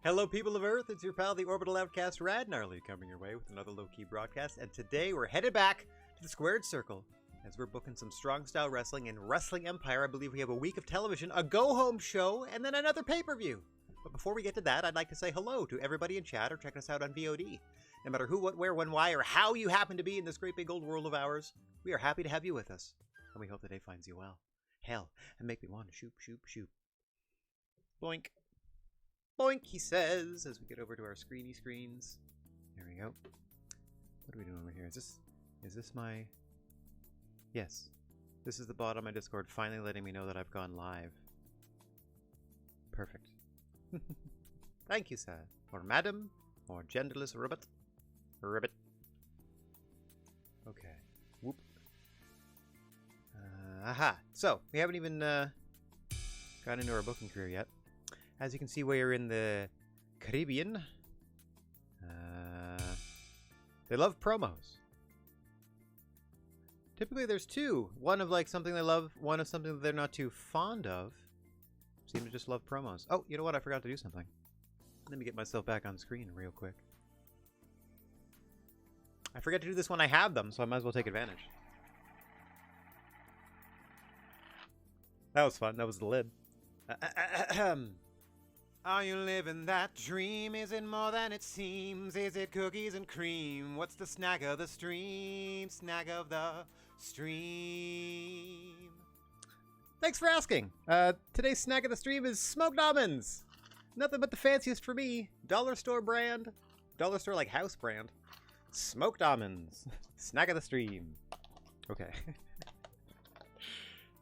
Hello, people of Earth. It's your pal, the Orbital Outcast, Rad Gnarly, coming your way with another low-key broadcast. And today we're headed back to the Squared Circle as we're booking some strong-style wrestling in Wrestling Empire. I believe we have a week of television, a go-home show, and then another pay-per-view. But before we get to that, I'd like to say hello to everybody in chat or checking us out on VOD. No matter who, what, where, when, why, or how you happen to be in this great big old world of ours, we are happy to have you with us. And we hope the day finds you well. Hell, and make me want to shoot, shoot, shoot. Boink. Boink, he says, as we get over to our screeny screens. There we go. What are we doing over here? Is this my... Yes. This is the bot on my Discord finally letting me know that I've gone live. Perfect. Thank you, sir. Or madam. Or genderless ribbit. Ribbit. Okay. Whoop. Aha. So, we haven't even got into our booking career yet. As you can see, we're in the Caribbean. They love promos. Typically there's two. One of like something they love, one of something that they're not too fond of. Seem to just love promos. Oh, you know what? I forgot to do something. Let me get myself back on screen real quick. I forget to do this when I have them, so I might as well take advantage. That was fun. That was the lid. Are you living that dream? Is it more than it seems? Is it cookies and cream? What's the snack of the stream? Snack of the stream. Thanks for asking. Today's snack of the stream is smoked almonds. Nothing but the fanciest for me. Dollar store brand. Dollar store like house brand. Smoked almonds. Snack of the stream. Okay.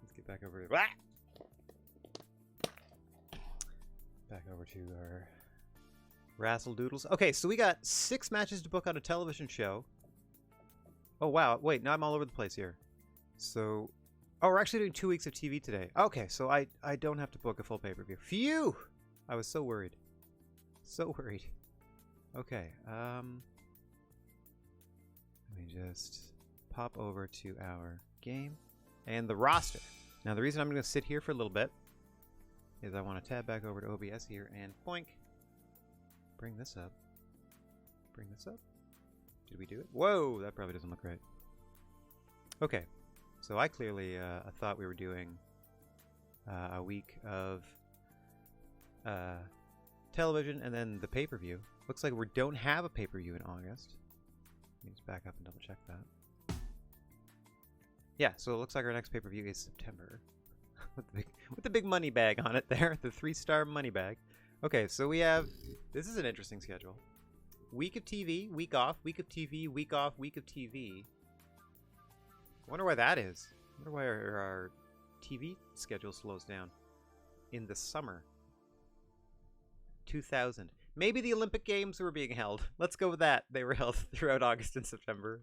Let's get back over to... Blah! Back over to our Razzle Doodles. Okay, so we got 6 matches to book on a television show. Oh, wow. Wait, now I'm all over the place here. So... Oh, we're actually doing 2 weeks of TV today. Okay, so I don't have to book a full pay-per-view. Phew! I was so worried. So worried. Okay, let me just pop over to our game and the roster. Now, the reason I'm going to sit here for a little bit is I want to tab back over to OBS here and boink. Bring this up. Bring this up. Did we do it? Whoa, that probably doesn't look right. Okay, so I clearly thought we were doing a week of television and then the pay-per-view. Looks like we don't have a pay-per-view in August. Let me just back up and double check that. Yeah, so it looks like our next pay-per-view is September. with the big money bag on it there, the 3-star money bag. Okay, so we have, this is an interesting schedule. Week of TV, week off, week of TV, week off, week of TV. I wonder why that is. I wonder why our TV schedule slows down in the summer. 2000. Maybe the Olympic Games were being held. Let's go with that. They were held throughout August and September.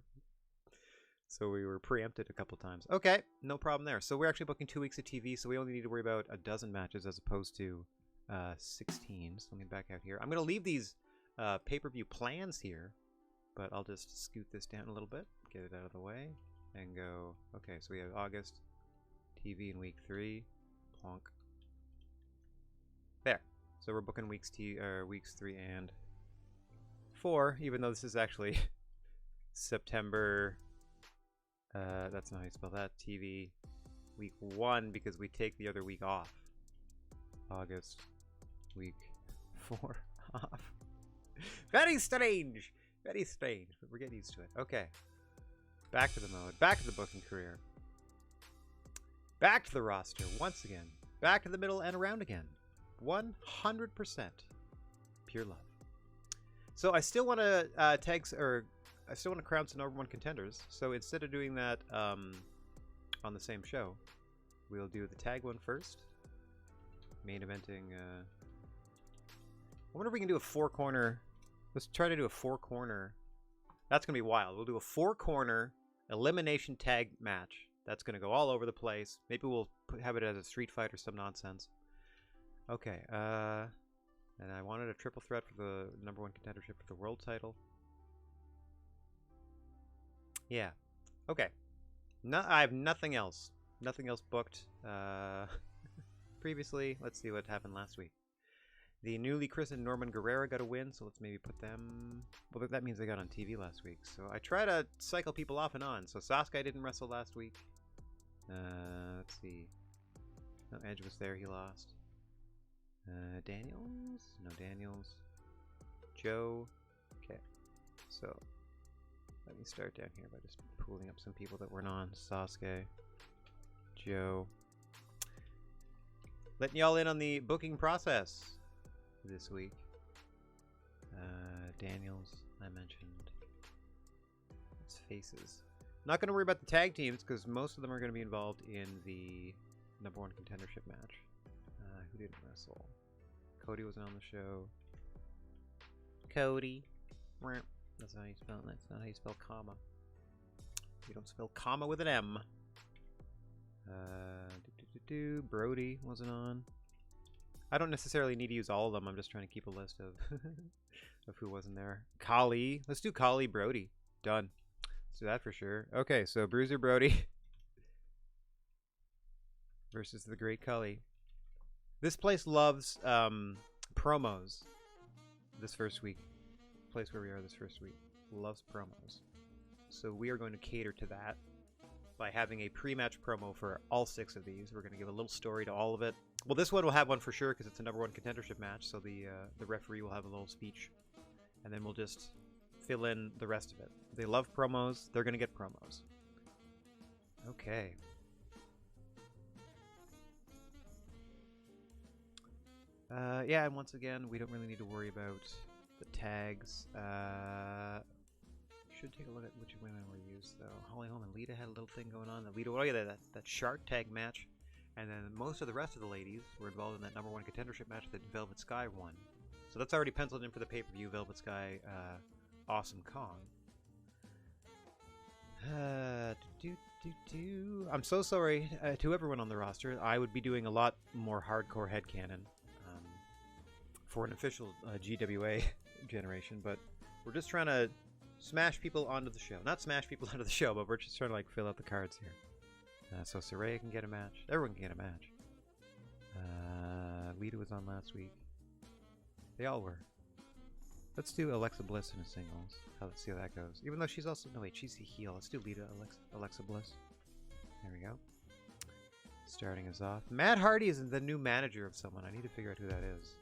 So we were preempted a couple times. Okay, no problem there. So we're actually booking 2 weeks of TV, so we only need to worry about a dozen matches as opposed to 16. So let me back out here. I'm going to leave these pay-per-view plans here, but I'll just scoot this down a little bit, get it out of the way, and go, okay, so we have August, TV in week 3, plonk. There. So we're booking weeks 3 and 4, even though this is actually September... that's not how you spell that. TV week 1 because we take the other week off. August week 4 off. Very strange. Very strange, but we're getting used to it. Okay. Back to the mode. Back to the booking career. Back to the roster once again. Back to the middle and around again. 100% pure love. So I still want to I still want to crown some number 1 contenders, so instead of doing that on the same show, we'll do the tag one first. Main eventing, I wonder if we can do a 4-corner, let's try to do a 4-corner, that's going to be wild. We'll do a 4-corner elimination tag match. That's going to go all over the place. Maybe we'll have it as a street fight or some nonsense. Okay, and I wanted a triple threat for the number 1 contendership for the world title. Yeah. Okay. No, I have nothing else. Nothing else booked previously. Let's see what happened last week. The newly christened Norman Guerrera got a win, so let's maybe put them... Well, that means they got on TV last week. So I try to cycle people off and on. So Sasuke didn't wrestle last week. Let's see. No, Edge was there, he lost. Daniels? No Daniels. Joe. Okay. So, let me start down here by just pulling up some people that weren't on. Sasuke. Joe. Letting y'all in on the booking process this week. Daniels, I mentioned. It's faces. Not going to worry about the tag teams because most of them are going to be involved in the #1 contendership match. Who didn't wrestle? Cody wasn't on the show. Cody. That's not how you spell it. That's not how you spell comma. You don't spell comma with an M. Brody wasn't on. I don't necessarily need to use all of them. I'm just trying to keep a list of of who wasn't there. Kali. Let's do Kali Brody. Done. Let's do that for sure. Okay, so Bruiser Brody versus the Great Kali. This place loves promos. This first week. Place where we are this first week. Loves promos. So we are going to cater to that by having a pre-match promo for all 6 of these. We're going to give a little story to all of it. Well, this one will have one for sure because it's a #1 contendership match, so the referee will have a little speech. And then we'll just fill in the rest of it. They love promos. They're going to get promos. Okay. Yeah, and once again, we don't really need to worry about the tags. Should take a look at which women were used, though. Holly Holm and Lita had a little thing going on. Lita, oh yeah, that shark tag match. And then most of the rest of the ladies were involved in that #1 contendership match that Velvet Sky won. So that's already penciled in for the pay-per-view, Velvet Sky, Awesome Kong. I'm so sorry to everyone on the roster. I would be doing a lot more hardcore headcanon for an official GWA generation, but we're just trying to smash people onto the show. Not smash people onto the show, but we're just trying to like fill out the cards here. So Saraya can get a match. Everyone can get a match. Lita was on last week. They all were. Let's do Alexa Bliss in a singles. Let's see how that goes. Even though she's also... No, wait, she's the heel. Let's do Lita, Alexa Bliss. There we go. Starting us off. Matt Hardy is the new manager of someone. I need to figure out who that is.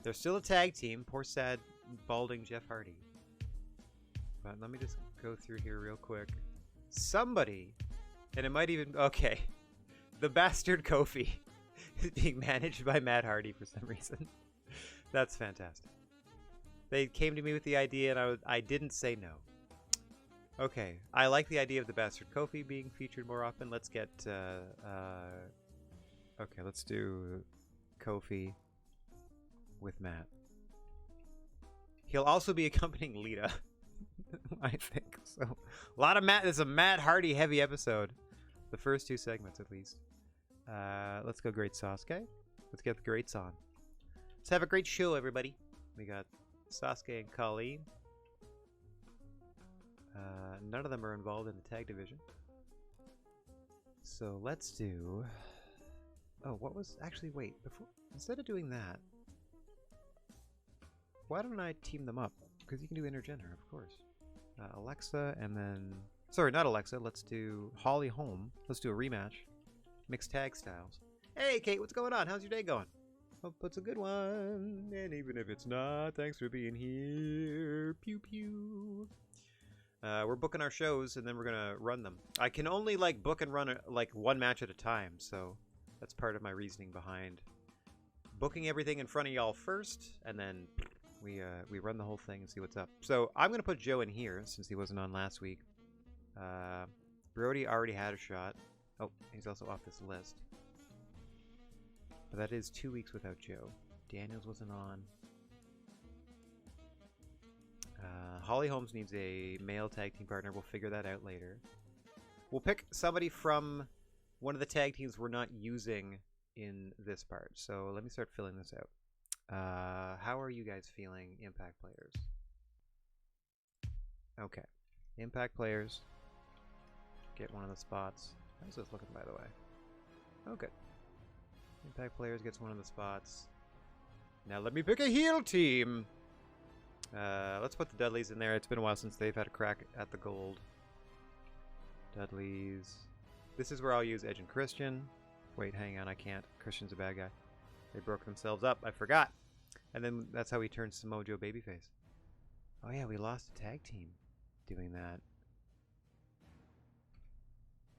They're still a tag team. Poor, sad, balding Jeff Hardy. But let me just go through here real quick. Somebody, and it might even... Okay. The Bastard Kofi is being managed by Matt Hardy for some reason. That's fantastic. They came to me with the idea, and I didn't say no. Okay, I like the idea of the Bastard Kofi being featured more often. Let's get... okay, let's do Kofi with Matt. He'll also be accompanying Lita. I think so. A lot of Matt. This is a Matt Hardy heavy episode. The first 2 segments, at least. Let's go Great Sasuke. Let's get the greats on. Let's have a great show, everybody. We got Sasuke and Kali. None of them are involved in the tag division. So let's do... Oh, what was... Actually, wait. Before... Instead of doing that, why don't I team them up? Because you can do intergender, of course. Alexa, and then... Sorry, not Alexa. Let's do Holly Holm. Let's do a rematch. Mixed tag styles. Hey, Kate, what's going on? How's your day going? Hope it's a good one. And even if it's not, thanks for being here. Pew pew. We're booking our shows, and then we're gonna run them. I can only like book and run like 1 match at a time, so that's part of my reasoning behind booking everything in front of y'all first, and then we run the whole thing and see what's up. So I'm gonna put Joe in here since he wasn't on last week. Brody already had a shot. Oh, he's also off this list. But that is 2 weeks without Joe. Daniels wasn't on. Holly Holmes needs a male tag team partner. We'll figure that out later. We'll pick somebody from one of the tag teams we're not using in this part. So let me start filling this out. How are you guys feeling, Impact players? Okay. Impact players. Get one of the spots. How's this looking, by the way? Oh, good. Impact players gets one of the spots. Now let me pick a heel team. Let's put the Dudleys in there. It's been a while since they've had a crack at the gold. Dudleys. This is where I'll use Edge and Christian. Wait, hang on, I can't. Christian's a bad guy. They broke themselves up. I forgot. And then that's how he turns to Mojo Babyface. Oh yeah, we lost a tag team doing that.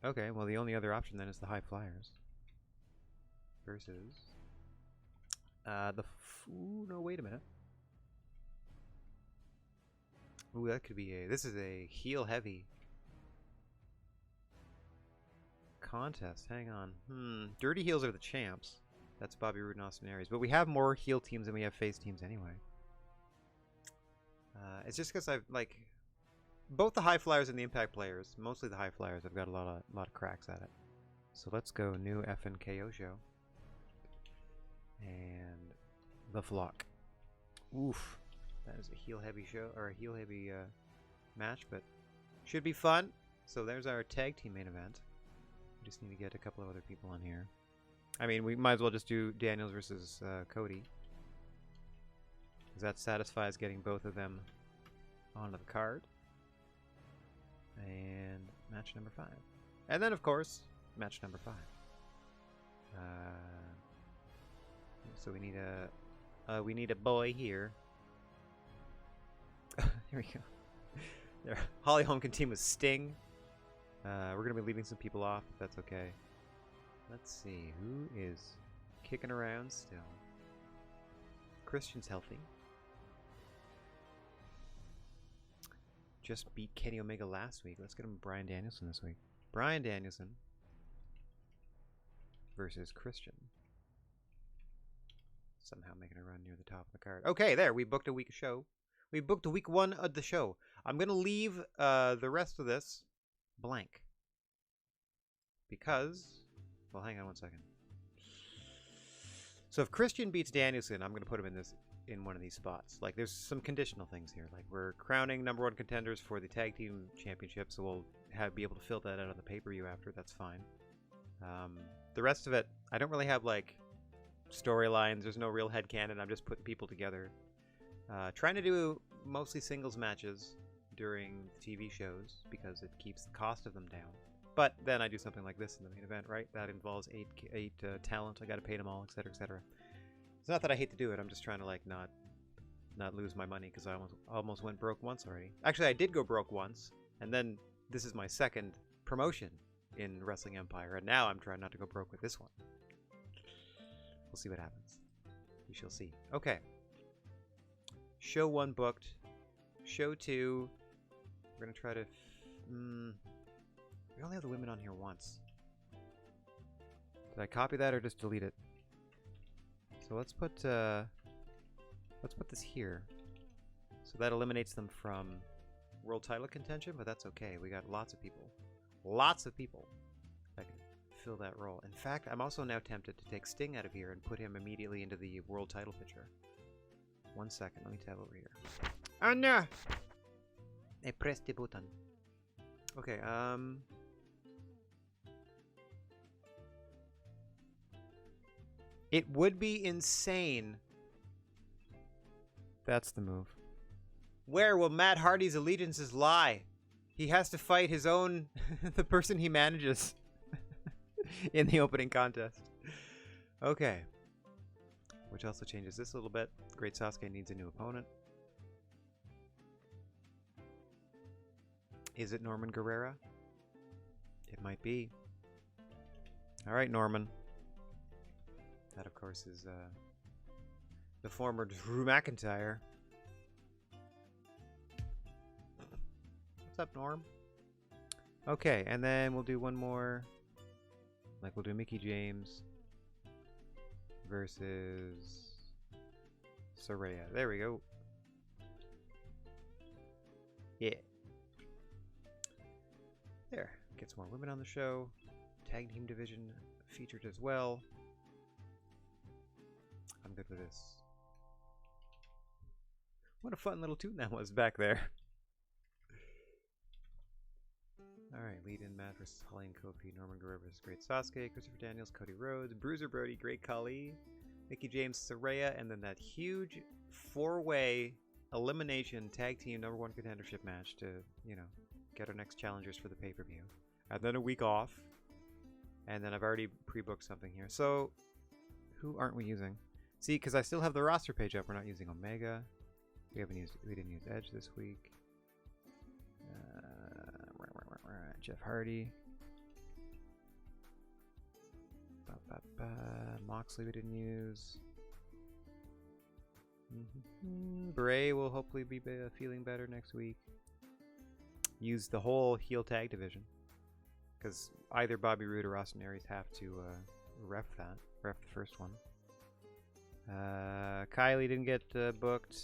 Okay, well the only other option then is the High Flyers. Versus... Ooh, no, wait a minute. Ooh, that could be a... This is a heel heavy contest. Hang on. Dirty Heels are the champs. That's Bobby Roode and Austin Aries. But we have more heel teams than we have face teams anyway. It's just because I've, like... Both the High Flyers and the Impact players, mostly the High Flyers, I've got a lot of cracks at it. So let's go new FNKO show. And the Flock. Oof. That is a heel heavy show, or a heel heavy match, but should be fun. So there's our tag team main event. We just need to get a couple of other people on here. I mean, we might as well just do Daniels versus Cody. Because that satisfies getting both of them onto the card. And match number 5. And then, of course, match number 5. So we need a boy here. Here we go. There, Holly Holm can team with Sting. We're gonna be leaving some people off, if that's okay. Let's see who is kicking around still. Christian's healthy. Just beat Kenny Omega last week. Let's get him Bryan Danielson this week. Bryan Danielson versus Christian. Somehow making a run near the top of the card. Okay, there. We booked a week show. We booked week 1 of the show. I'm going to leave the rest of this blank. Because... Well, hang on one second. So if Christian beats Danielson, I'm going to put him in one of these spots. Like, there's some conditional things here. Like, we're crowning #1 contenders for the Tag Team Championship, so we'll be able to fill that out on the pay-per-view after. That's fine. The rest of it, I don't really have, like, storylines. There's no real headcanon. I'm just putting people together. Trying to do mostly singles matches during the TV shows because it keeps the cost of them down. But then I do something like this in the main event, right? That involves eight talent. I got to pay them all, etc., etc. It's not that I hate to do it. I'm just trying to like not lose my money because I almost went broke once already. Actually, I did go broke once, and then this is my second promotion in Wrestling Empire, and now I'm trying not to go broke with this one. We'll see what happens. We shall see. Okay. Show 1 booked. Show 2. We're gonna try to. We only have the women on here once. Did I copy that or just delete it? So let's put this here. So that eliminates them from world title contention, but that's okay. We got lots of people. Lots of people that can fill that role. In fact, I'm also now tempted to take Sting out of here and put him immediately into the world title picture. 1 second, let me tab over here. Oh no! I pressed the button. Okay, it would be insane. That's the move. Where will Matt Hardy's allegiances lie? He has to fight his own, the person he manages in the opening contest. Okay. Which also changes this a little bit. Great Sasuke needs a new opponent. Is it Norman Guerrera? It might be. Alright, Norman. That, of course, is the former Drew McIntyre. What's up, Norm? Okay, and then we'll do one more. Like, we'll do Mickie James versus Saraya. There we go. Yeah. There. Get some more women on the show. Tag team division featured as well. I'm good with this. What a fun little tune that was back there. Alright, lead-in Matt versus Holly and Kofi, Norman Guerrero versus Great Sasuke, Christopher Daniels, Cody Rhodes, Bruiser Brody, Great Khali, Mickey James, Saraya, and then that huge 4-way elimination tag team #1 contendership match to, you know, get our next challengers for the pay-per-view. And then a week off. And then I've already pre-booked something here. So, who aren't we using? See, because I still have the roster page up. We're not using Omega. We didn't use Edge this week. Jeff Hardy. Moxley we didn't use. Bray will hopefully be feeling better next week. Use the whole heel tag division. Because either Bobby Roode or Austin Aries have to ref the first one. Kylie didn't get booked.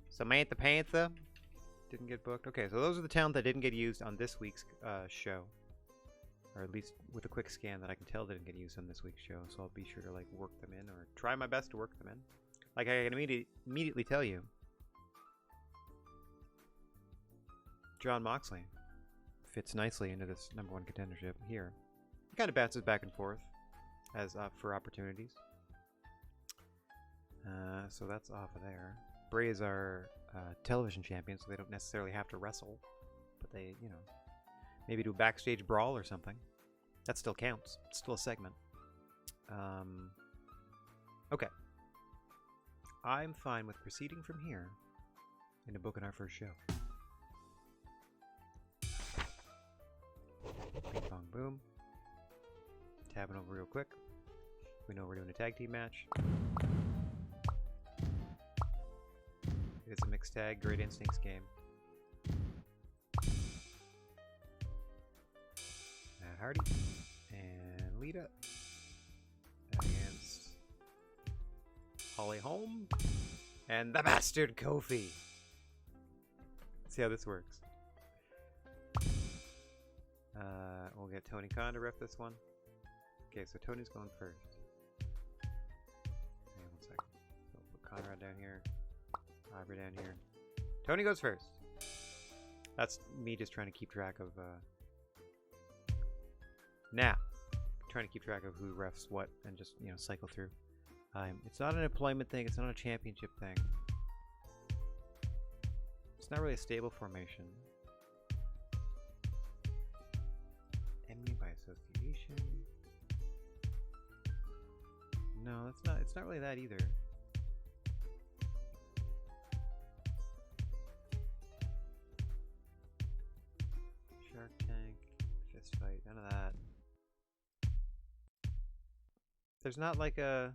Samantha Panther didn't get booked. Okay, so those are the talent that didn't get used on this week's show. Or at least with a quick scan that I can tell didn't get used on this week's show. So I'll be sure to like work them in or try my best to work them in. Like I can immediately tell you. John Moxley fits nicely into this #1 contendership here. He kind of bounces back and forth as for opportunities. So that's off of there. Bray is our television champion, so they don't necessarily have to wrestle. But they, you know, maybe do a backstage brawl or something. That still counts. It's still a segment. Okay. I'm fine with proceeding from here into booking our first show. Ping pong boom. Tabbing over real quick. We know we're doing a tag team match. It's a mixed tag, Great Instincts game. Matt Hardy and Lita against Holly Holm and the Bastard Kofi. Let's see how this works. We'll get Tony Khan to ref this one. Okay, so Tony's going first. Hang on 1 second. So we'll put Conrad down here. Aubrey down here. Tony goes first. That's me just trying to keep track of now. Trying to keep track of who refs what and just, you know, cycle through. It's not an employment thing, it's not a championship thing. It's not really a stable formation. Enemy by association. No, it's not really that either. Shark Tank, fist fight, none of that. There's not like an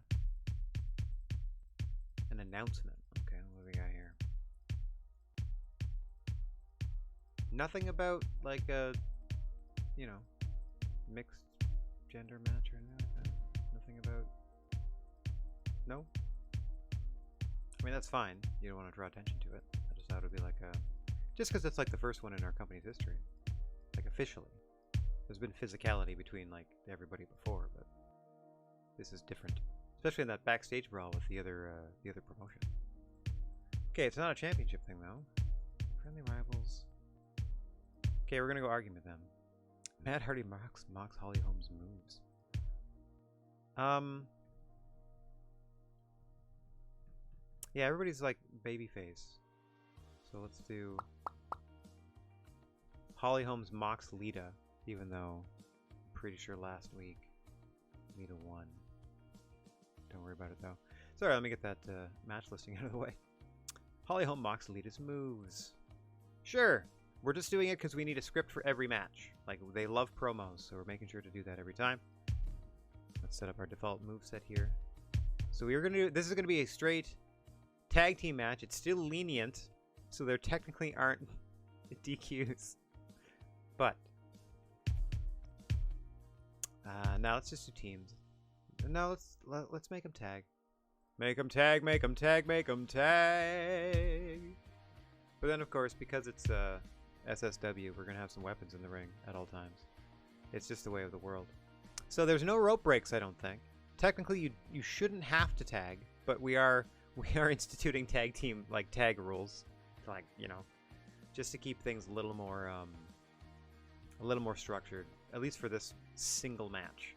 announcement. Okay, what do we got here? Nothing about like a, you know, mixed gender match or anything like that. Nothing about. No. I mean that's fine. You don't want to draw attention to it. I just thought it would be like a, just because it's like the first one in our company's history, like officially. There's been physicality between like everybody before, but this is different, especially in that backstage brawl with the other promotion. Okay, it's not a championship thing though. Friendly rivals. Okay, we're gonna go argue with them. Matt Hardy mocks Holly Holm's moves. Yeah, everybody's like babyface. So let's do Holly Holmes mocks Lita, even though I'm pretty sure last week Lita won. Don't worry about it though. Sorry, let me get that match listing out of the way. Holly Holm mocks Lita's moves. Sure, we're just doing it because we need a script for every match. Like, they love promos, so we're making sure to do that every time. Let's set up our default moveset here. So we're gonna do, this is gonna be a straight tag team match. It's still lenient, so there technically aren't DQs. But now let's just do teams. No, let's make them tag. Make them tag, make them tag, make them tag. But then, of course, because it's SSW, we're going to have some weapons in the ring at all times. It's just the way of the world. So there's no rope breaks, I don't think. Technically, you shouldn't have to tag, but we are instituting tag team, like, tag rules. Like, you know, just to keep things a little more structured, at least for this single match.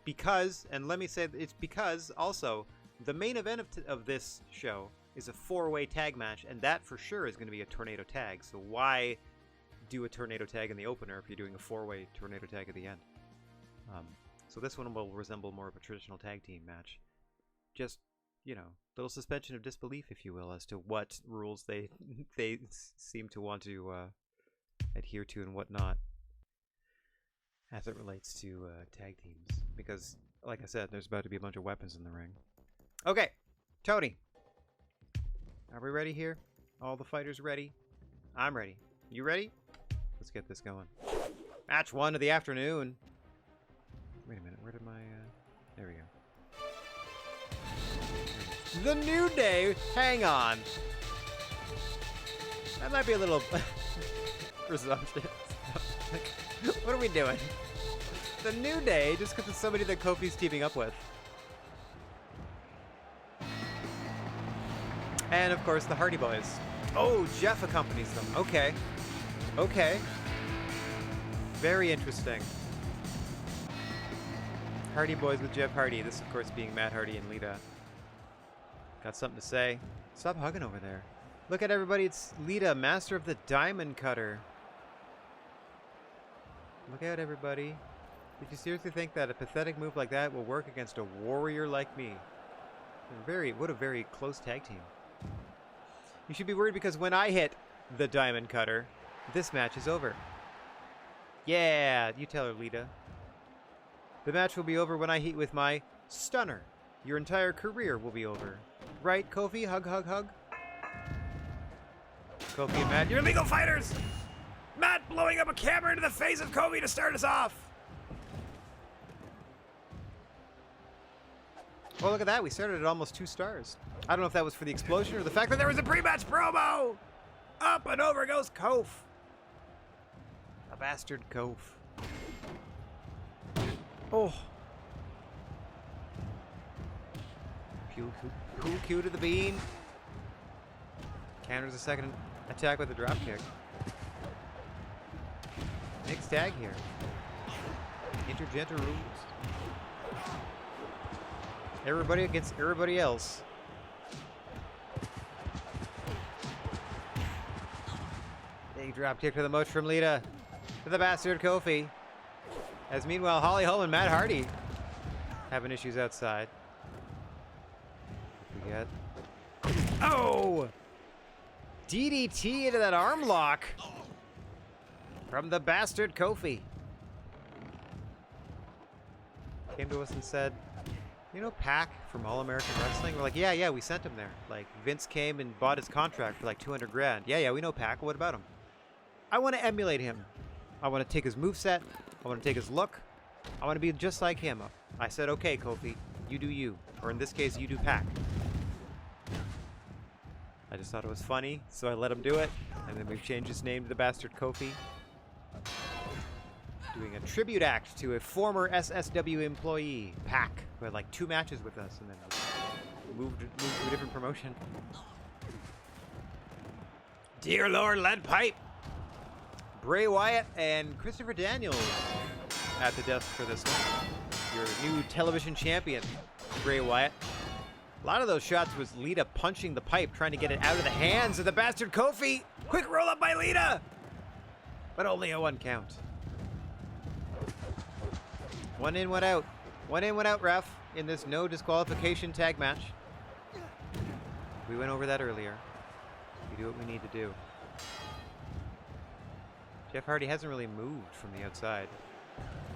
because, and let me say, it's because also the main event of this show is a 4-way tag match, and that for sure is going to be a tornado tag. So why do a tornado tag in the opener if you're doing a 4-way tornado tag at the end? So this one will resemble more of a traditional tag team match. Just, you know, little suspension of disbelief, if you will, as to what rules they seem to want to adhere to and what not, as it relates to tag teams. Because, like I said, there's about to be a bunch of weapons in the ring. Okay, Tony. Are we ready here? All the fighters ready? I'm ready. You ready? Let's get this going. Match 1 of the afternoon. Wait a minute, where did my... there we go. The New Day? Hang on. That might be a little presumptuous. What are we doing? The New Day, just because it's somebody that Kofi's teaming up with. And, of course, the Hardy Boys. Oh, Jeff accompanies them. Okay. Okay. Very interesting. Hardy Boys with Jeff Hardy. This, of course, being Matt Hardy and Lita. Got something to say? Stop hugging over there. Look at everybody. It's Lita, master of the diamond cutter. Look out, everybody. Did you seriously think that a pathetic move like that will work against a warrior like me? What a very close tag team. You should be worried because when I hit the diamond cutter, this match is over. Yeah, you tell her, Lita. The match will be over when I hit with my stunner. Your entire career will be over. Right, Kofi? Hug, hug, hug. Kofi and Matt, you're legal fighters! Matt blowing up a camera into the face of Kofi to start us off! Well, look at that. We started at almost 2 stars. I don't know if that was for the explosion or the fact that there was a pre-match promo! Up and over goes Kof. A bastard Kof. Oh. Cool Q to the bean. Counters a second attack with a drop kick. Next tag here. Intergender rules. Everybody against everybody else. Big drop kick to the much from Lita. To the bastard Kofi. As meanwhile, Holly Holm and Matt Hardy having issues outside. We get... Oh! DDT into that arm lock. From the bastard Kofi. Came to us and said, you know Pac from All American Wrestling? We're like, yeah, we sent him there. Like, Vince came and bought his contract for like 200 grand. Yeah, we know Pac. What about him? I want to emulate him. I want to take his moveset. I want to take his look. I want to be just like him. I said, okay, Kofi, you do you. Or in this case, you do Pac. I just thought it was funny, so I let him do it. And then we've changed his name to the bastard Kofi. Doing a tribute act to a former SSW employee, Pac, who had like 2 matches with us and then moved to a different promotion. Dear Lord, lead pipe! Bray Wyatt and Christopher Daniels at the desk for this one. Your new television champion, Bray Wyatt. A lot of those shots was Lita punching the pipe, trying to get it out of the hands of the bastard Kofi. Quick roll up by Lita! But only a 1 count. 1 in, 1 out. 1 in, 1 out, ref, in this no disqualification tag match. We went over that earlier. We do what we need to do. Jeff Hardy hasn't really moved from the outside.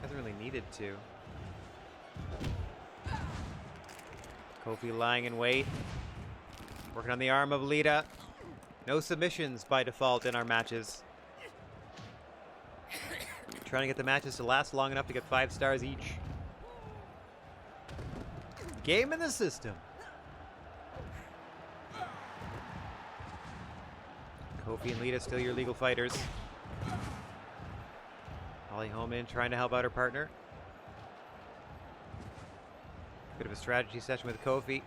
Hasn't really needed to. Kofi lying in wait. Working on the arm of Lita. No submissions by default in our matches. Trying to get the matches to last long enough to get 5 stars each. Game in the system. Kofi and Lita still your legal fighters. Holly Holm in trying to help out her partner. Bit of a strategy session with Kofi.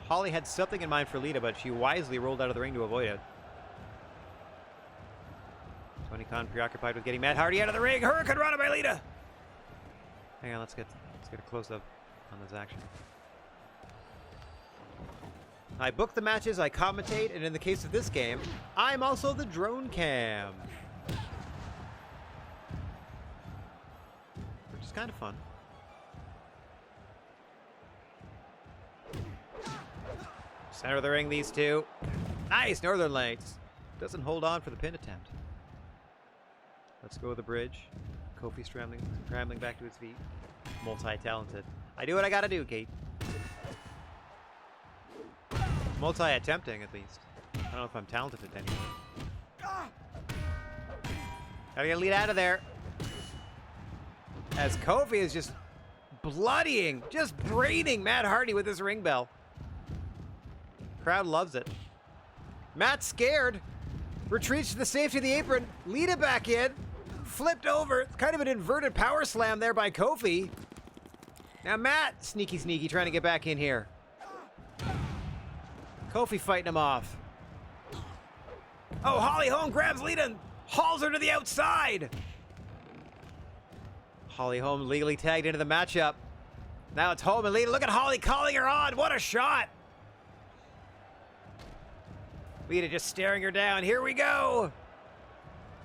Holly had something in mind for Lita, but she wisely rolled out of the ring to avoid it. Tony Khan preoccupied with getting Matt Hardy out of the ring. Hurricane Rana by Lita. Hang on, let's get a close-up on this action. I book the matches, I commentate, and in the case of this game, I'm also the drone cam. Which is kind of fun. Center of the ring, these two. Nice, Northern Lights. Doesn't hold on for the pin attempt. Let's go with the bridge. Kofi scrambling back to his feet. Multi-talented. I do what I gotta do, Kate. Multi-attempting, at least. I don't know if I'm talented at anything. Gotta get a lead out of there. As Kofi is just bloodying, just braiding Matt Hardy with his ring bell. Crowd loves it. Matt's scared. Retreats to the safety of the apron. Lita back in. Flipped over. It's kind of an inverted power slam there by Kofi. Now Matt, sneaky, trying to get back in here. Kofi fighting him off. Oh, Holly Holm grabs Lita and hauls her to the outside. Holly Holm legally tagged into the matchup. Now it's Holm and Lita. Look at Holly calling her on. What a shot. Lita just staring her down. Here we go.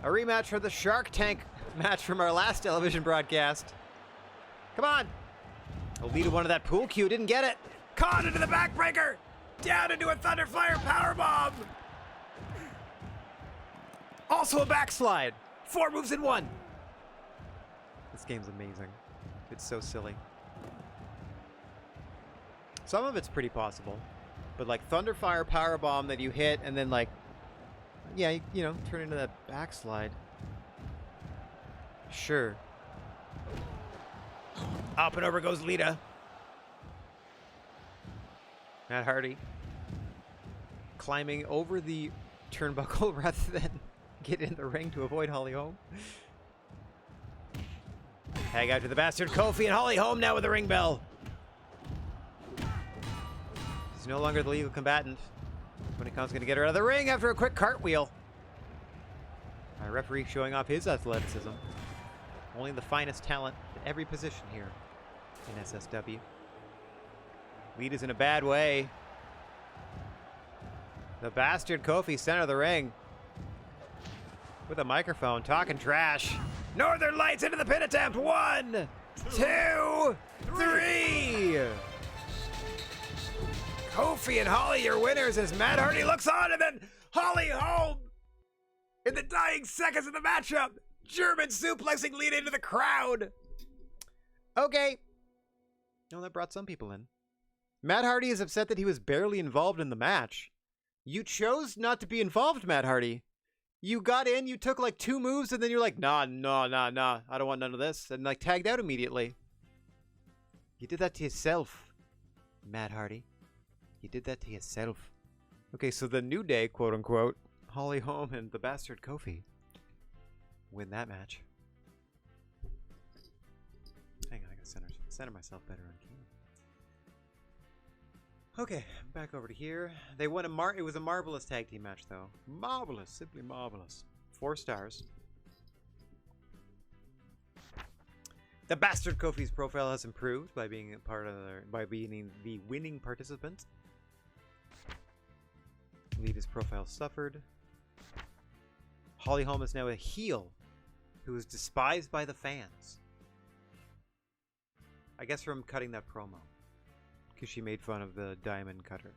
A rematch for the Shark Tank match from our last television broadcast. Come on. Oh, Lita wanted that pool cue. Didn't get it. Caught into the backbreaker. Down into a Thunderfire powerbomb. Also a backslide. 4 moves in 1. This game's amazing. It's so silly. Some of it's pretty possible. But like Thunderfire powerbomb that you hit and then like, yeah, you know, turn into that backslide. Sure. Up and over goes Lita. Matt Hardy climbing over the turnbuckle rather than get in the ring to avoid Holly Holm. Tag out to the bastard Kofi and Holly Holm now with the ring bell. He's no longer the legal combatant. Tony Khan's going to get her out of the ring after a quick cartwheel. Our referee showing off his athleticism. Only the finest talent at every position here in SSW. Lita's in a bad way. The bastard Kofi center of the ring. With a microphone, talking trash. Northern Lights into the pin attempt. 1, 2, 3. Kofi and Holly, your winners, as Matt Hardy looks on, and then Holly Holm in the dying seconds of the matchup. German suplexing Lita into the crowd. Okay. No, that brought some people in. Matt Hardy is upset that he was barely involved in the match. You chose not to be involved, Matt Hardy. You got in, you took like 2 moves, and then you're like, nah, I don't want none of this, and like tagged out immediately. You did that to yourself, Matt Hardy. You did that to yourself. Okay, so the New Day, quote unquote, Holly Holm and the bastard Kofi win that match. Hang on, I gotta center myself better on camera. Okay, back over to here. They won it was a marvelous tag team match, though. Marvelous, simply marvelous. 4 stars. The bastard Kofi's profile has improved by being being the winning participant. Lita's profile suffered. Holly Holm is now a heel who is despised by the fans. I guess from cutting that promo. Because she made fun of the diamond cutter.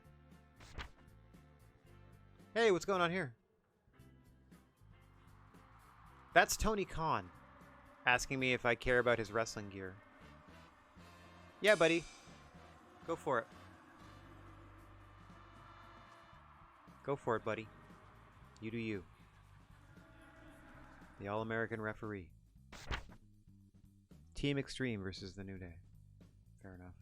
Hey, what's going on here? That's Tony Khan asking me if I care about his wrestling gear. Yeah, buddy. Go for it. Go for it, buddy. You do you. The All-American referee. Team Extreme versus the New Day. Fair enough.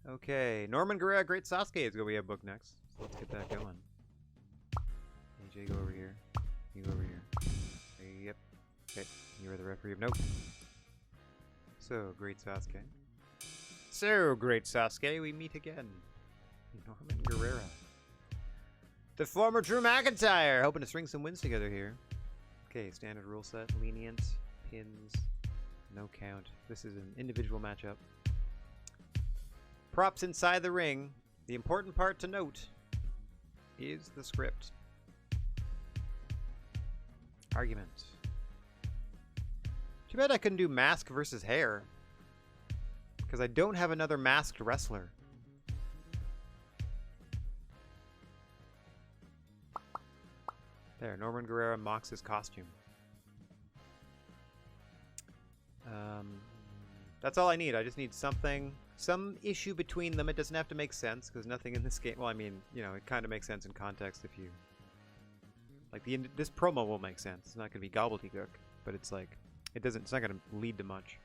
Okay, Norman Guerrero, Great Sasuke is what we have booked next. So let's get that going. AJ, go over here. You go over here. Yep. Okay, you are the referee of note. So, Great Sasuke. So, Great Sasuke, we meet again. Norman Guerrero. The former Drew McIntyre, hoping to string some wins together here. Okay, standard rule set, lenient, pins, No count. This is an individual matchup. Props inside the ring. The important part to note is the script. Argument. Too bad I couldn't do mask versus hair. Because I don't have another masked wrestler. There, Norman Guerrero mocks his costume. That's all I need. I just need something, some issue between them. It doesn't have to make sense, because nothing in this game, well, I mean, you know, it kind of makes sense in context if you, like, this promo won't make sense. It's not going to be gobbledygook, but it's like, it's not going to lead to much.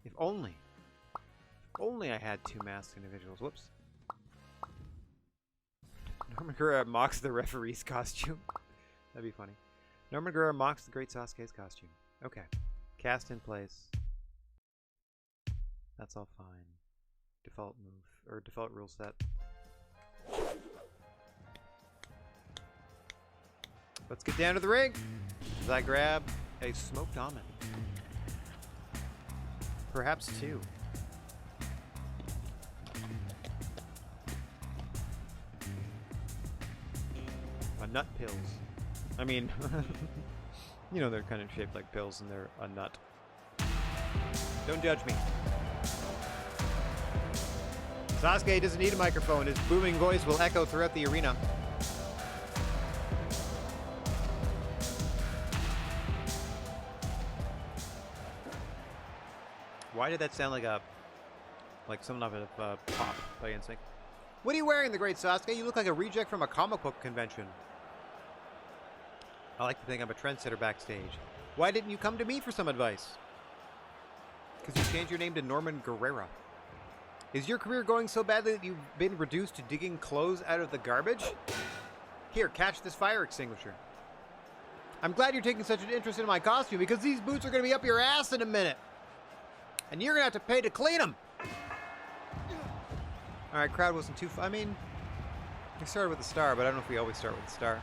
If only I had two masked individuals. Whoops. Norman Guerrero mocks the referee's costume. That'd be funny. Norman Guerrero mocks the great Sasuke's costume. Okay. Cast in place. That's all fine. Default move, or default rule set. Let's get down to the ring. As I grab a smoked almond. Perhaps two. Nut pills. I mean, you know, they're kind of shaped like pills and they're a nut. Don't judge me. Sasuke doesn't need a microphone. His booming voice will echo throughout the arena. Why did that sound like something off of Pop by NSYNC? What are you wearing, the great Sasuke? You look like a reject from a comic book convention. I like to think I'm a trendsetter backstage. Why didn't you come to me for some advice? Because you changed your name to Norman Guerrero. Is your career going so badly that you've been reduced to digging clothes out of the garbage? Here, catch this fire extinguisher. I'm glad you're taking such an interest in my costume because these boots are going to be up your ass in a minute. And you're going to have to pay to clean them. Alright, crowd wasn't too I mean, we started with the star, but I don't know if we always start with the star.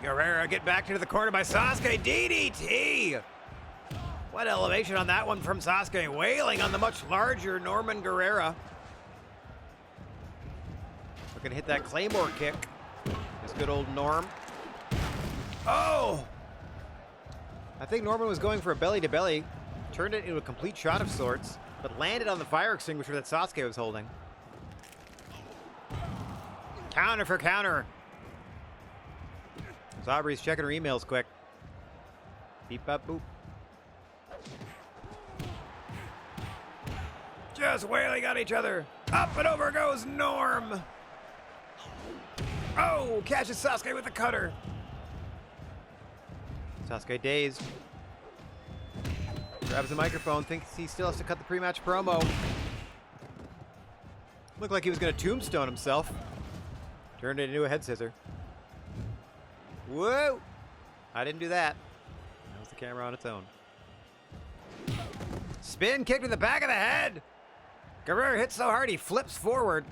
Guerrero, get back into the corner by Sasuke. DDT! What elevation on that one from Sasuke, wailing on the much larger Norman Guerrero. Looking to hit that Claymore kick. This good old Norm. Oh! I think Norman was going for a belly-to-belly. Turned it into a complete shot of sorts, but landed on the fire extinguisher that Sasuke was holding. Counter for counter. So Aubrey's checking her emails quick. Beep, bop, boop. Just wailing on each other. Up and over goes Norm. Oh, catches Sasuke with the cutter. Sasuke dazed. Grabs the microphone, thinks he still has to cut the pre-match promo. Looked like he was going to tombstone himself. Turned it into a head scissor. Whoa! I didn't do that. That was the camera on its own. Spin kick to the back of the head. Guerrero hits so hard he flips forward.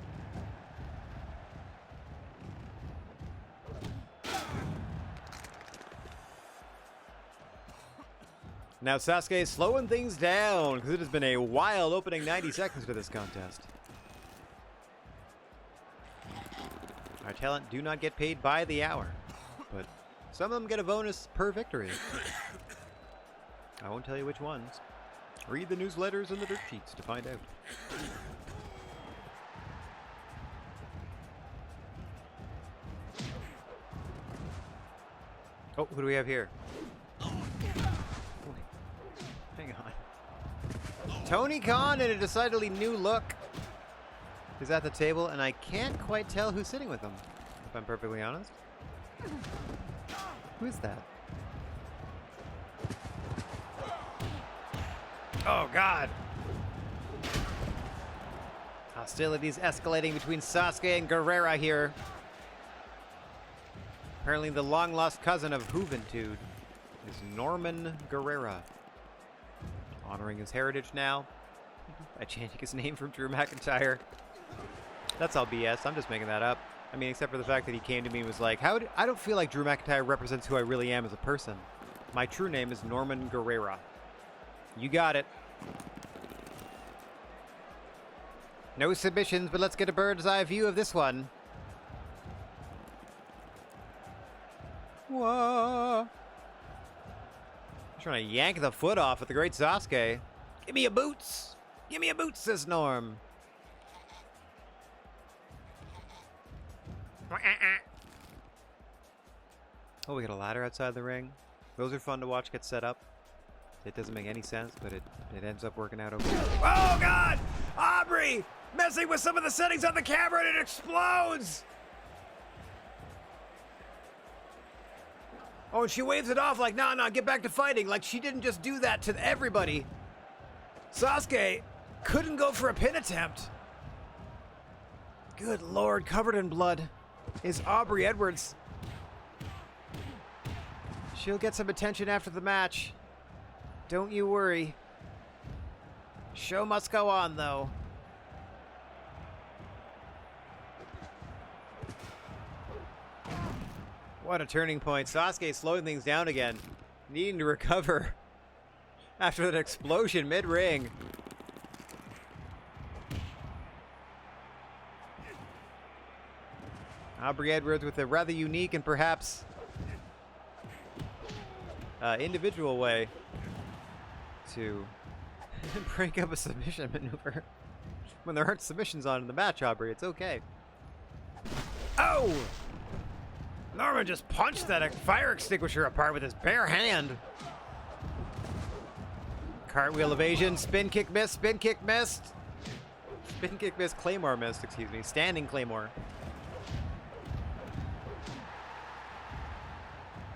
Now Sasuke is slowing things down because it has been a wild opening 90 seconds to this contest. Our talent do not get paid by the hour, but some of them get a bonus per victory. I won't tell you which ones. Read the newsletters and the dirt sheets to find out. Oh, who do we have here? Hang on. Tony Khan in a decidedly new look is at the table, and I can't quite tell who's sitting with him, if I'm perfectly honest. Who is that? Oh, God. Hostilities escalating between Sasuke and Guerrero here. Apparently the long-lost cousin of Juventud is Norman Guerrero. Honoring his heritage now by changing his name from Drew McIntyre. That's all BS. I'm just making that up. I mean, except for the fact that he came to me and was like, I don't feel like Drew McIntyre represents who I really am as a person. My true name is Norman Guerrera. You got it. No submissions, but let's get a bird's eye view of this one. Whoa. Trying to yank the foot off with the great Sasuke. Give me a boots. Give me a boots, says Norm. Oh, we got a ladder outside the ring. Those are fun to watch get set up. It doesn't make any sense, but it ends up working out okay. Oh, God! Aubrey! Messing with some of the settings on the camera and it explodes! Oh, and she waves it off like, nah, get back to fighting. Like she didn't just do that to everybody. Sasuke couldn't go for a pin attempt. Good Lord, covered in blood is Aubrey Edwards. She'll get some attention after the match. Don't you worry. Show must go on, though. What a turning point. Sasuke slowing things down again. Needing to recover after that explosion mid-ring. Aubrey Edwards with a rather unique and perhaps individual way to break up a submission maneuver. When there aren't submissions on in the match, Aubrey, it's okay. Oh! Norman just punched that fire extinguisher apart with his bare hand. Cartwheel evasion, spin kick missed, spin kick missed. Spin kick missed, Claymore missed, excuse me. Standing Claymore.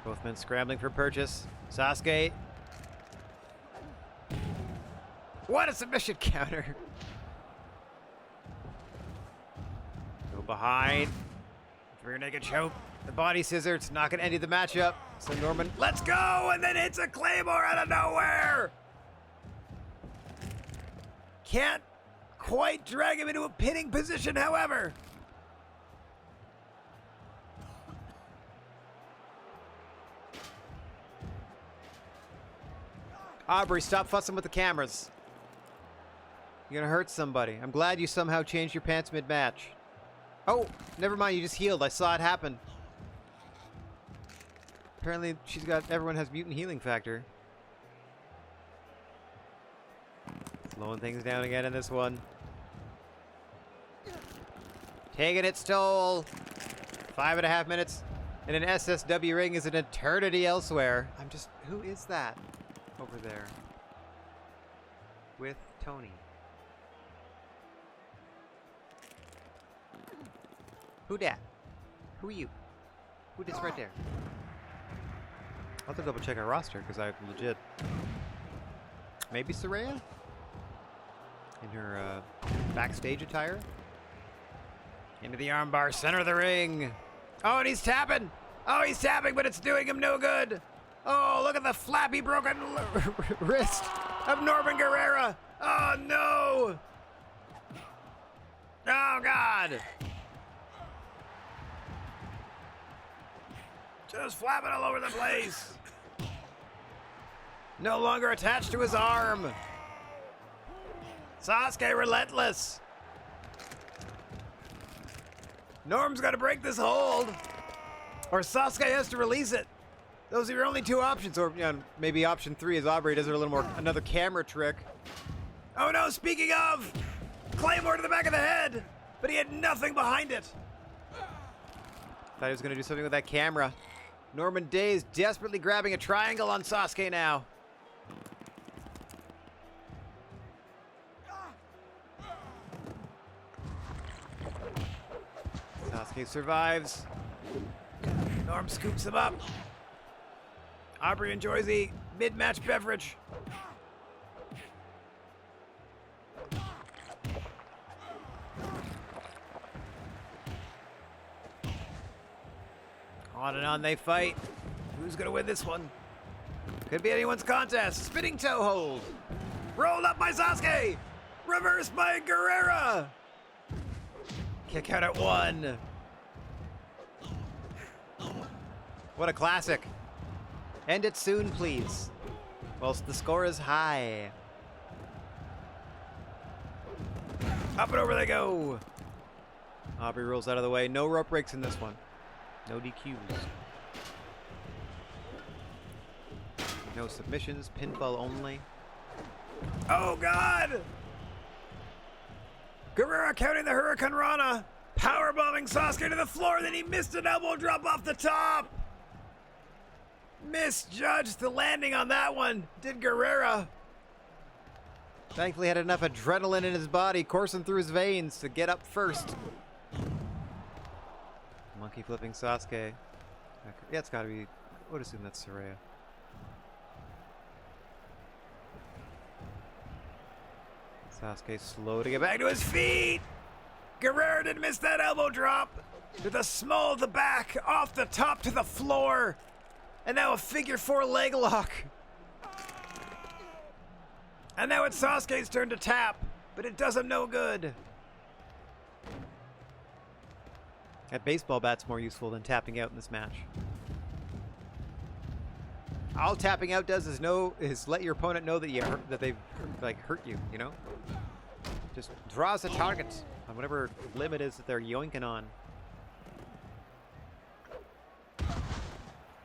Both men scrambling for purchase. Sasuke. What a submission counter. Go behind. Rear naked choke. The body scissor. It's not going to end the matchup. So Norman, let's go! And then hits a Claymore out of nowhere! Can't quite drag him into a pinning position, however. Aubrey, stop fussing with the cameras. You're gonna hurt somebody. I'm glad you somehow changed your pants mid-match. Oh, never mind, you just healed. I saw it happen. Apparently, everyone has mutant healing factor. Slowing things down again in this one. Taking its toll. 5.5 minutes in an SSW ring is an eternity elsewhere. Who is that over there? With Tony. Who dat? Who are you? Who this right there? I'll have to double check our roster because I legit. Maybe Saraya? In her backstage attire? Into the armbar, center of the ring. Oh, and he's tapping! Oh, he's tapping, but it's doing him no good! Oh, look at the flappy broken wrist of Norman Guerrera! Oh, no! Oh, God! Just flapping all over the place. No longer attached to his arm. Sasuke relentless. Norm's got to break this hold, or Sasuke has to release it. Those are your only two options, or maybe option 3 is Aubrey does a little more, another camera trick. Oh no! Speaking of, Claymore to the back of the head, but he had nothing behind it. Thought he was going to do something with that camera. Norman Days desperately grabbing a triangle on Sasuke now. Sasuke survives. Norm scoops him up. Aubrey enjoys the mid-match beverage. On and on they fight. Who's gonna win this one? Could be anyone's contest. Spinning toe hold. Rolled up by Sasuke. Reversed by Guerrera. Kick out at 1. What a classic. End it soon, please. Whilst the score is high. Up and over they go. Aubrey rolls out of the way. No rope breaks in this one. No DQs. No submissions. Pinfall only. Oh, God! Guerrero counting the Hurricane Rana. Powerbombing Sasuke to the floor. Then he missed an elbow drop off the top. Misjudged the landing on that one. Did Guerrero. Thankfully had enough adrenaline in his body coursing through his veins to get up first. Monkey flipping Sasuke. Yeah, it's gotta be. I would assume that's Soraya. Sasuke slow to get back to his feet. Guerrero didn't miss that elbow drop. To the small of the back, off the top to the floor. And now a figure 4 leg lock. And now it's Sasuke's turn to tap, but it does him no good. That baseball bat's more useful than tapping out in this match. All tapping out does is let your opponent know that they've hurt you, you know? Just draws a target on whatever limb it is that they're yoinking on.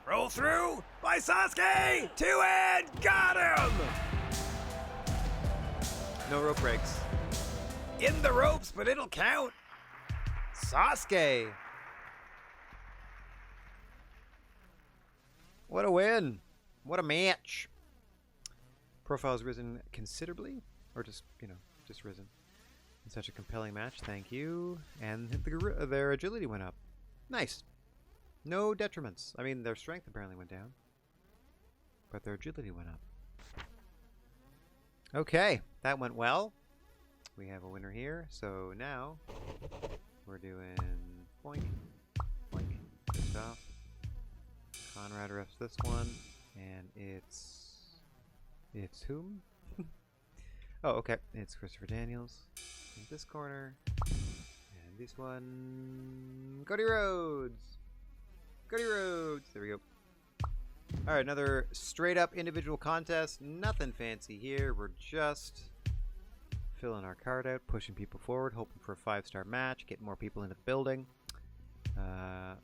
Roll through by Sasuke! 2-hand! Got him! No rope breaks. In the ropes, but it'll count. Sasuke! What a win. What a match. Profile's risen considerably. Or just, just risen. In such a compelling match, thank you. And their agility went up. Nice. No detriments. I mean, their strength apparently went down. But their agility went up. Okay, that went well. We have a winner here. So now, we're doing boink, boink, this off. Conrad refs this one. And it's whom? Oh, okay. It's Christopher Daniels. In this corner. And this one. Cody Rhodes! Cody Rhodes! There we go. Alright, another straight up individual contest. Nothing fancy here. We're just filling our card out, pushing people forward, hoping for a 5-star match, get more people into the building.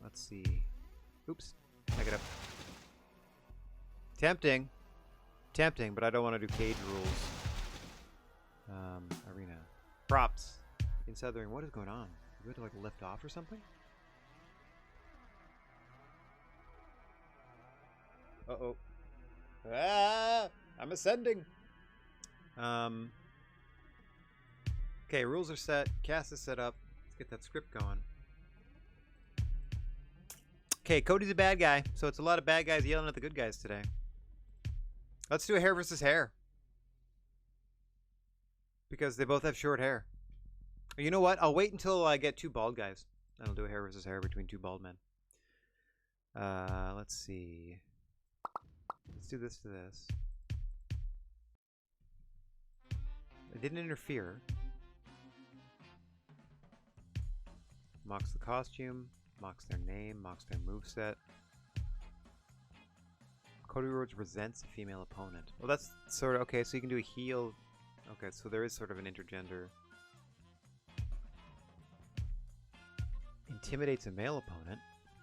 Let's see. Oops. Back it up. Tempting. Tempting, but I don't want to do cage rules. Arena. Props. Inside the ring. What is going on? Do we have to like lift off or something? Uh-oh. Ah! I'm ascending! Okay, rules are set. Cast is set up. Let's get that script going. Okay, Cody's a bad guy, so it's a lot of bad guys yelling at the good guys today. Let's do a hair versus hair. Because they both have short hair. You know what? I'll wait until I get 2 bald guys. And I'll do a hair versus hair between 2 bald men. Let's see. Let's do this to this. It didn't interfere. Mocks the costume. Mocks their name. Mocks their moveset. Cody Rhodes resents a female opponent. Well, that's sort of... Okay, so you can do a heel... Okay, so there is sort of an intergender. Intimidates a male opponent.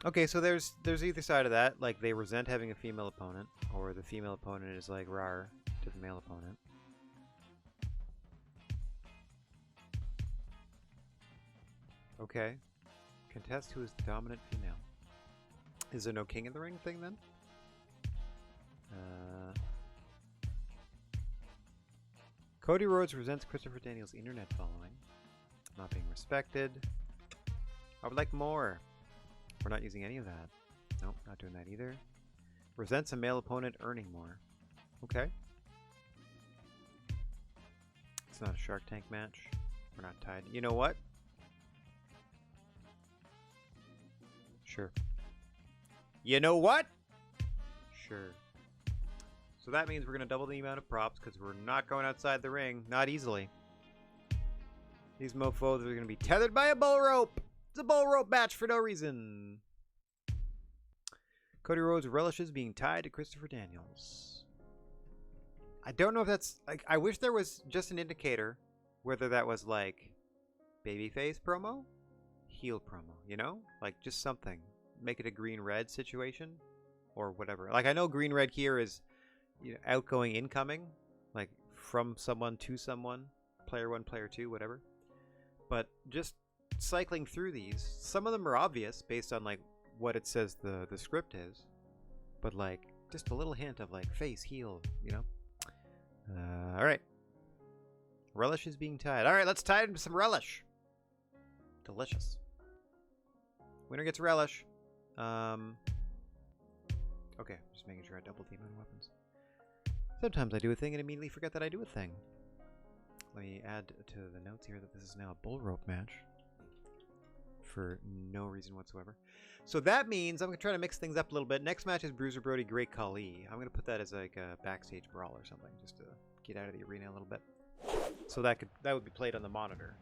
Okay, so there's either side of that. Like, they resent having a female opponent. Or the female opponent is like rar to the male opponent. Okay. Contest who is the dominant female. Is there no king in the ring thing then? Cody Rhodes resents Christopher Daniels' internet following. Not being respected. I would like more. We're not using any of that. Nope, not doing that either. Resents a male opponent earning more. Okay. It's not a Shark Tank match. We're not tied. You know what? Sure. You know what? Sure. So that means we're going to double the amount of props because we're not going outside the ring. Not easily. These mofos are going to be tethered by a bull rope. It's a bull rope match for no reason. Cody Rhodes relishes being tied to Christopher Daniels. I don't know if that's... like, I wish there was just an indicator whether that was like babyface promo, heel promo, you know? Like just something. Make it a green-red situation or whatever. Like I know green-red here is, you know, outgoing, incoming, like from someone to someone, player 1, player 2, whatever. But just cycling through these, some of them are obvious based on like what it says the script is, but like just a little hint of like face, heel, you know? All right. Relish is being tied. All right, let's tie it into some relish. Delicious. Winner gets relish. Okay, just making sure I double team on weapons. Sometimes I do a thing and immediately forget that I do a thing. Let me add to the notes here that this is now a bull rope match. For no reason whatsoever. So that means I'm going to try to mix things up a little bit. Next match is Bruiser Brody, Great Khali. I'm going to put that as like a backstage brawl or something, just to get out of the arena a little bit. So that would be played on the monitor.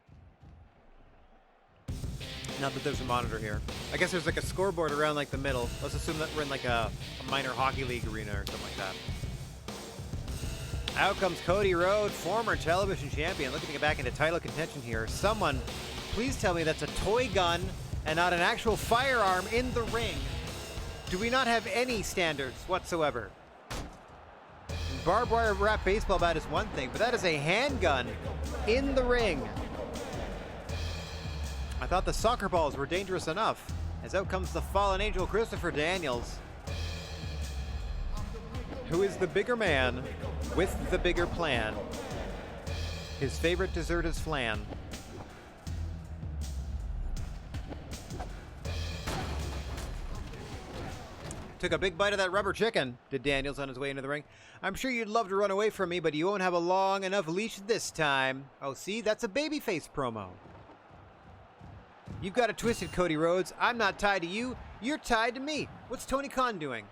Not that there's a monitor here. I guess there's like a scoreboard around like the middle. Let's assume that we're in like a minor hockey league arena or something like that. Out comes Cody Rhodes, former television champion, looking to get back into title contention here. Someone, please tell me that's a toy gun and not an actual firearm in the ring. Do we not have any standards whatsoever? Barbed wire wrap baseball bat is one thing, but that is a handgun in the ring. I thought the soccer balls were dangerous enough. As out comes the fallen angel Christopher Daniels, who is the bigger man with the bigger plan. His favorite dessert is flan. Took a big bite of that rubber chicken, did Daniels on his way into the ring. I'm sure you'd love to run away from me, but you won't have a long enough leash this time. Oh, see? That's a babyface promo. You've got it twisted, Cody Rhodes. I'm not tied to you. You're tied to me. What's Tony Khan doing?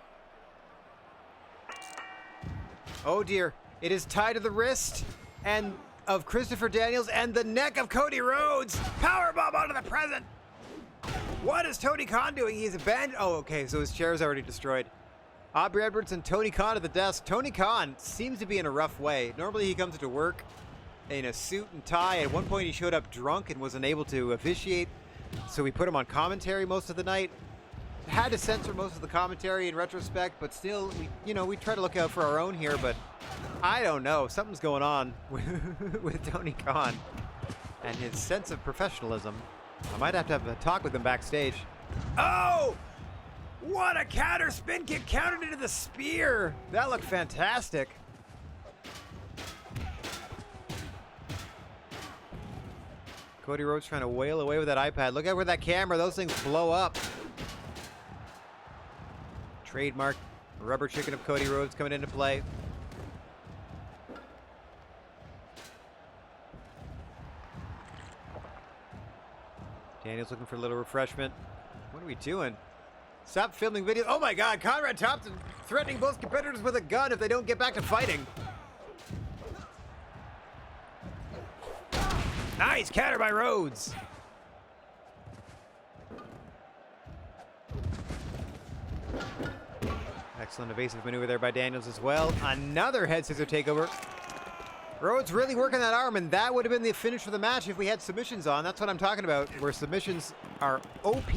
Oh, dear. It is tied to the wrist and of Christopher Daniels and the neck of Cody Rhodes. Powerbomb onto the present. What is Tony Khan doing? He's abandoned. Oh, okay. So his chair is already destroyed. Aubrey Edwards and Tony Khan at the desk. Tony Khan seems to be in a rough way. Normally he comes to work in a suit and tie. At one point he showed up drunk and was unable to officiate. So we put him on commentary most of the night. Had to censor most of the commentary in retrospect, but still, we try to look out for our own here, but I don't know. Something's going on with Tony Khan and his sense of professionalism. I might have to have a talk with him backstage. Oh! What a counter spin kick countered into the spear. That looked fantastic. Cody Rhodes trying to wail away with that iPad. Look out with that camera. Those things blow up. Trademark rubber chicken of Cody Rhodes coming into play. Daniel's looking for a little refreshment. What are we doing? Stop filming videos. Oh my God, Conrad Thompson threatening both competitors with a gun if they don't get back to fighting. Nice counter by Rhodes. Excellent evasive maneuver there by Daniels as well. Another head scissor takeover. Rhodes really working that arm, and that would have been the finish of the match if we had submissions on. That's what I'm talking about, where submissions are OP.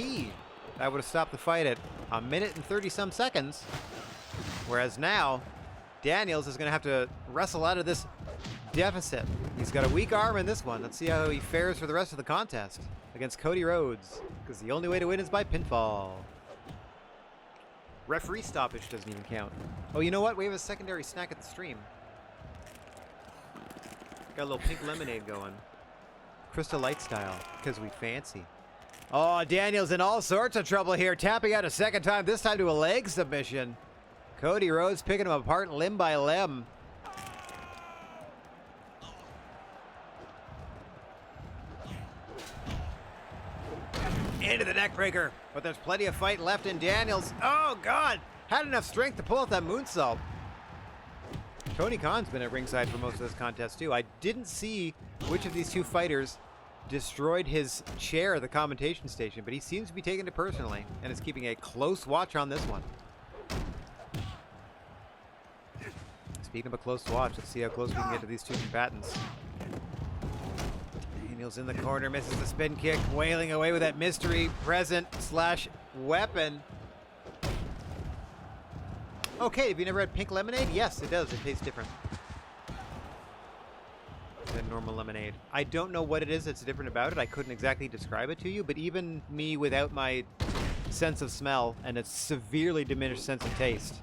That would have stopped the fight at 1 minute and 30-some seconds. Whereas now, Daniels is going to have to wrestle out of this deficit. He's got a weak arm in this one. Let's see how he fares for the rest of the contest against Cody Rhodes, because the only way to win is by pinfall. Referee stoppage doesn't even count. Oh, you know what? We have a secondary snack at the stream. Got a little pink lemonade going. Crystal Light style, because we fancy. Oh, Daniels in all sorts of trouble here. Tapping out a second time, this time to a leg submission. Cody Rhodes picking him apart limb by limb. Into the neck breaker, but there's plenty of fight left in Daniels. Oh, God. Had enough strength to pull out that moonsault. Tony Khan's been at ringside for most of this contest, too. I didn't see which of these two fighters destroyed his chair at the commentation station, but he seems to be taking it personally and is keeping a close watch on this one. Speaking of a close watch, let's see how close we can get to these two combatants. Daniels in the corner, misses the spin kick, wailing away with that mystery present slash weapon. Okay, have you never had pink lemonade? Yes, it does. It tastes different than normal lemonade. I don't know what it is that's different about it. I couldn't exactly describe it to you, but even me without my sense of smell and a severely diminished sense of taste,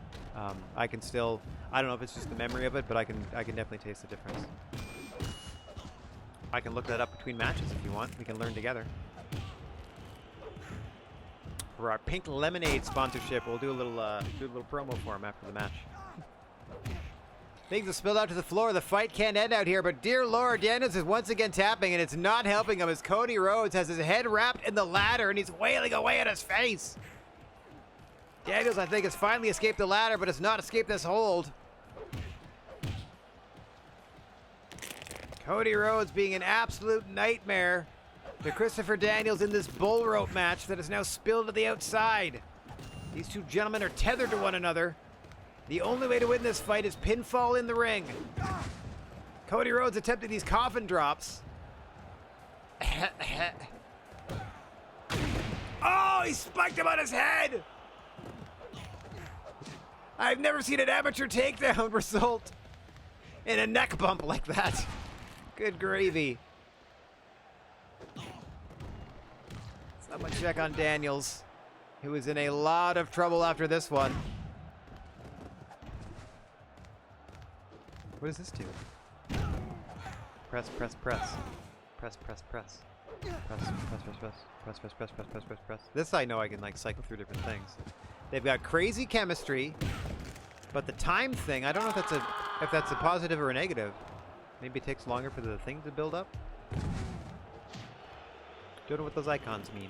I can still, I don't know if it's just the memory of it, but I can definitely taste the difference. I can look that up between matches if you want. We can learn together. For our pink lemonade sponsorship, we'll do a little promo for him after the match. Things have spilled out to the floor. The fight can't end out here, but dear Lord, Daniels is once again tapping, and it's not helping him as Cody Rhodes has his head wrapped in the ladder, and he's wailing away at his face. Daniels, I think, has finally escaped the ladder, but has not escaped this hold. Cody Rhodes being an absolute nightmare to Christopher Daniels in this bull rope match that is now spilled to the outside. These two gentlemen are tethered to one another. The only way to win this fight is pinfall in the ring. Cody Rhodes attempted these coffin drops. Oh, he spiked him on his head! I've never seen an amateur takedown result in a neck bump like that. Good gravy. Someone check on Daniels, who is in a lot of trouble after this one. What does this do? Press, press, press. Press, press, press. Press, press, press, press. Press, press, press, press, press, press, press. This I know I can like cycle through different things. They've got crazy chemistry, but the time thing, I don't know if that's a positive or a negative. Maybe it takes longer for the thing to build up. Don't know what those icons mean.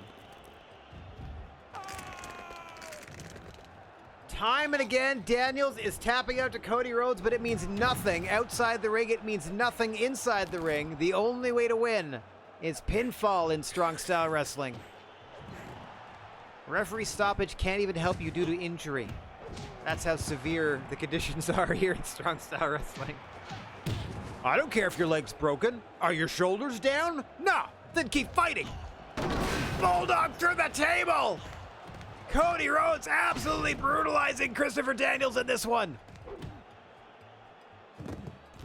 Time and again, Daniels is tapping out to Cody Rhodes, but it means nothing outside the ring. It means nothing inside the ring. The only way to win is pinfall in strong style wrestling. Referee stoppage can't even help you due to injury. That's how severe the conditions are here in strong style wrestling. I don't care if your leg's broken. Are your shoulders down? No, then keep fighting. Bulldog through the table! Cody Rhodes absolutely brutalizing Christopher Daniels in this one.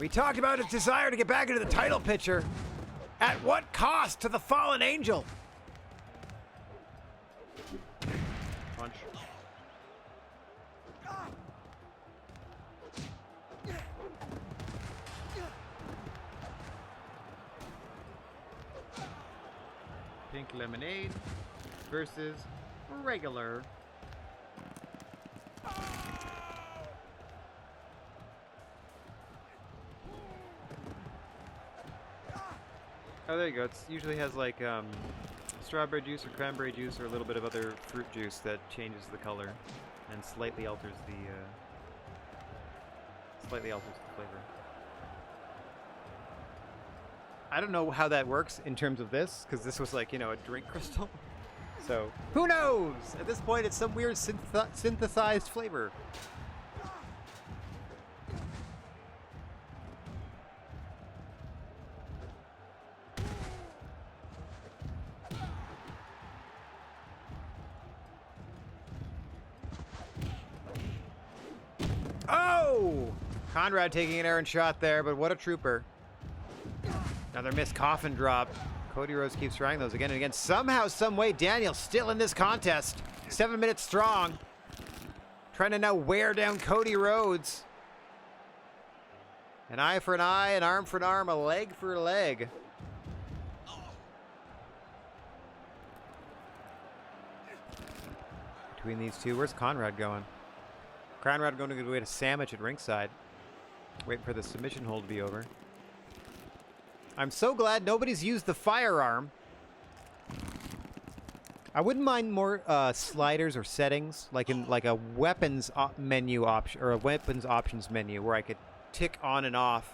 We talked about his desire to get back into the title picture. At what cost to the fallen angel? Punch. Pink lemonade versus regular. Oh, there you go. It usually has like strawberry juice or cranberry juice or a little bit of other fruit juice that changes the color and slightly alters the flavor. I don't know how that works in terms of this, because this was like, you know, a drink crystal. So, who knows? At this point, it's some weird synthesized flavor. Oh! Conrad taking an errant shot there, but what a trooper. Another missed coffin drop. Cody Rhodes keeps trying those again and again. Somehow, some way, Daniels still in this contest. 7 minutes strong. Trying to now wear down Cody Rhodes. An eye for an eye, an arm for an arm, a leg for a leg. Between these two, where's Conrad going? Conrad going to go to sandwich at ringside. Waiting for the submission hold to be over. I'm so glad nobody's used the firearm. I wouldn't mind more sliders or settings, like in like a weapons menu option or a weapons options menu, where I could tick on and off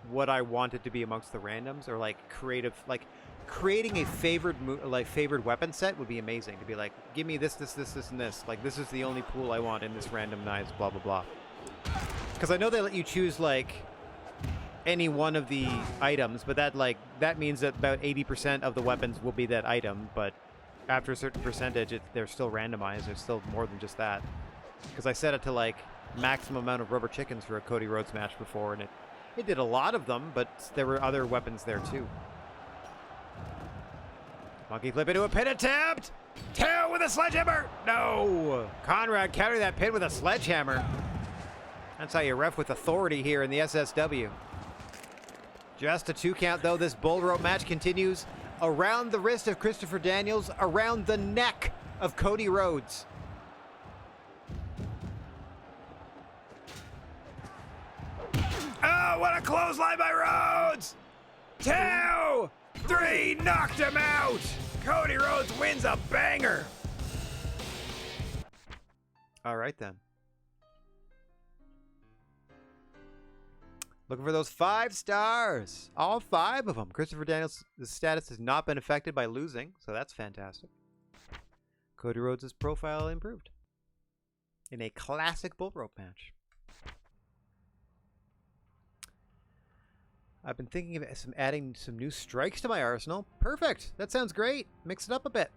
what I wanted to be amongst the randoms, or like creative, like creating a favored weapon set would be amazing. To be like, give me this, this, this, this, and this. Like this is the only pool I want in this randomized blah blah blah. Because I know they let you choose, like, any one of the items, but that means that about 80% of the weapons will be that item, but after a certain percentage, they're still randomized. There's still more than just that. Because I set it to, like, maximum amount of rubber chickens for a Cody Rhodes match before, and it did a lot of them, but there were other weapons there, too. Monkey flip into a pin attempt! Tail with a sledgehammer! No! Conrad countered that pin with a sledgehammer. That's how you ref with authority here in the SSW. Just a 2 count, though. This bull rope match continues around the wrist of Christopher Daniels, around the neck of Cody Rhodes. Oh, what a clothesline by Rhodes! 2, 3, knocked him out! Cody Rhodes wins a banger! All right, then. Looking for those 5 stars. All 5 of them. Christopher Daniels' status has not been affected by losing, so that's fantastic. Cody Rhodes' profile improved in a classic bull rope match. I've been thinking of adding some new strikes to my arsenal. Perfect. That sounds great. Mix it up a bit.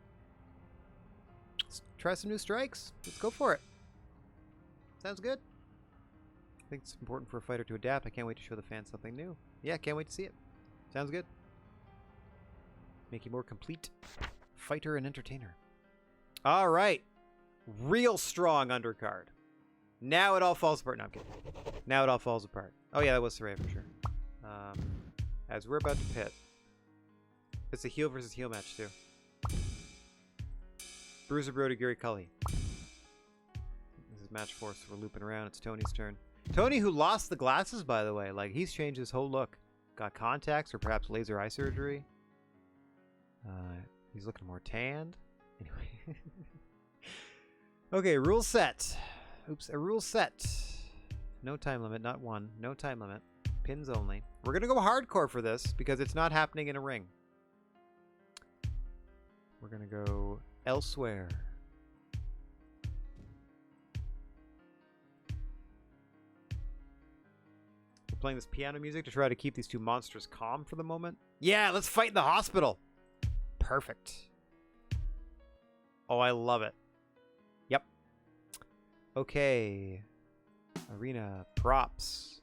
Let's try some new strikes. Let's go for it. Sounds good. I think it's important for a fighter to adapt. I can't wait to show the fans something new. Yeah, can't wait to see it. Sounds good. Make you more complete fighter and entertainer. All right. Real strong undercard. Now it all falls apart. No, I'm kidding. Now it all falls apart. Oh, yeah, that was Saray for sure. As we're about to pit. It's a heel versus heel match, too. Bruiser Brody, Gary Cully. This is match 4, so we're looping around. It's Tony's turn. Tony, who lost the glasses, by the way. Like, he's changed his whole look. Got contacts or perhaps laser eye surgery. He's looking more tanned. Anyway. Okay, rule set. Oops, a rule set. No time limit, not one. No time limit. Pins only. We're going to go hardcore for this because it's not happening in a ring. We're going to go elsewhere. We're playing this piano music to try to keep these two monsters calm for the moment. Yeah, let's fight in the hospital. Perfect. Oh, I love it. Yep. Okay. Arena props.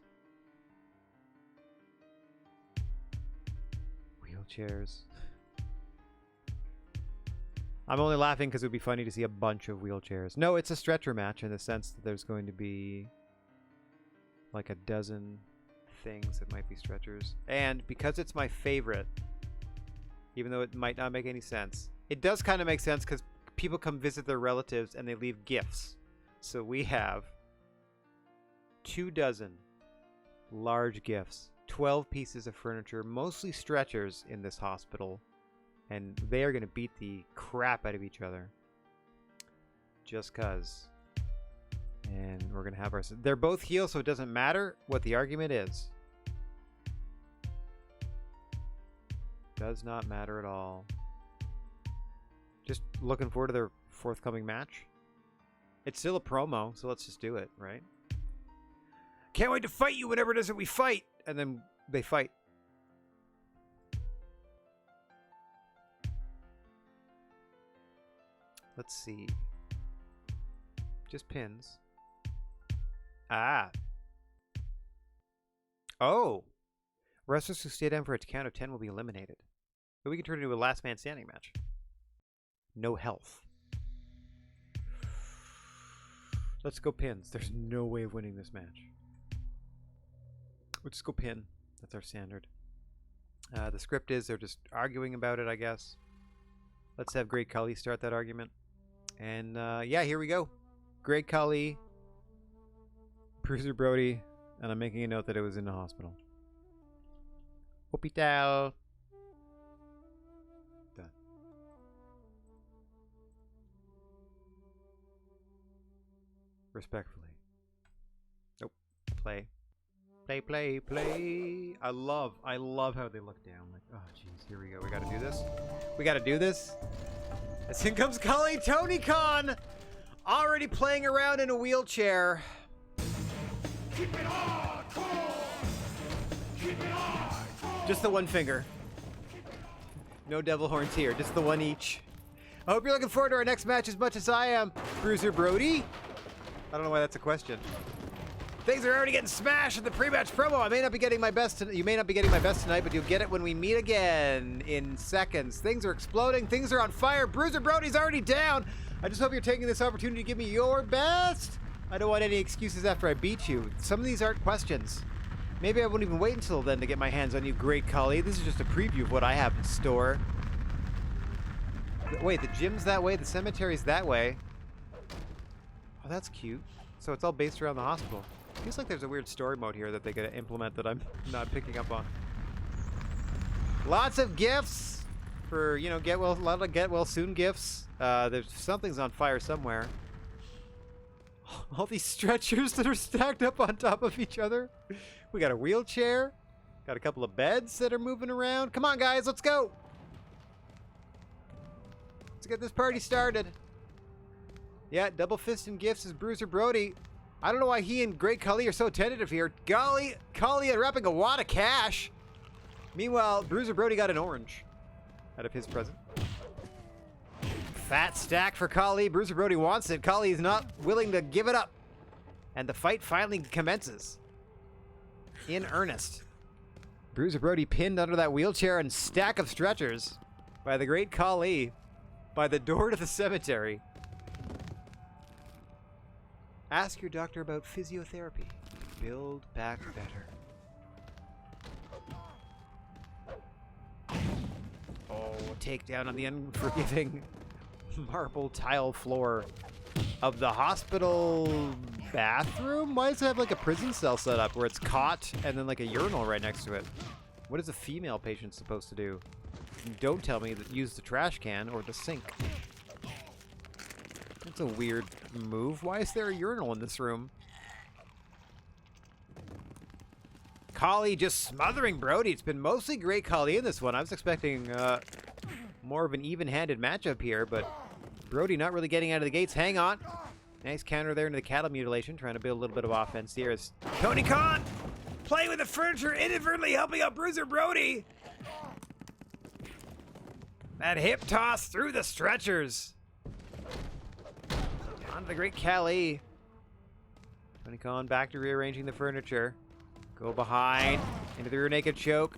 Wheelchairs. I'm only laughing because it would be funny to see a bunch of wheelchairs. No, it's a stretcher match in the sense that there's going to be like a dozen things that might be stretchers. And because it's my favorite, even though it might not make any sense, it does kind of make sense because people come visit their relatives and they leave gifts. So we have 24 large gifts, 12 pieces of furniture, mostly stretchers in this hospital, and they are going to beat the crap out of each other just cuz. And we're going to have our... They're both heels, so it doesn't matter what the argument is. Does not matter at all. Just looking forward to their forthcoming match. It's still a promo, so let's just do it, right? Can't wait to fight you whenever it is that we fight. And then they fight. Let's see. Just pins. Ah. Oh. Wrestlers who stay down for a count of 10 will be eliminated. But we can turn it into a last man standing match. No health. Let's go pins. There's no way of winning this match. We'll just go pin. That's our standard. The script is they're just arguing about it, I guess. Let's have Great Khali start that argument. And yeah, here we go. Great Khali, Bruiser Brody, and I'm making a note that it was in the hospital. Hospital. Done. Respectfully. Nope. Play. Play, play, play. I love how they look down. Like, oh, jeez, here we go. We gotta do this. We gotta do this. As in comes Khali Tony Khan, already playing around in a wheelchair. Just the one finger. No devil horns here, just the one each. I hope you're looking forward to our next match as much as I am, Bruiser Brody. I don't know why that's a question. Things are already getting smashed in the pre-match promo. I may not be getting my best. You may not be getting my best tonight, but you'll get it when we meet again in seconds. Things are exploding. Things are on fire. Bruiser Brody's already down. I just hope you're taking this opportunity to give me your best. I don't want any excuses after I beat you. Some of these aren't questions. Maybe I won't even wait until then to get my hands on you, great Kali. This is just a preview of what I have in store. Wait, the gym's that way, the cemetery's that way. Oh, that's cute. So it's all based around the hospital. Feels like there's a weird story mode here that they gotta implement that I'm not picking up on. Lots of gifts for, you know, a lot of get well soon gifts. There's something's on fire somewhere. All these stretchers that are stacked up on top of each other. We got a wheelchair. Got a couple of beds that are moving around. Come on, guys, let's go. Let's get this party started. Yeah, double fist and gifts is Bruiser Brody. I don't know why he and Great Kali are so tentative here. Golly, Kali unwrapping a wad of cash. Meanwhile, Bruiser Brody got an orange out of his present. Fat stack for Kali. Bruiser Brody wants it. Kali is not willing to give it up. And the fight finally commences. In earnest. Bruiser Brody pinned under that wheelchair and stack of stretchers by the great Kali by the door to the cemetery. Ask your doctor about physiotherapy. Build back better. Oh, takedown on the unforgiving marble tile floor of the hospital bathroom? Why does it have like a prison cell set up where it's cot and then like a urinal right next to it? What is a female patient supposed to do? And don't tell me that use the trash can or the sink. That's a weird move. Why is there a urinal in this room? Kali just smothering Brody. It's been mostly great Kali in this one. I was expecting more of an even-handed matchup here, but Brody not really getting out of the gates. Hang on. Nice counter there into the cattle mutilation, trying to build a little bit of offense here as Tony Khan playing with the furniture, inadvertently helping out Bruiser Brody. That hip toss through the stretchers. On to the great Kali. Tony Khan back to rearranging the furniture. Go behind, into the rear naked choke.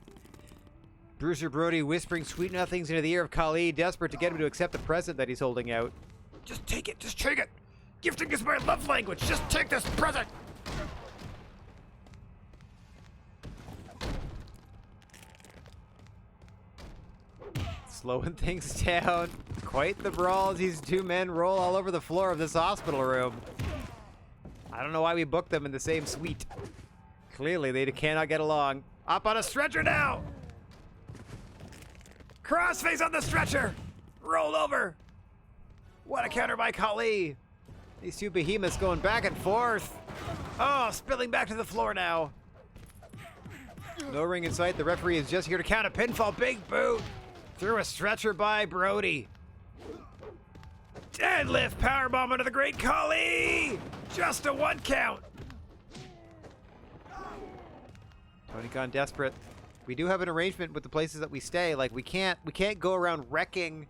Bruiser Brody whispering sweet nothings into the ear of Kali, desperate to get him to accept the present that he's holding out. Just take it, just take it. Gifting is my love language, just take this present. Slowing things down. Quite the brawl as these two men roll all over the floor of this hospital room. I don't know why we booked them in the same suite. Clearly, they cannot get along. Up on a stretcher now! Crossface on the stretcher! Roll over! What a counter by Kali! These two behemoths going back and forth. Oh, spilling back to the floor now. No ring in sight. The referee is just here to count a pinfall. Big boot through a stretcher by Brody. Deadlift powerbomb into the great Kali! Just a one count. Tony Khan desperate. We do have an arrangement with the places that we stay. Like we can't go around wrecking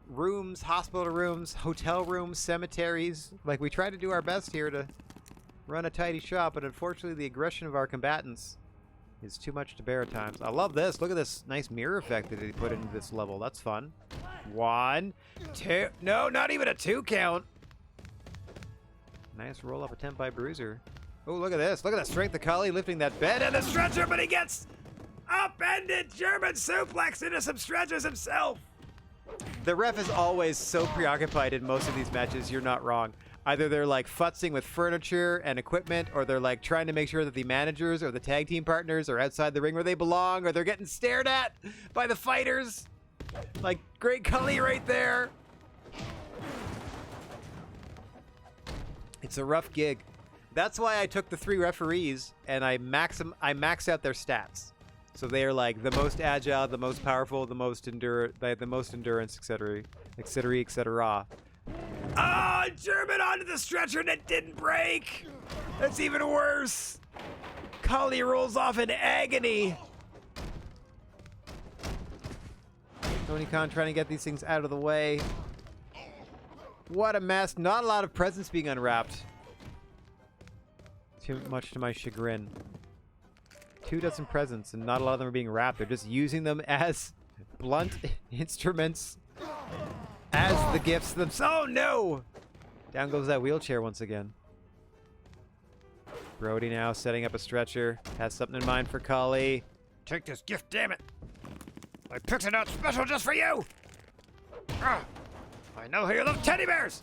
rooms, hospital rooms, hotel rooms, cemeteries. Like we try to do our best here to run a tidy shop, but unfortunately the aggression of our combatants is too much to bear at times. I love this. Look at this nice mirror effect that he put into this level. That's fun. 1, 2. No, not even a 2 count. Nice roll up attempt by Bruiser. Oh, look at this. Look at the strength of Kali lifting that bed and the stretcher, but he gets upended German suplex into some stretchers himself. The ref is always so preoccupied in most of these matches, you're not wrong. Either they're like futzing with furniture and equipment, or they're like trying to make sure that the managers or the tag team partners are outside the ring where they belong, or they're getting stared at by the fighters. Like great Kali right there. It's a rough gig. That's why I took the 3 referees and I max out their stats. So they are like the most agile, the most powerful, the most endurance, etc., etc., etc. Oh, German onto the stretcher and it didn't break. That's even worse. Kali rolls off in agony. Tony Khan trying to get these things out of the way. What a mess. Not a lot of presents being unwrapped. Too much to my chagrin. 2 dozen presents, and not a lot of them are being wrapped. They're just using them as blunt instruments. As the gifts themselves. Oh, no! Down goes that wheelchair once again. Brody now setting up a stretcher. Has something in mind for Kali. Take this gift, damn it! I picked it out special just for you! Ah, I know how you love teddy bears!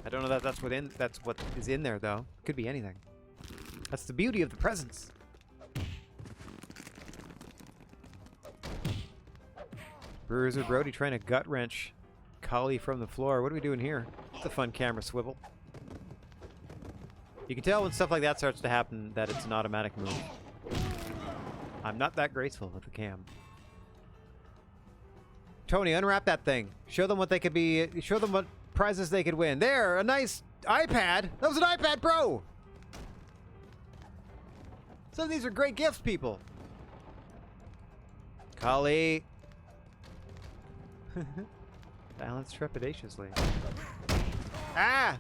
I don't know that that's what is in there, though. Could be anything. That's the beauty of the presents. Bruiser Brody trying to gut wrench Kali from the floor. What are we doing here? It's a fun camera swivel. You can tell when stuff like that starts to happen that it's an automatic move. I'm not that graceful with the cam. Tony, unwrap that thing. Show them what they could be. Show them what prizes they could win. There, a nice iPad. That was an iPad Pro. Some of these are great gifts, people. Kali. Balance trepidatiously. Ah!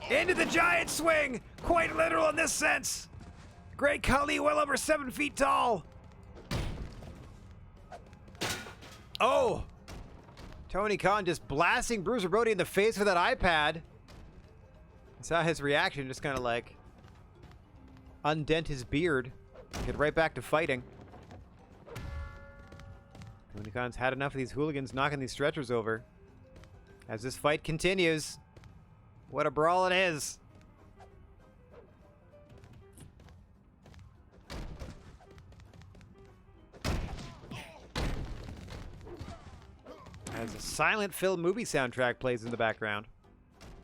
Into the giant swing! Quite literal in this sense! Great Kali, well over 7 feet tall! Oh! Tony Khan just blasting Bruiser Brody in the face with that iPad. I saw his reaction, just kind of like undent his beard. Get right back to fighting. Tony Khan's had enough of these hooligans knocking these stretchers over. As this fight continues, what a brawl it is. As a silent film movie soundtrack plays in the background.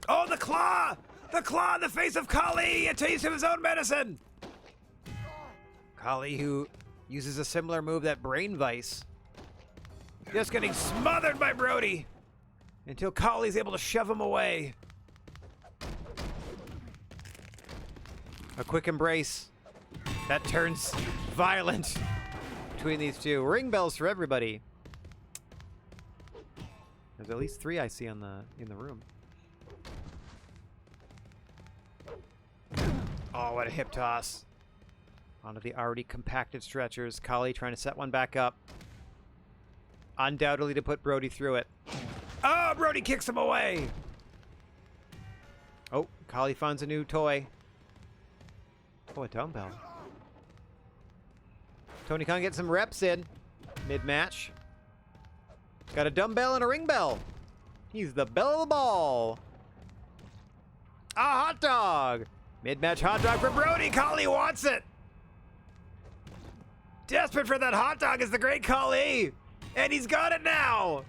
Oh, the claw! The claw in the face of Kali! A taste of his own medicine! Kali, who uses a similar move, that brain vice. Just getting smothered by Brody until Kali's able to shove him away. A quick embrace that turns violent between these two. Ring bells for everybody. There's at least 3 I see in the room. Oh, what a hip toss. Onto the already compacted stretchers. Kali trying to set one back up. Undoubtedly to put Brody through it. Oh, Brody kicks him away. Oh, Kali finds a new toy. Oh, a dumbbell. Tony Khan gets some reps in mid-match. Got a dumbbell and a ring bell. He's the belle of the ball. A hot dog. Mid-match hot dog for Brody. Kali wants it. Desperate for that hot dog is the great Kali. And he's got it now.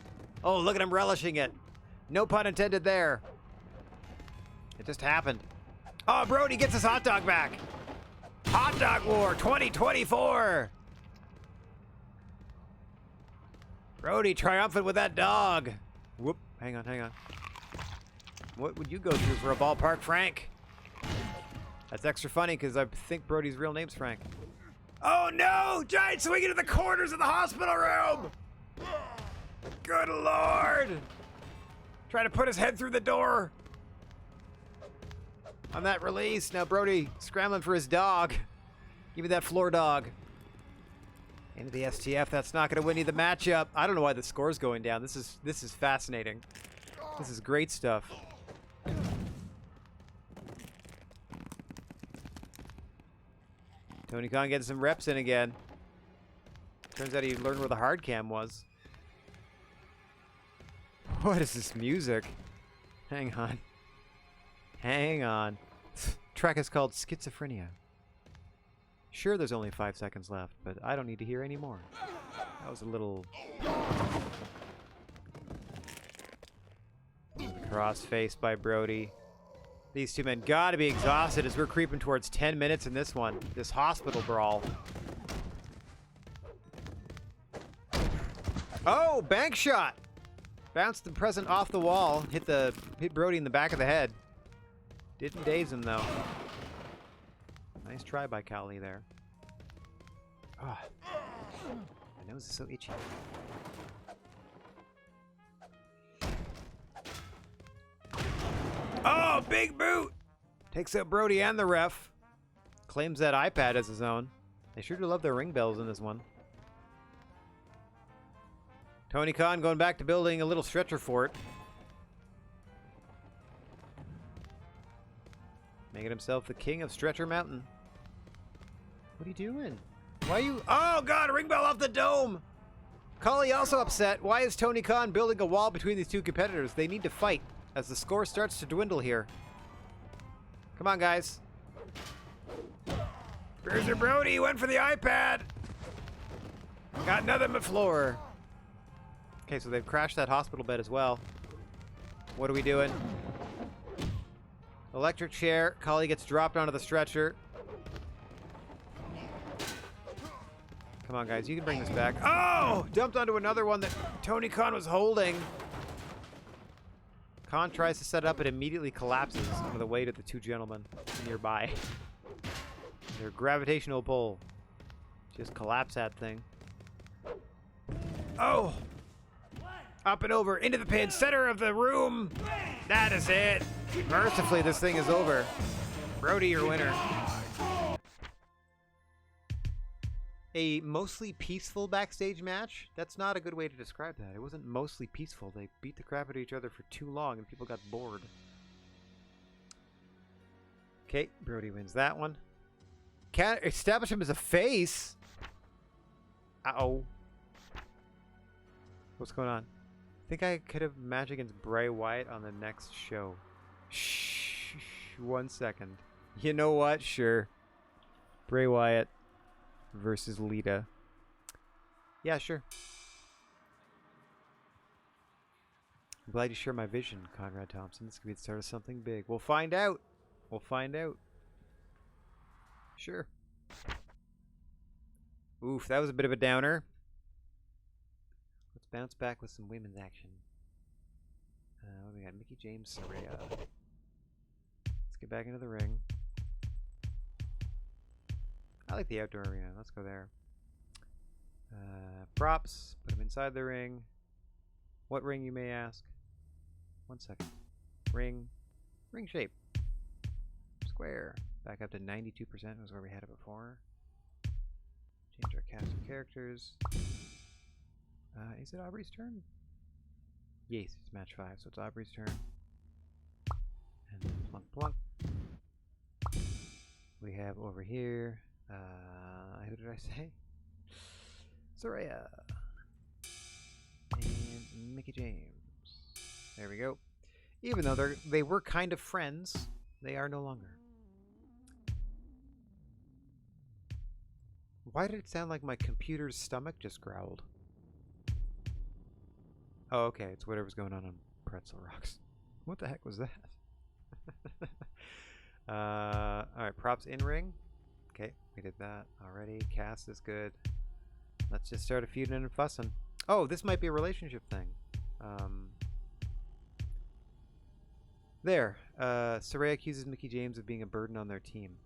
Oh, look at him relishing it. No pun intended there. It just happened. Oh, Brody gets his hot dog back. Hot Dog War 2024. Brody triumphant with that dog. Whoop. Hang on. What would you go through for a ballpark, Frank? That's extra funny because I think Brody's real name's Frank. Oh no! Giant swing into the corners of the hospital room! Good lord! Trying to put his head through the door. On that release, now Brody scrambling for his dog. Give me that floor dog. Into the STF, that's not going to win you the matchup. I don't know why the score's going down. This is fascinating. This is great stuff. Tony Khan getting some reps in again. Turns out he learned where the hard cam was. What is this music? Hang on. Hang on. Track is called Schizophrenia. Sure, there's only 5 seconds left, but I don't need to hear any more. That was a little... Cross-faced by Brody. These two men gotta be exhausted as we're creeping towards 10 minutes in this one. This hospital brawl. Oh, bank shot! Bounced the present off the wall, hit Brody in the back of the head. Didn't daze him though. Nice try by Cowley there. Oh, my nose is so itchy. Oh, big boot! Takes out Brody and the ref. Claims that iPad as his own. They sure do love their ring bells in this one. Tony Khan going back to building a little stretcher fort. Making himself the king of Stretcher Mountain. What are you doing? Why are you... Oh, God, ring bell off the dome! Cully also upset. Why is Tony Khan building a wall between these two competitors? They need to fight as the score starts to dwindle here. Come on, guys. Bruiser Brody went for the iPad. Got nothing but floor. Okay, so they've crashed that hospital bed as well. What are we doing? Electric chair. Cully gets dropped onto the stretcher. Come on, guys. You can bring this back. Oh! Dumped onto another one that Tony Khan was holding. Khan tries to set it up. It immediately collapses under the weight of the two gentlemen nearby. Their gravitational pull. Just collapse that thing. Oh! Up and over, into the pin, center of the room. That is it. Mercifully, this thing is over. Brody, your winner. A mostly peaceful backstage match? That's not a good way to describe that. It wasn't mostly peaceful. They beat the crap out of each other for too long and people got bored. Okay, Brody wins that one. Can't establish him as a face. Uh-oh. What's going on? I think I could have match against Bray Wyatt on the next show. Shh. 1 second. You know what? Sure. Bray Wyatt versus Lita. Yeah, sure. I'm glad you share my vision, Conrad Thompson. This could be the start of something big. We'll find out. We'll find out. Sure. Oof, that was a bit of a downer. Let's bounce back with some women's action. What do we got? Mickie James, Saraya. Let's get back into the ring. I like the outdoor arena. Let's go there. Props. Put them inside the ring. What ring, you may ask? 1 second. Ring. Ring shape. Square. Back up to 92% was where we had it before. Change our cast of characters. Is it Aubrey's turn? Yes, it's match 5, so it's Aubrey's turn. And then plunk plunk. We have over here, who did I say? Saraya. And Mickie James. There we go. Even though they were kind of friends, they are no longer. Why did it sound like my computer's stomach just growled? Oh, okay. It's whatever's going on Pretzel Rocks. What the heck was that? Alright, props in ring. Okay, we did that already. Cast is good. Let's just start a feuding and fussing. Oh, this might be a relationship thing. There. Saraya accuses Mickie James of being a burden on their team.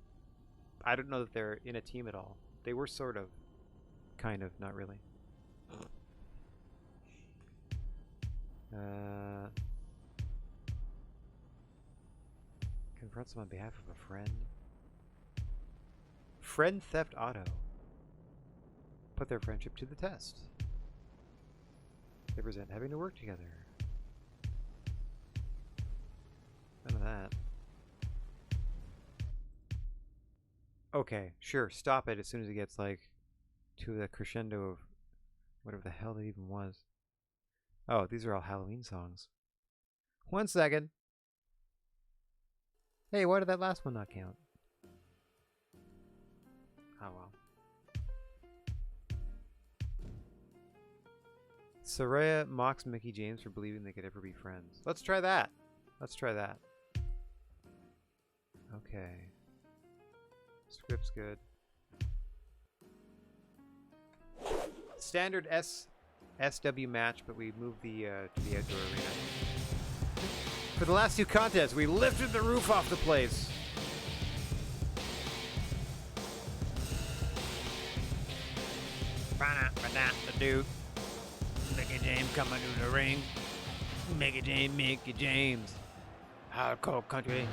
I don't know that they're in a team at all. They were sort of. Kind of, not really. Confronts him on behalf of a friend. Friend Theft Auto. Put their friendship to the test. They resent having to work together. None of that. Okay, sure, stop it as soon as it gets, like, to the crescendo of whatever the hell that even was. Oh, these are all Halloween songs. 1 second. Hey, why did that last one not count? Oh, well. Saraya mocks Mickie James for believing they could ever be friends. Let's try that. Let's try that. Okay. Script's good. Standard S SW match, but we moved the to the outdoor arena. For the last two contests, we lifted the roof off the place. The dude. Mickey James coming to the ring. Mickey James. Hardcore country.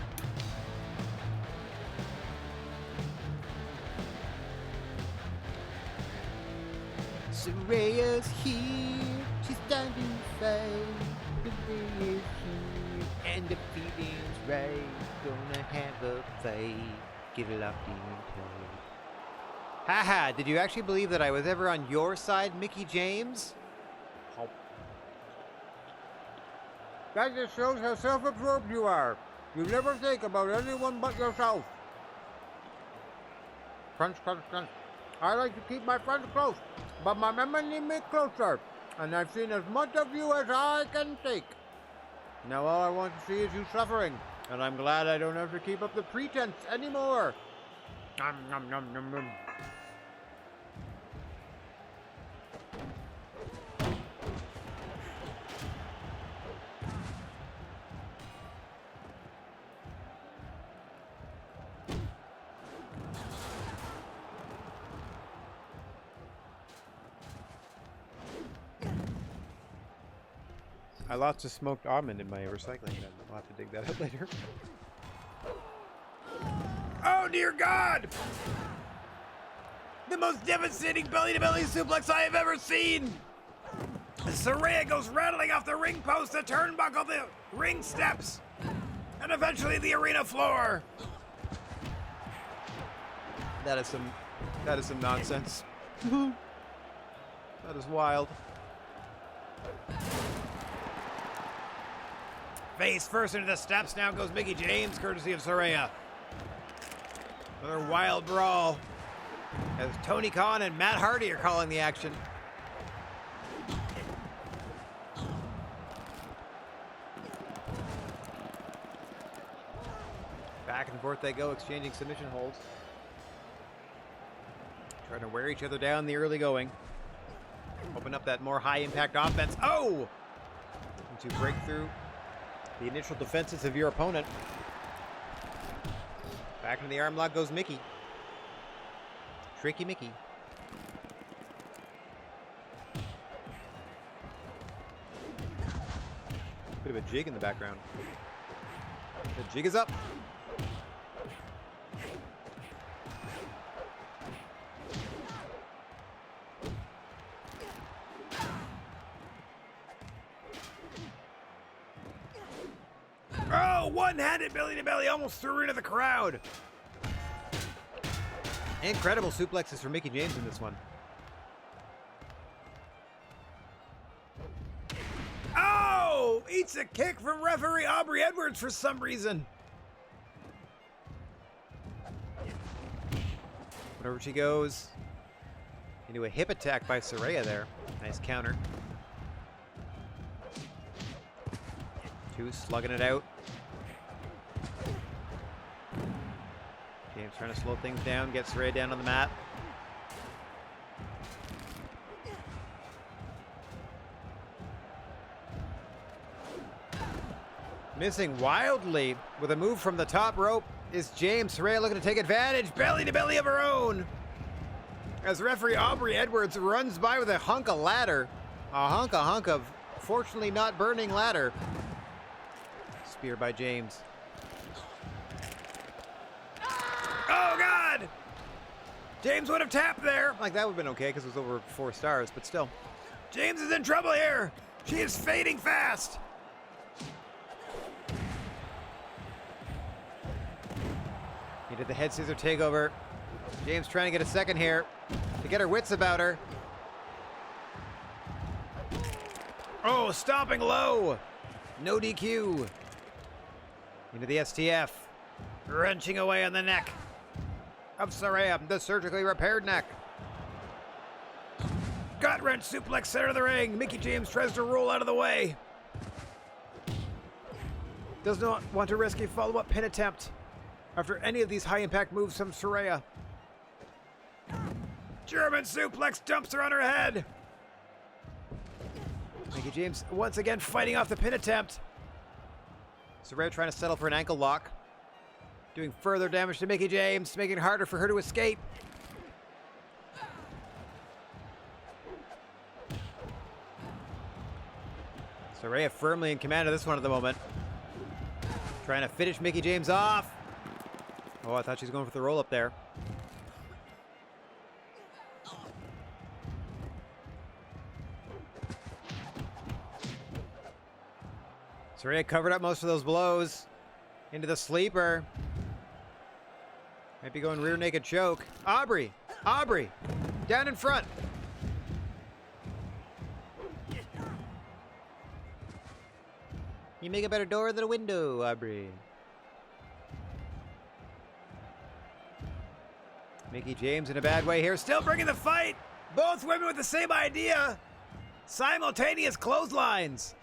Soraya's here. She's done to fight. Soraya's here. And the feeling's right. Gonna have a fight. Get it locked in tight. Haha, did you actually believe that I was ever on your side, Mickey James? Oh. That just shows how self-absorbed you are. You never think about anyone but yourself. Crunch, crunch, crunch. I like to keep my friends close, but my memory need me closer. And I've seen as much of you as I can take. Now all I want to see is you suffering. And I'm glad I don't have to keep up the pretense anymore. Nom, nom, nom, nom, nom. I lost a smoked almond in my recycling bin. I'll have to dig that up later. Oh dear God! The most devastating belly-to-belly suplex I have ever seen! Saraya goes rattling off the ring post, the turnbuckle, the ring steps, and eventually the arena floor. That is some nonsense. That is wild. Face first into the steps, now goes Mickey James, courtesy of Saraya. Another wild brawl, as Tony Khan and Matt Hardy are calling the action. Back and forth they go, exchanging submission holds. Trying to wear each other down the early going. Open up that more high-impact offense. Oh! Looking to break through the initial defenses of your opponent. Back into the arm lock goes Mickey. Tricky Mickey. Bit of a jig in the background. The jig is up. Oh, one-handed belly-to-belly almost threw into the crowd. Incredible suplexes for Mickey James in this one. Oh! Eats a kick from referee Aubrey Edwards for some reason. Whenever she goes into a hip attack by Saraya there. Nice counter. Two slugging it out. James trying to slow things down, gets Saraya down on the mat. Missing wildly with a move from the top rope is James. Saraya looking to take advantage. Belly to belly of her own. As referee Aubrey Edwards runs by with a hunk of ladder. A hunk of fortunately not burning ladder. Spear by James. Oh, God! James would have tapped there. Like, that would have been okay because it was over 4 stars, but still. James is in trouble here. She is fading fast. He did the head scissor takeover. James trying to get a second here to get her wits about her. Oh, stomping low. No DQ. Into the STF. Wrenching away on the neck of Saraya, the surgically repaired neck. Gut wrench suplex center of the ring. Mickey James tries to roll out of the way. Does not want to risk a follow-up pin attempt after any of these high-impact moves from Saraya. German suplex dumps her on her head. Mickey James once again fighting off the pin attempt. Saraya trying to settle for an ankle lock. Doing further damage to Mickey James, making it harder for her to escape. Saraya firmly in command of this one at the moment. Trying to finish Mickey James off. Oh, I thought she was going for the roll up there. Saraya covered up most of those blows. Into the sleeper. Might be going rear naked choke. Aubrey! Aubrey! Down in front! You make a better door than a window, Aubrey. Mickey James in a bad way here. Still bringing the fight! Both women with the same idea! Simultaneous clotheslines!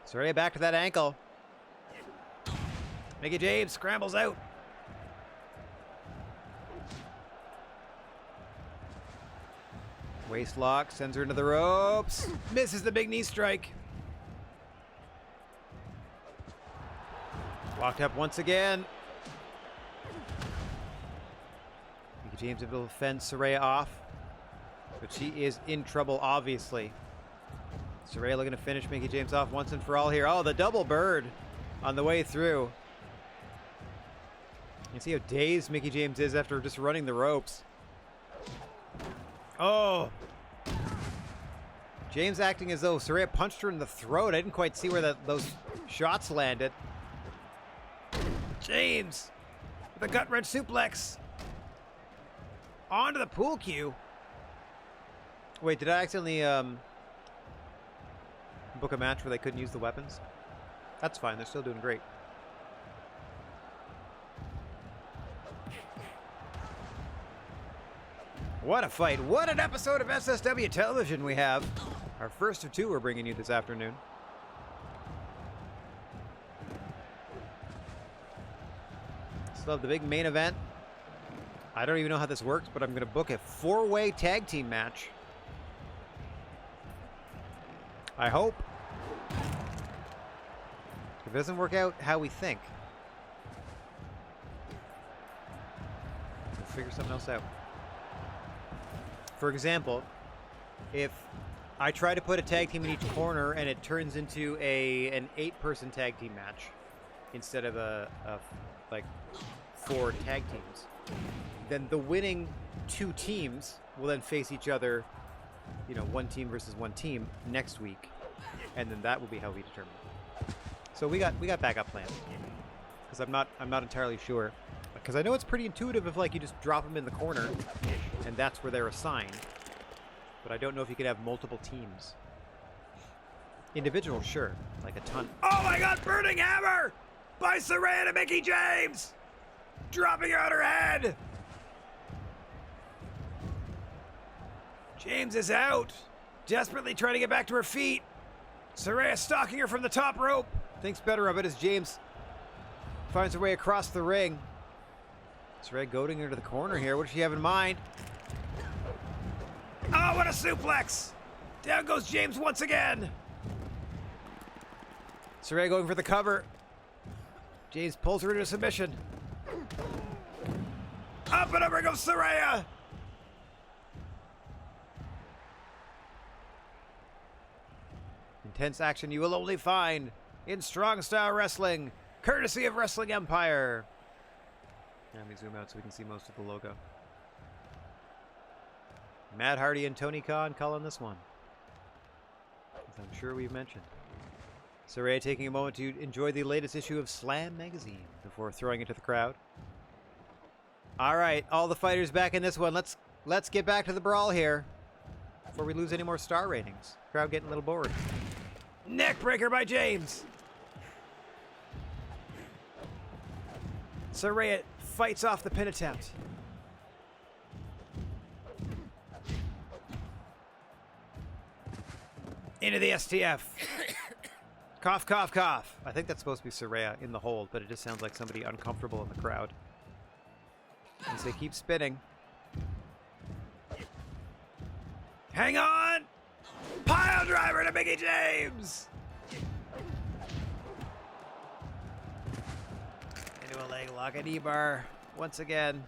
Saraya back to that ankle. Mickey James scrambles out. Waist lock, sends her into the ropes. Misses the big knee strike. Locked up once again. Mickey James able to fend Saraya off. But she is in trouble, obviously. Saraya looking to finish Mickey James off once and for all here. Oh, the double bird on the way through. You can see how dazed Mickey James is after just running the ropes. Oh. James acting as though Saraya punched her in the throat. I didn't quite see where those shots landed. James with a gut wrench suplex. Onto the pool cue. Wait, did I accidentally book a match where they couldn't use the weapons? That's fine, they're still doing great. What a fight. What an episode of SSW television we have. Our first of two we're bringing you this afternoon. Still have the big main event. I don't even know how this works, but I'm going to book a 4-way tag team match. I hope. If it doesn't work out how we think, we'll figure something else out. For example, if I try to put a tag team in each corner and it turns into an 8-person tag team match instead of like 4 tag teams, then the winning 2 teams will then face each other, you know, 1 team versus 1 team next week, and then that will be how we determine. So we got backup plans, because I'm not entirely sure, because I know it's pretty intuitive if like you just drop them in the corner and that's where they're assigned, but I don't know if you could have multiple teams. Individual, sure, like a ton. Oh my God! Burning hammer by Saraya to Mickey James, dropping her on her head. James is out, desperately trying to get back to her feet. Saraya stalking her from the top rope. Thinks better of it as James finds her way across the ring. Saraya goading her to the corner here. What does she have in mind? Oh, what a suplex! Down goes James once again. Saraya going for the cover. James pulls her into submission. Up and over goes Saraya. Intense action you will only find in strong style wrestling, courtesy of Wrestling Empire. Let me zoom out so we can see most of the logo. Matt Hardy and Tony Khan calling this one, as I'm sure we've mentioned. Saraya taking a moment to enjoy the latest issue of Slam magazine before throwing it to the crowd. All right, all the fighters back in this one. Let's get back to the brawl here before we lose any more star ratings. Crowd getting a little bored. Neckbreaker by James. Saraya fights off the pin attempt. Into the STF. Cough, cough, cough. I think that's supposed to be Saraya in the hold, but it just sounds like somebody uncomfortable in the crowd. As they keep spinning. Hang on! Pile driver to Mickey James! Into a leg lock at E-bar. Once again.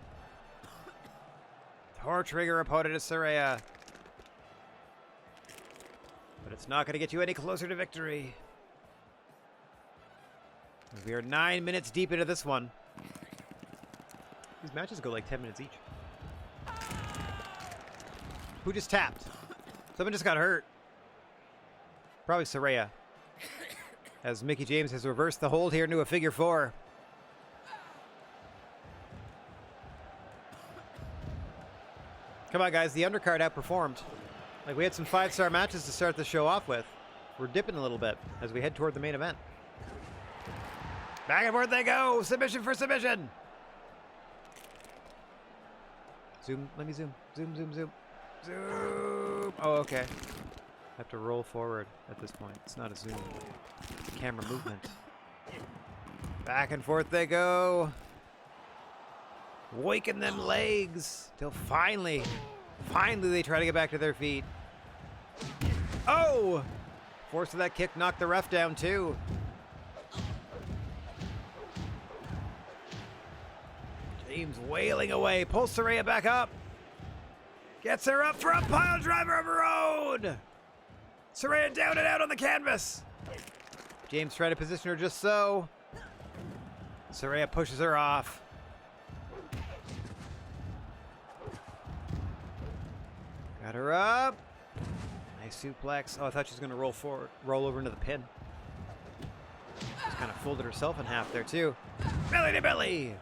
Torturing her opponent is Saraya. But it's not going to get you any closer to victory. We are 9 minutes deep into this one. These matches go like 10 minutes each. Who just tapped? Someone just got hurt. Probably Saraya. As Mickey James has reversed the hold here into a figure four. Come on, guys. The undercard outperformed. Like, we had some 5-star matches to start the show off with. We're dipping a little bit as we head toward the main event. Back and forth they go. Submission for submission. Zoom. Let me zoom. Zoom, zoom, zoom. Zoom. Oh, okay. I have to roll forward at this point. It's not a zoom. It's camera movement. Back and forth they go. Waking them legs till finally they try to get back to their feet. Oh! Force of that kick knocked the ref down too. James wailing away. Pulls Saraya back up. Gets her up for a pile driver of her own. Saraya down and out on the canvas. James trying to position her just so. Saraya pushes her off. Got her up. Nice suplex. Oh, I thought she was going to roll over into the pin. She's kind of folded herself in half there, too. Belly to belly.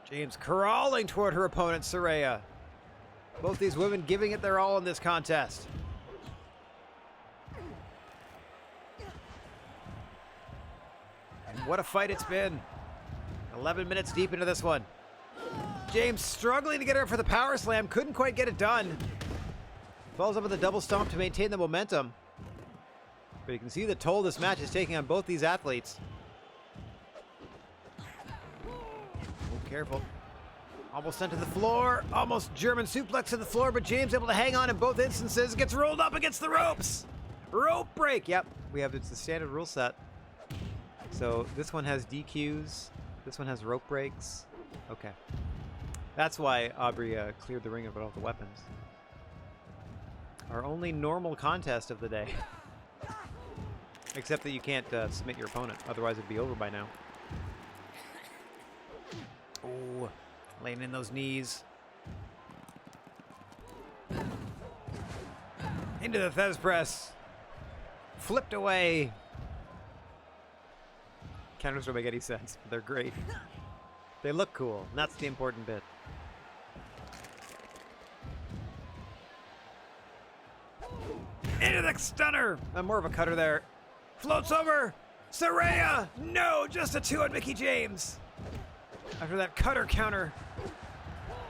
James crawling toward her opponent, Saraya. Both these women giving it their all in this contest. And what a fight it's been. 11 minutes deep into this one. James struggling to get her for the power slam. Couldn't quite get it done. Falls up with a double stomp to maintain the momentum. But you can see the toll this match is taking on both these athletes. Oh, careful. Almost sent to the floor. Almost German suplex to the floor, but James able to hang on in both instances. Gets rolled up against the ropes. Rope break. Yep, it's the standard rule set. So this one has DQs. This one has rope breaks. Okay. That's why Aubrey cleared the ring of all the weapons. Our only normal contest of the day. Except that you can't submit your opponent. Otherwise it'd be over by now. Oh, laying in those knees. Into the Thez press. Flipped away. Counters don't make any sense, but they're great. They look cool, and that's the important bit. Into the stunner! I'm more of a cutter there. Floats over! Saraya! No, just a 2 on Mickey James. After that cutter counter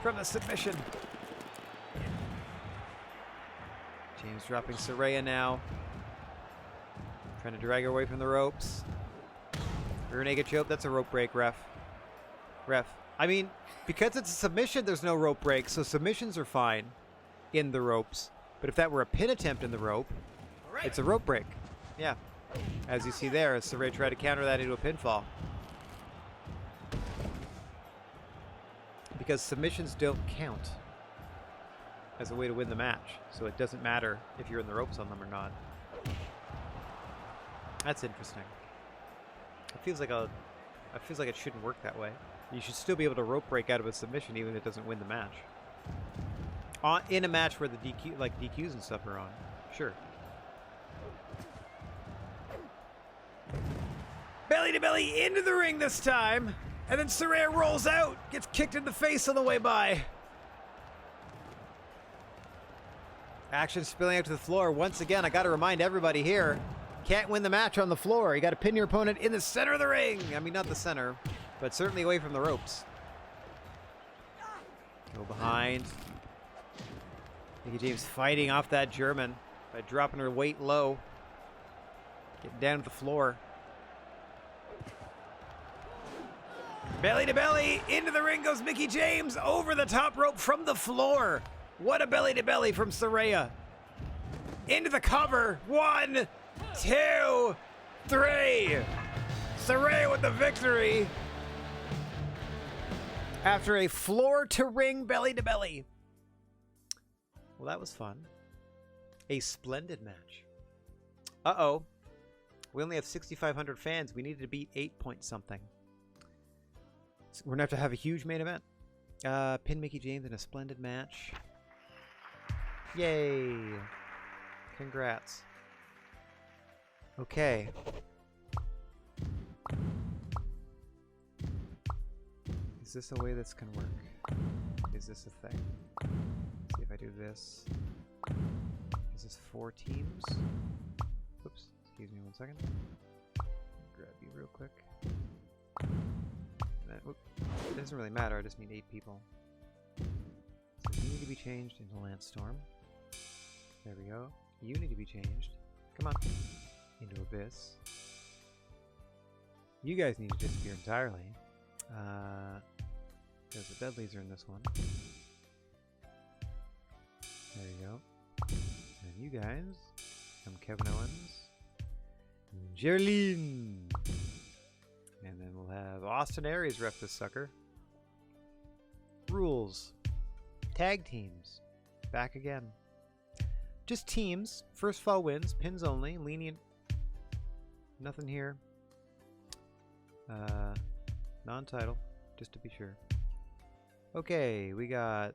from the submission. James dropping Saraya now. Trying to drag her away from the ropes. Rear naked choke, that's a rope break, ref. I mean, because it's a submission, there's no rope break, so submissions are fine in the ropes. But if that were a pin attempt in the rope, it's a rope break. Yeah. As you see there, Saraya tried to counter that into a pinfall. Because submissions don't count as a way to win the match. So it doesn't matter if you're in the ropes on them or not. That's interesting. It feels like it shouldn't work that way. You should still be able to rope break out of a submission even if it doesn't win the match. In a match where the DQs and stuff are on. Sure. Belly to belly into the ring this time. And then Saraya rolls out. Gets kicked in the face on the way by. Action spilling out to the floor. Once again, I got to remind everybody here. Can't win the match on the floor. You got to pin your opponent in the center of the ring. I mean, not the center, but certainly away from the ropes. Go behind. Mickey James fighting off that German by dropping her weight low. Getting down to the floor. Belly to belly, into the ring goes Mickie James, over the top rope from the floor. What a belly to belly from Saraya. Into the cover. 1, 2, 3. Saraya with the victory. After a floor to ring belly to belly. Well, that was fun. A splendid match. Uh-oh. We only have 6,500 fans. We needed to beat 8 point something. So we're going to have a huge main event. Pin Mickie James in a splendid match. Yay. Congrats. Okay. Is this a way this can work? Is this a thing? Let's see if I do this. Is this 4 teams? Oops. Excuse me 1 second. Grab you real quick. And then, whoop. It doesn't really matter. I just need 8 people. So you need to be changed into Landstorm. There we go. You need to be changed. Come on. Into Abyss. You guys need to disappear entirely. Because the Dudleys are in this one. There you go. And you guys. I'm Kevin Owens. Geraldine. And then we'll have Austin Aries ref this sucker. Rules. Tag teams. Back again. Just teams. First fall wins. Pins only. Lenient. Nothing here. Non-title. Just to be sure. Okay, we got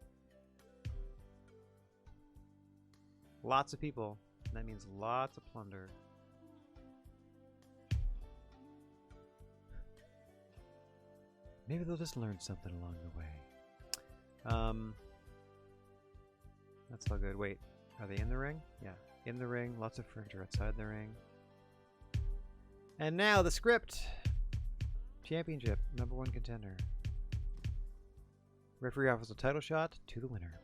lots of people. That means lots of plunder. Maybe they'll just learn something along the way. That's all good. Wait, are they in the ring? Yeah, in the ring. Lots of furniture outside the ring. And now the script. Championship, #1 contender. Referee offers a title shot to the winner.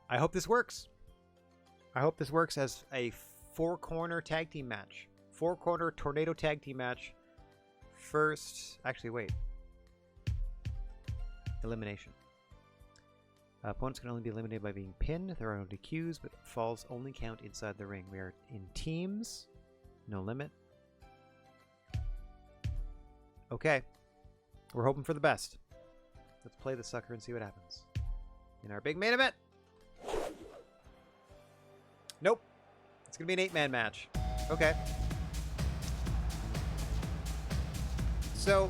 I hope this works. I hope this works as a 4-corner tag team match. 4-corner tornado tag team match. First, actually, wait. Elimination. Opponents can only be eliminated by being pinned. There are no DQs, but falls only count inside the ring. We are in teams. No limit. Okay. We're hoping for the best. Let's play the sucker and see what happens. In our big main event. Nope. It's going to be an 8-man match. Okay. So,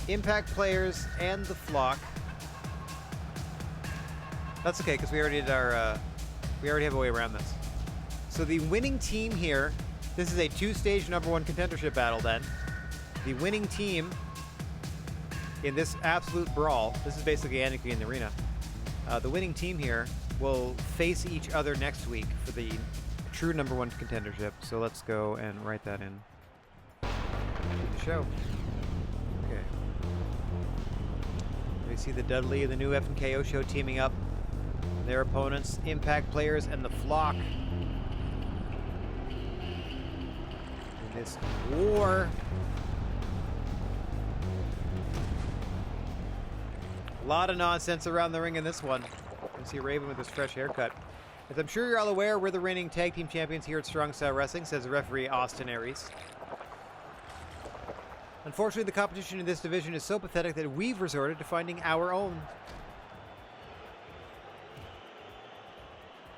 Impact players and the Flock. That's okay, because we already did our, we already have a way around this. So the winning team here, this is a 2-stage #1 contendership battle then. The winning team in this absolute brawl, this is basically anarchy in the arena. The winning team here will face each other next week for the true #1 contendership. So let's go and write that in the show. Okay. We see the Dudley and the new F&KO show teaming up. Their opponents, Impact players and the Flock. In this war. A lot of nonsense around the ring in this one. You can see Raven with his fresh haircut. As I'm sure you're all aware, we're the reigning tag team champions here at Strong Style Wrestling, says referee Austin Aries. Unfortunately, the competition in this division is so pathetic that we've resorted to finding our own.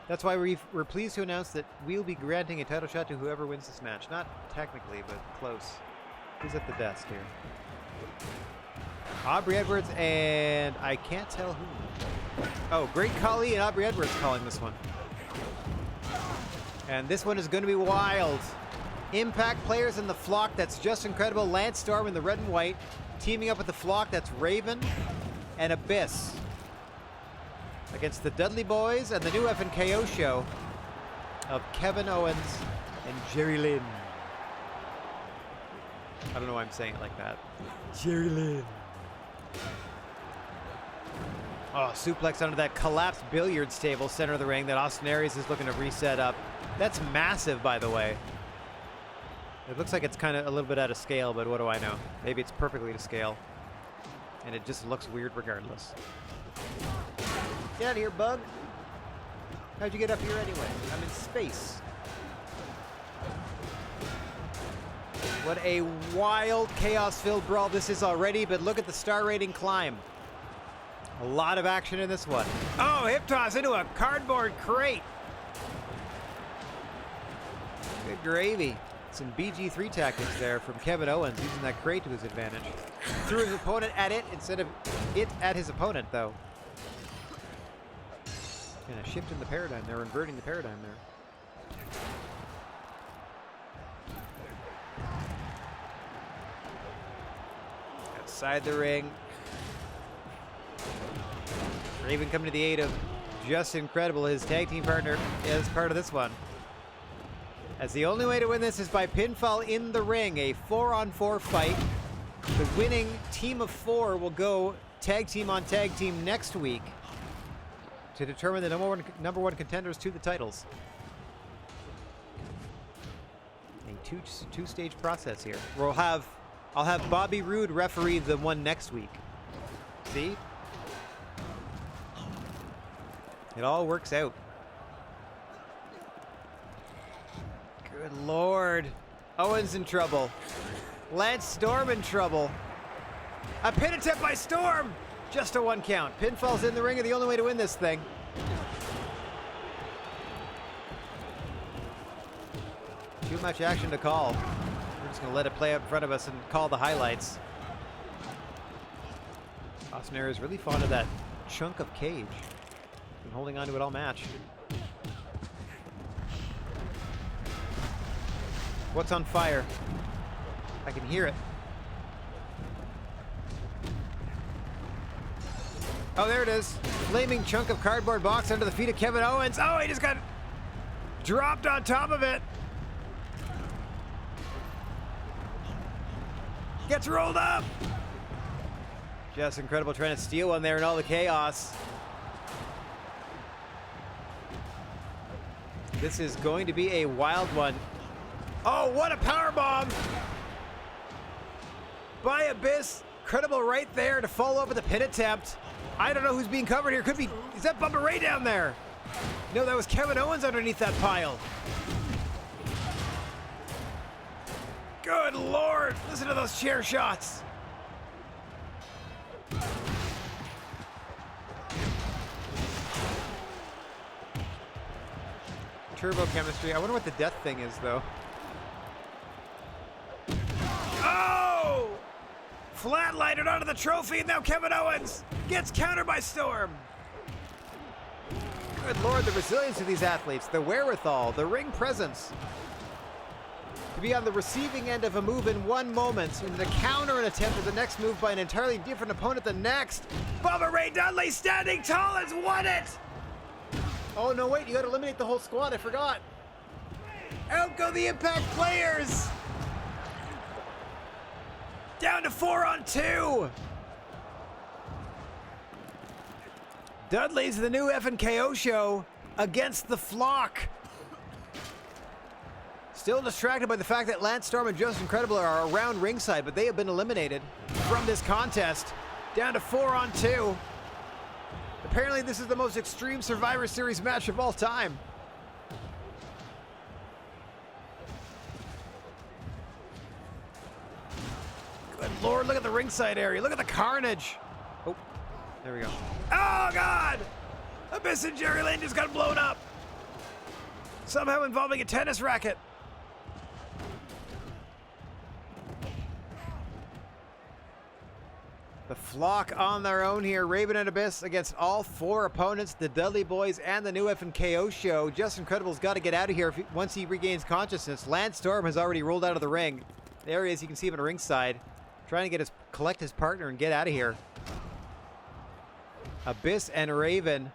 That's why we're pleased to announce that we'll be granting a title shot to whoever wins this match. Not technically, but close. Who's at the desk here? Aubrey Edwards and I can't tell who. Oh, Great Khali and Aubrey Edwards calling this one. And this one is going to be wild. Impact players in the Flock, that's just incredible. Lance Storm in the red and white. Teaming up with the Flock, that's Raven and Abyss. Against the Dudley Boys and the new F&KO show of Kevin Owens and Jerry Lynn. I don't know why I'm saying it like that. Jerry Lynn. Oh, suplex under that collapsed billiards table center of the ring that Austin Aries is looking to reset up. That's massive, by the way. It looks like it's kind of a little bit out of scale, but what do I know? Maybe it's perfectly to scale. And it just looks weird regardless. Get out of here, bug. How'd you get up here anyway? I'm in space. What a wild, chaos-filled brawl this is already, but look at the star rating climb. A lot of action in this one. Oh, hip toss into a cardboard crate. Good gravy. Some BG3 tactics there from Kevin Owens, using that crate to his advantage. Threw his opponent at it instead of it at his opponent, though. Kind of shifting the paradigm there, inverting the paradigm there. Outside the ring. Raven coming to the aid of Just Incredible, his tag team partner, as part of this one. As the only way to win this is by pinfall in the ring, a 4-on-4 fight. The winning team of 4 will go tag team on tag team next week to determine the number one contenders to the titles. A two-stage process here. I'll have Bobby Roode referee the one next week. See? It all works out. Good Lord. Owens in trouble. Lance Storm in trouble. A pin attempt by Storm. Just a 1 count. Pinfalls in the ring are the only way to win this thing. Too much action to call. We're just going to let it play out in front of us and call the highlights. Osner is really fond of that chunk of cage. Been holding on to it all match. What's on fire? I can hear it. Oh, there it is. Flaming chunk of cardboard box under the feet of Kevin Owens. Oh, he just got dropped on top of it. Gets rolled up. Just Incredible trying to steal one there in all the chaos. This is going to be a wild one. Oh, what a powerbomb by Abyss. Incredible right there to follow up with a pin attempt. I don't know who's being covered here. Could be, is that Bubba Ray down there? No, that was Kevin Owens underneath that pile. Good Lord, listen to those chair shots. Turbo chemistry. I wonder what the death thing is, though. Oh! Flatlined onto the trophy, and now Kevin Owens gets countered by Storm. Good Lord, the resilience of these athletes, the wherewithal, the ring presence. To be on the receiving end of a move in one moment, and to counter an attempt at the next move by an entirely different opponent the next. Bubba Ray Dudley standing tall has won it! Oh, no, wait, you gotta eliminate the whole squad, I forgot. Out go the Impact players! Down to 4-on-2! Dudley's the new FNKO show against the Flock. Still distracted by the fact that Lance Storm and Just Incredible are around ringside, but they have been eliminated from this contest. Down to 4-on-2. Apparently this is the most extreme Survivor Series match of all time. Good Lord, look at the ringside area. Look at the carnage. Oh, there we go. Oh, God! Abyss and Jerry Lane just got blown up. Somehow involving a tennis racket. The Flock on their own here. Raven and Abyss against all 4 opponents, the Dudley Boys and the new FNKO show. Just Incredible's got to get out of here once he regains consciousness. Lance Storm has already rolled out of the ring. There he is. You can see him at ringside, trying to collect his partner and get out of here. Abyss and Raven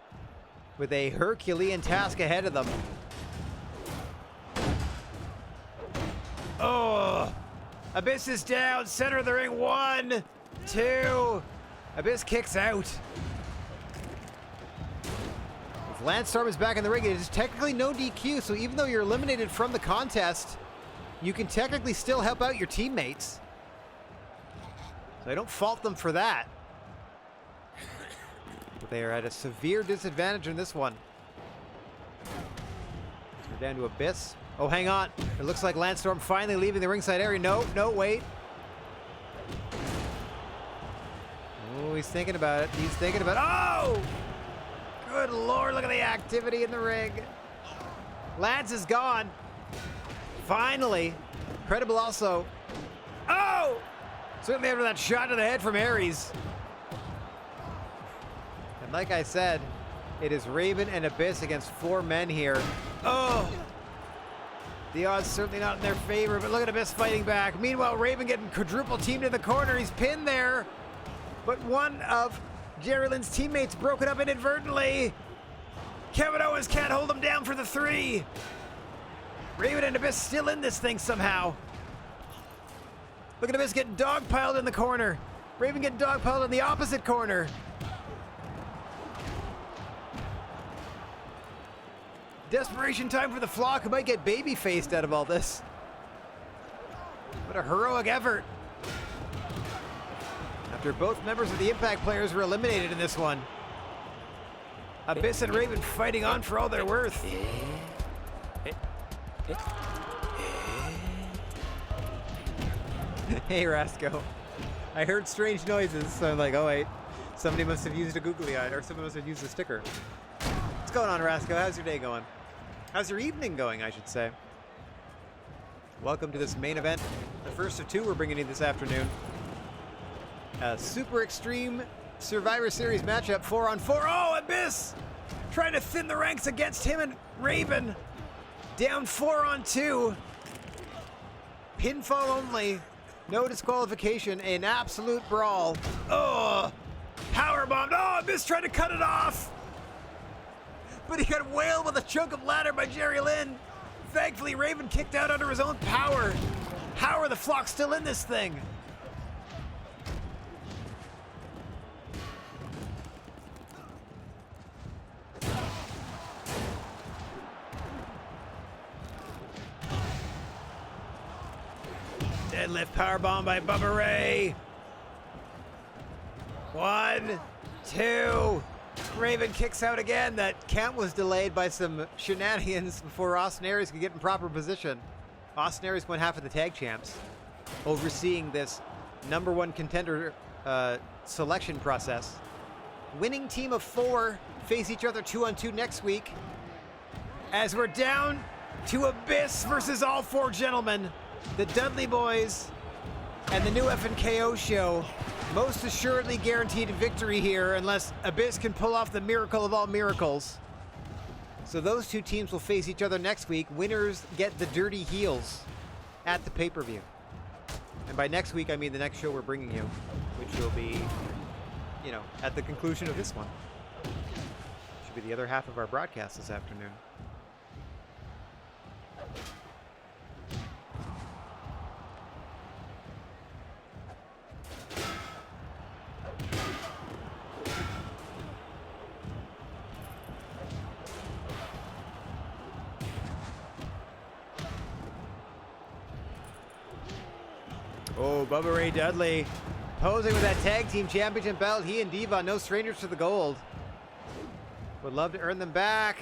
with a Herculean task ahead of them. Oh, Abyss is down, center of the ring. 1, 2. Abyss kicks out. If Lance Storm is back in the ring, it is technically no DQ, so even though you're eliminated from the contest, you can technically still help out your teammates. So I don't fault them for that. But they are at a severe disadvantage in this one. So we're down to Abyss. Oh, hang on. It looks like Landstorm finally leaving the ringside area. No, wait. Oh, he's thinking about it. He's thinking about it. Oh! Good Lord, look at the activity in the ring. Lance is gone. Finally. Incredible also. Oh! Certainly after that shot to the head from Aries. And like I said, it is Raven and Abyss against 4 men here. Oh! The odds certainly not in their favor, but look at Abyss fighting back. Meanwhile, Raven getting quadruple teamed in the corner. He's pinned there. But one of Jerry Lynn's teammates broke it up inadvertently. Kevin Owens can't hold him down for the 3. Raven and Abyss still in this thing somehow. Look at Abyss getting dogpiled in the corner. Raven getting dogpiled in the opposite corner. Desperation time for the Flock, who might get baby-faced out of all this. What a heroic effort. After both members of the Impact players were eliminated in this one. Abyss and Raven fighting on for all they're worth. Hey, Rasco. I heard strange noises, so I'm like, oh wait. Somebody must have used a googly eye, or someone must have used a sticker. What's going on, Rasco? How's your day going? How's your evening going, I should say? Welcome to this main event. The first of 2 we're bringing in this afternoon. A super extreme Survivor Series matchup, 4-on-4. Oh, Abyss! Trying to thin the ranks against him and Raven. Down 4-on-2. Pinfall only. No disqualification. An absolute brawl. Oh! Powerbomb. Oh, Abyss tried to cut it off. But he got whaled with a chunk of ladder by Jerry Lynn. Thankfully, Raven kicked out under his own power. How are the Flock still in this thing? Deadlift powerbomb by Bubba Ray. 1, 2. Raven kicks out again. That count was delayed by some shenanigans before Austin Aries could get in proper position. Austin Aries won half of the tag champs, overseeing this #1 contender selection process. Winning team of 4 face each other 2-on-2 next week. As we're down to Abyss versus all 4 gentlemen. The Dudley Boys and the new F&KO show. Most assuredly guaranteed victory here unless Abyss can pull off the miracle of all miracles. So those 2 teams will face each other next week. Winners get the dirty heels at the pay-per-view. And by next week, I mean the next show we're bringing you, which will be, you know, at the conclusion of this one. Should be the other half of our broadcast this afternoon. Oh, Bubba Ray Dudley posing with that tag team championship belt. He and Devon, no strangers to the gold. Would love to earn them back.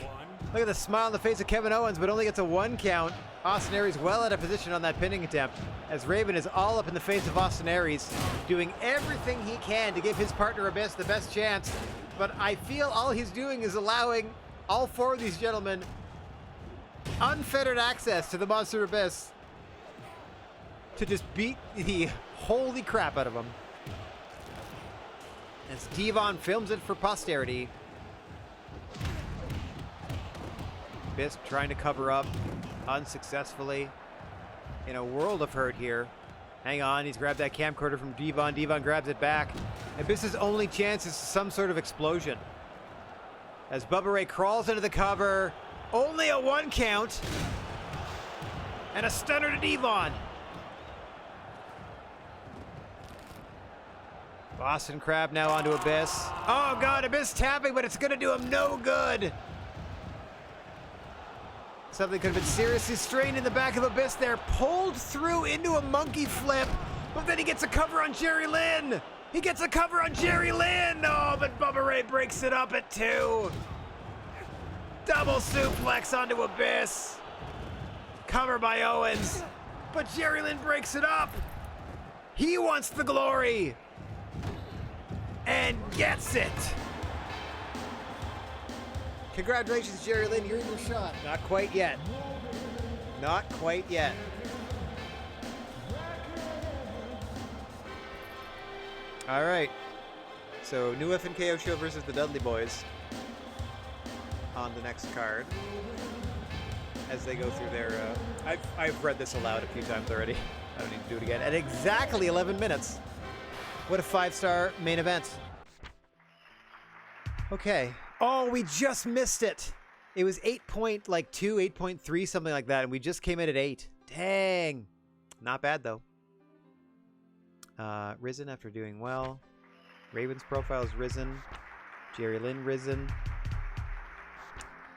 Look at the smile on the face of Kevin Owens, but only gets a 1 count. Austin Aries well out of position on that pinning attempt, as Raven is all up in the face of Austin Aries, doing everything he can to give his partner Abyss the best chance. But I feel all he's doing is allowing all 4 of these gentlemen unfettered access to the Monster Abyss to just beat the holy crap out of him. As Devon films it for posterity. Abyss trying to cover up unsuccessfully. In a world of hurt here. Hang on, he's grabbed that camcorder from Devon. Devon grabs it back. Abyss's only chance is some sort of explosion. As Bubba Ray crawls into the cover. Only a 1 count. And a stunner to Devon. Boston Crab now onto Abyss. Oh god, Abyss tapping, but it's gonna do him no good. Something could have been seriously strained in the back of Abyss there. Pulled through into a monkey flip. But then he gets a cover on Jerry Lynn. He gets a cover on Jerry Lynn. Oh, but Bubba Ray breaks it up at 2. Double suplex onto Abyss. Cover by Owens. But Jerry Lynn breaks it up. He wants the glory. And gets it. Congratulations, Jerry Lynn. You're in your shot. Not quite yet. Not quite yet. All right. So, new FNKO show versus the Dudley Boys on the next card. As they go through their... I've read this aloud a few times already. I don't need to do it again. At exactly 11 minutes. What a 5-star main event. Okay. Oh, we just missed it. It was 8.2, 8.3, something like that, and we just came in at 8. Dang. Not bad, though. Risen after doing well. Raven's profile is risen. Jerry Lynn risen.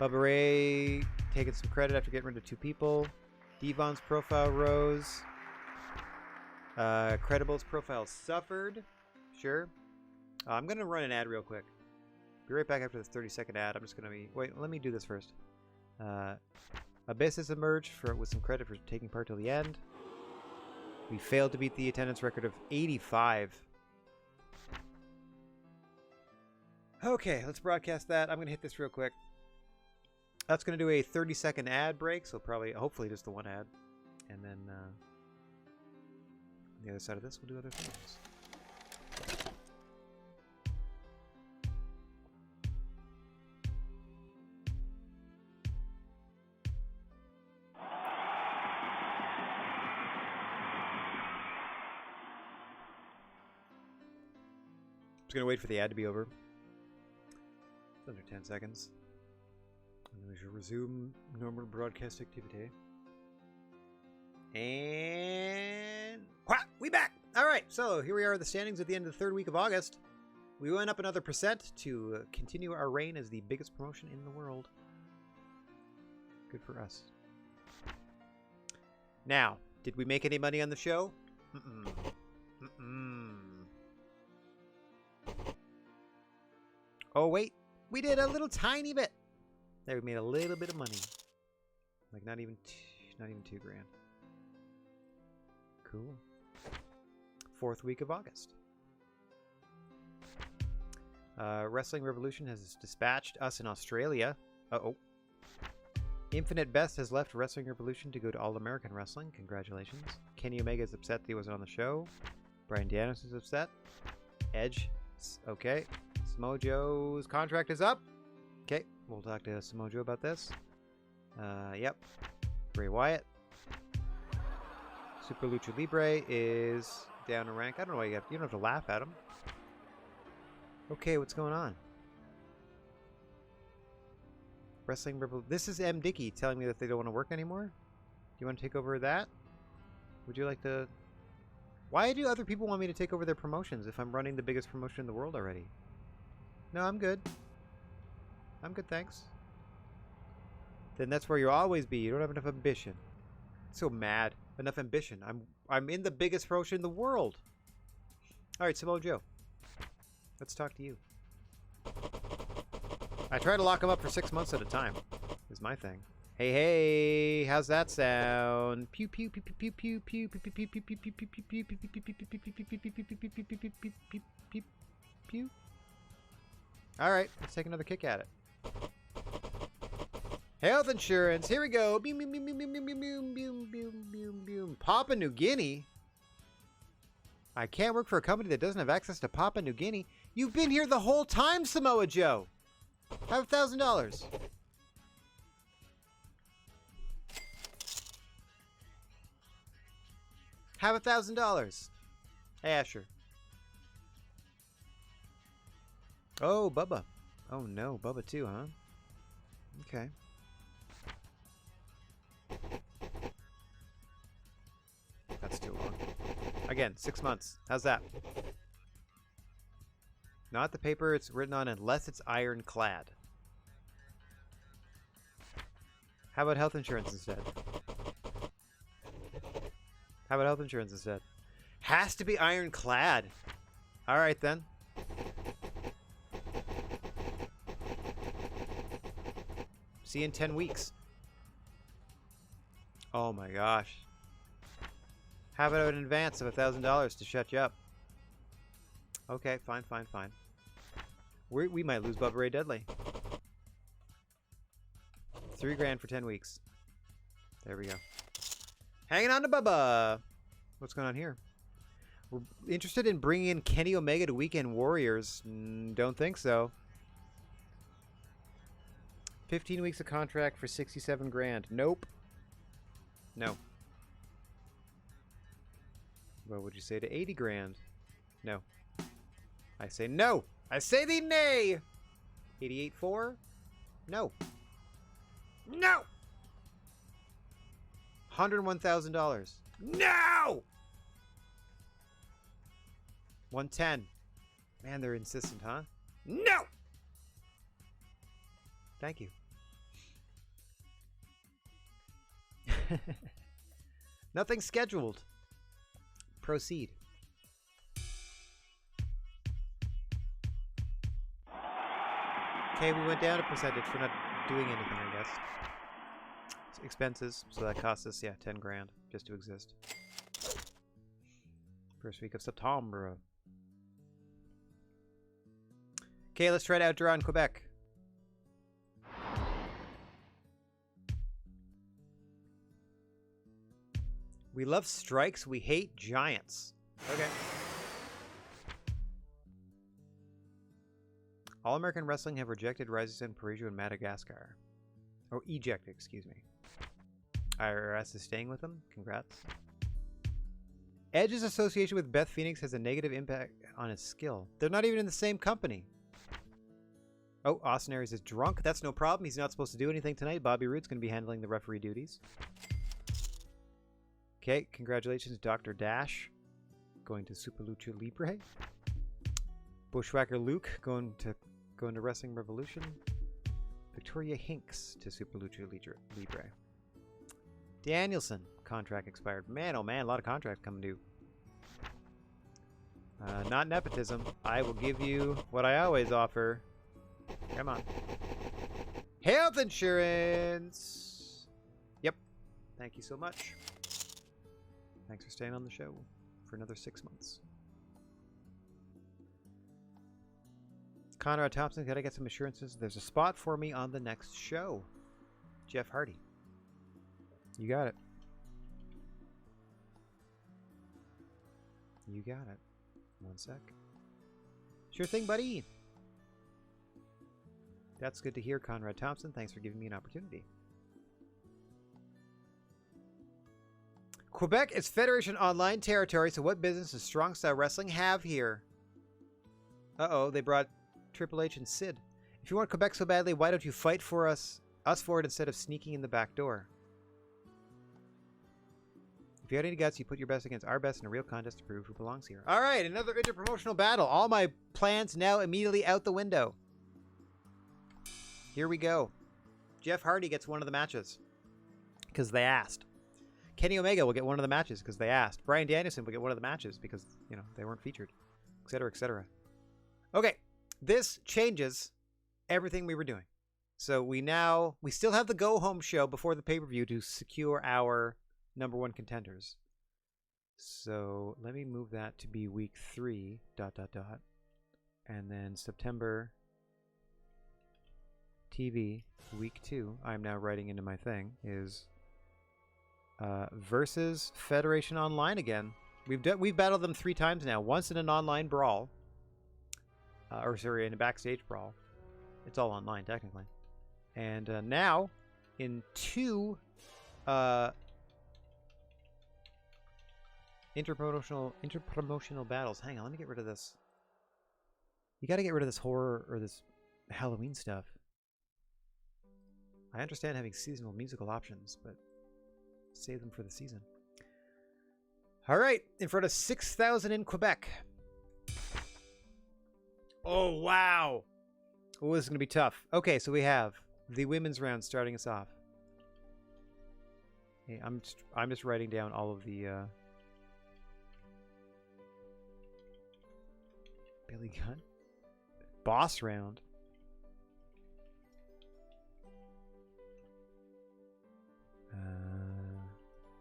Bubba Ray taking some credit after getting rid of 2 people. Devon's profile rose. Credible's profile suffered. Sure. I'm going to run an ad real quick. Be right back after this 30-second ad. I'm just going to be... Wait, let me do this first. Abyss has emerged with some credit for taking part till the end. We failed to beat the attendance record of 85. Okay, let's broadcast that. I'm going to hit this real quick. That's going to do a 30-second ad break, so hopefully just the one ad. And then on the other side of this, we'll do other things. Just going to wait for the ad to be over. It's under 10 seconds. And then we should resume normal broadcast activity. And... we back! Alright, so here we are at the standings at the end of the 3rd week of August. We went up another % to continue our reign as the biggest promotion in the world. Good for us. Now, did we make any money on the show? Oh, wait. We did a little tiny bit. There, we made a little bit of money. Like, not even $2 grand. Cool. 4th week of August. Wrestling Revolution has dispatched us in Australia. Uh-oh. Infinite Best has left Wrestling Revolution to go to All American Wrestling. Congratulations. Kenny Omega is upset that he wasn't on the show. Brian Danos is upset. Edge. Okay. Samoa Joe's contract is up. Okay. We'll talk to Samoa Joe about this. Yep. Bray Wyatt. Super Lucha Libre is down a rank. I don't know why you don't have to laugh at him. Okay, what's going on? Wrestling Revolution. This is M. Dickey telling me that they don't want to work anymore. Do you want to take over that? Would you like to... Why do other people want me to take over their promotions if I'm running the biggest promotion in the world already? No, I'm good. I'm good, thanks. Then that's where you'll always be. You don't have enough ambition. So mad. Enough ambition. I'm in the biggest promotion in the world. Alright, Samoa Joe. Let's talk to you. I try to lock him up for 6 months at a time. Is my thing. Hey, hey, how's that sound? Pew pew pew pew pew pew pew pew pew pew pew pew pew pew pew pew pew pew. All right, let's take another kick at it. Health insurance. Here we go. Boom, boom, boom, boom, boom, boom, boom, boom, boom, boom, boom. Papua New Guinea. I can't work for a company that doesn't have access to Papua New Guinea. You've been here the whole time, Samoa Joe. Have $1,000. Have $1,000. Hey, Asher. Oh, Bubba. Oh, no. Bubba, too, huh? Okay. That's too long. Again, 6 months. How's that? Not the paper it's written on unless it's ironclad. How about health insurance instead? How about health insurance instead? Has to be ironclad. All right, then. See you in 10 weeks. Oh my gosh. How about an advance of $1,000 to shut you up? Okay, fine, fine, fine. We might lose Bubba Ray Dudley. $3,000 for 10 weeks. There we go. Hanging on to Bubba. What's going on here? We're interested in bringing in Kenny Omega to Weekend Warriors. Don't think so. 15 weeks of contract for $67,000. Nope. No. What would you say to $80,000? No. I say no. I say thee nay. 88.4? No. No. $101,000. No. 110. Man, they're insistent, huh? No. Thank you. Nothing scheduled. Proceed. Okay, we went down a percentage for not doing anything, I guess. Expenses, so that cost us, yeah, $10,000 just to exist. First week of September. Okay, let's try to outdraw in Quebec. We love strikes, we hate giants. Okay. All American Wrestling have rejected Rising Parisian and Madagascar. Or ejected, excuse me. IRS is staying with them. Congrats. Edge's association with Beth Phoenix has a negative impact on his skill. They're not even in the same company. Oh, Austin Aries is drunk. That's no problem. He's not supposed to do anything tonight. Bobby Roode's going to be handling the referee duties. Okay, congratulations, Dr. Dash. Going to Super Lucha Libre. Bushwhacker Luke going to Wrestling Revolution. Victoria Hinks to Super Lucha Libre. Danielson, contract expired. Man, oh man, a lot of contracts coming due. Not nepotism. I will give you what I always offer. Come on. Health insurance! Yep. Thank you so much. Thanks for staying on the show for another 6 months. Conrad Thompson, gotta get some assurances. There's a spot for me on the next show. Jeff Hardy. You got it. You got it. 1 sec. Sure thing, buddy. That's good to hear, Conrad Thompson. Thanks for giving me an opportunity. Quebec is Federation Online territory, so what business does Strong Style Wrestling have here? Uh-oh, they brought Triple H and Sid. If you want Quebec so badly, why don't you fight for us for it instead of sneaking in the back door? If you had any guts, you put your best against our best in a real contest to prove who belongs here. All right, another interpromotional battle. All my plans now immediately out the window. Here we go. Jeff Hardy gets one of the matches because they asked. Kenny Omega will get one of the matches because they asked. Bryan Danielson will get one of the matches because, you know, they weren't featured, etc., etc. Okay, this changes everything we were doing. So we still have the go-home show before the pay-per-view to secure our #1 contenders. So let me move that to be week 3, ... And then September TV, week 2, I'm now writing into my thing, is versus Federation Online again. We've battled them 3 times now. Once in an online brawl. In a backstage brawl. It's all online, technically. And now, in 2 interpromotional battles. Hang on, let me get rid of this. You gotta get rid of this horror or this Halloween stuff. I understand having seasonal musical options, but save them for the season. All right, in front of 6,000 in Quebec. Oh, wow. Oh, this is going to be tough. Okay, so we have the women's round starting us off. Hey, I'm just writing down all of the Billy Gunn boss round.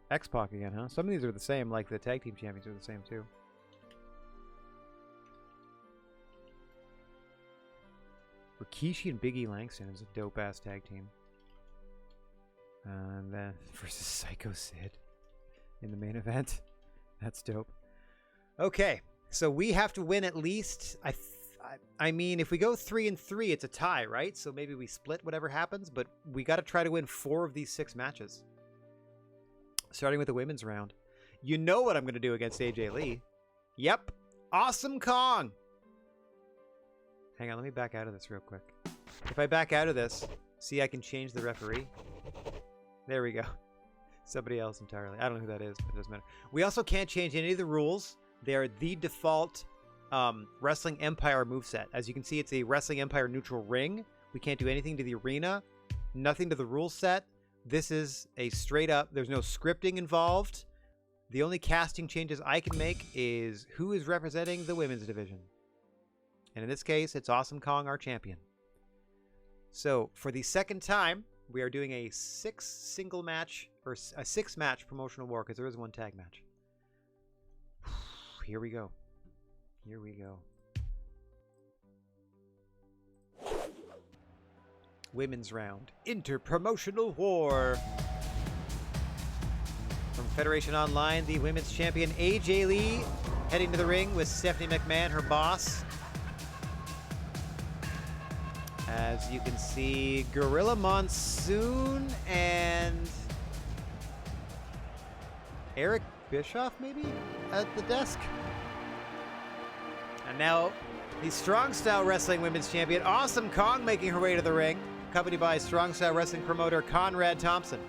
X-Pac again, huh? Some of these are the same, like the tag team champions are the same too. Rikishi and Big E Langston is a dope-ass tag team. And then versus Psycho Sid in the main event. That's dope. Okay, so we have to win at least. I mean, if we go 3-3, it's a tie, right? So maybe we split whatever happens, but we got to try to win 4 of these 6 matches. Starting with the women's round. You know what I'm going to do against AJ Lee. Yep. Awesome Kong. Hang on, let me back out of this real quick. If I back out of this, see, I can change the referee. There we go. Somebody else entirely. I don't know who that is, but it doesn't matter. We also can't change any of the rules. They are the default Wrestling Empire moveset. As you can see, it's a Wrestling Empire neutral ring. We can't do anything to the arena. Nothing to the rule set. This is a straight up, there's no scripting involved. The only casting changes I can make is who is representing the women's division. And in this case, it's Awesome Kong, our champion. So for the second time, we are doing a 6-single match, or a 6-match promotional war, because there is 1 tag match. Here we go. Here we go. Women's round. Inter-promotional war. From Federation Online, the women's champion AJ Lee heading to the ring with Stephanie McMahon, her boss. As you can see, Gorilla Monsoon and Eric Bischoff, maybe, at the desk. And now, the Strong Style Wrestling Women's Champion, Awesome Kong, making her way to the ring, accompanied by Strong Style Wrestling promoter Conrad Thompson,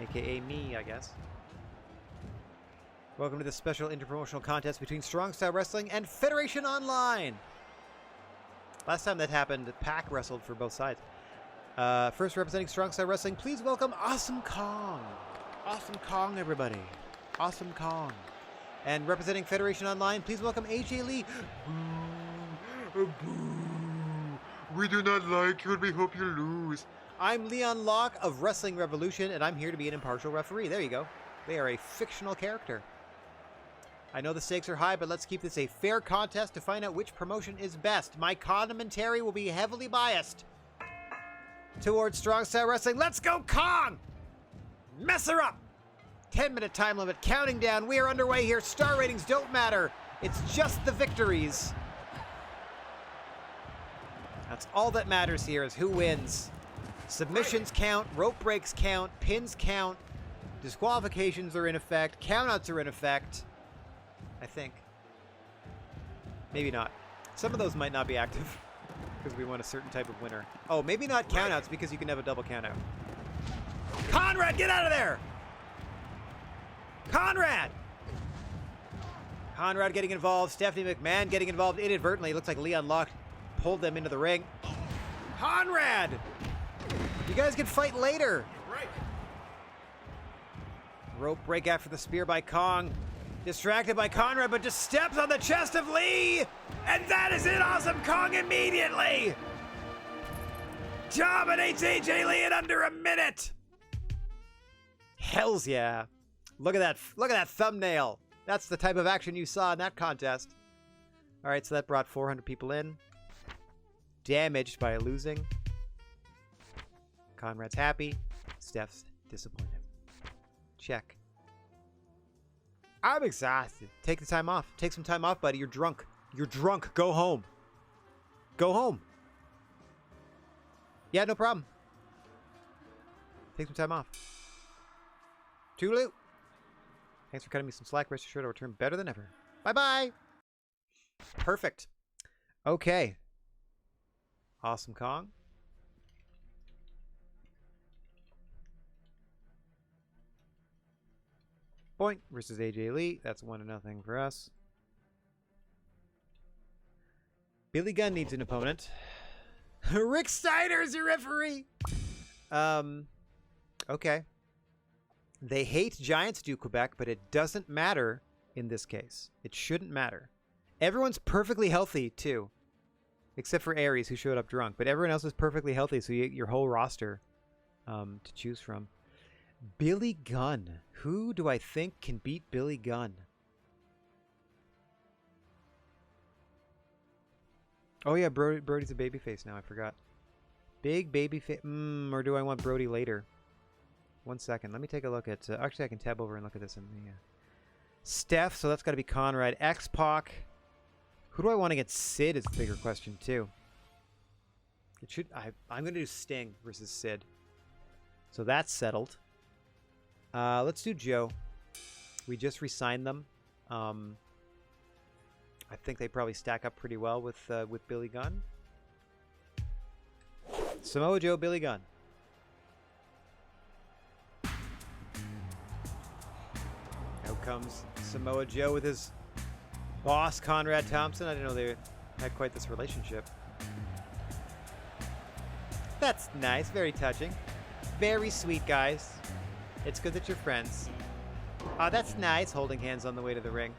aka me, I guess. Welcome to this special interpromotional contest between Strong Style Wrestling and Federation Online. Last time that happened, Pac wrestled for both sides. First representing Strong Style Wrestling, please welcome Awesome Kong. Awesome Kong, everybody. Awesome Kong. And representing Federation Online, please welcome AJ Lee. Boo. Boo. We do not like you and we hope you lose. I'm Leon Locke of Wrestling Revolution, and I'm here to be an impartial referee. There you go. They are a fictional character. I know the stakes are high, but let's keep this a fair contest to find out which promotion is best. My commentary will be heavily biased towards Strong Style Wrestling. Let's go, Kong! Mess her up! 10-minute time limit, counting down. We are underway here. Star ratings don't matter. It's just the victories. That's all that matters here, is who wins. Submissions count, rope breaks count, pins count, disqualifications are in effect, countouts are in effect. I think. Maybe not. Some of those might not be active because we want a certain type of winner. Oh, maybe not countouts because you can have a double countout. Conrad, get out of there! Conrad! Conrad getting involved. Stephanie McMahon getting involved inadvertently. Looks like Leon Locke pulled them into the ring. Conrad! You guys can fight later. Right. Rope break after the spear by Kong. Distracted by Conrad, but just steps on the chest of Lee! And that is it! Awesome Kong immediately! Dominates AJ Lee in under a minute! Hells yeah. Look at that thumbnail. That's the type of action you saw in that contest. Alright, so that brought 400 people in. Damaged by losing. Conrad's happy. Steph's disappointed. Check. I'm exhausted. Take the time off. Take some time off, buddy. You're drunk. You're drunk. Go home. Go home. Yeah, no problem. Take some time off. Toodaloo. Thanks for cutting me some slack. Rest assured I'll return better than ever. Bye-bye. Perfect. Okay. Awesome Kong. Point versus AJ Lee. That's 1-0 for us. Billy Gunn needs an opponent. Rick Steiner is your referee. Okay. They hate Giants do Quebec, but it doesn't matter in this case. It shouldn't matter. Everyone's perfectly healthy, too. Except for Aries, who showed up drunk. But everyone else is perfectly healthy, so you get your whole roster to choose from. Billy Gunn. Who do I think can beat Billy Gunn? Oh, yeah, Brody's a babyface now. I forgot. Big babyface. Or do I want Brody later? 1 second. Let me take a look at... actually, I can tab over and look at this in the... Steph, so that's got to be Conrad. X-Pac. Who do I want against Sid is the bigger question, too. It should... I'm going to do Sting versus Sid. So that's settled. Let's do Joe. We just re-signed them. I think they probably stack up pretty well with Billy Gunn. Samoa Joe, Billy Gunn. Out comes Samoa Joe with his boss, Conrad Thompson. I didn't know they had quite this relationship. That's nice. Very touching. Very sweet, guys. It's good that you're friends. Oh, that's nice, holding hands on the way to the ring.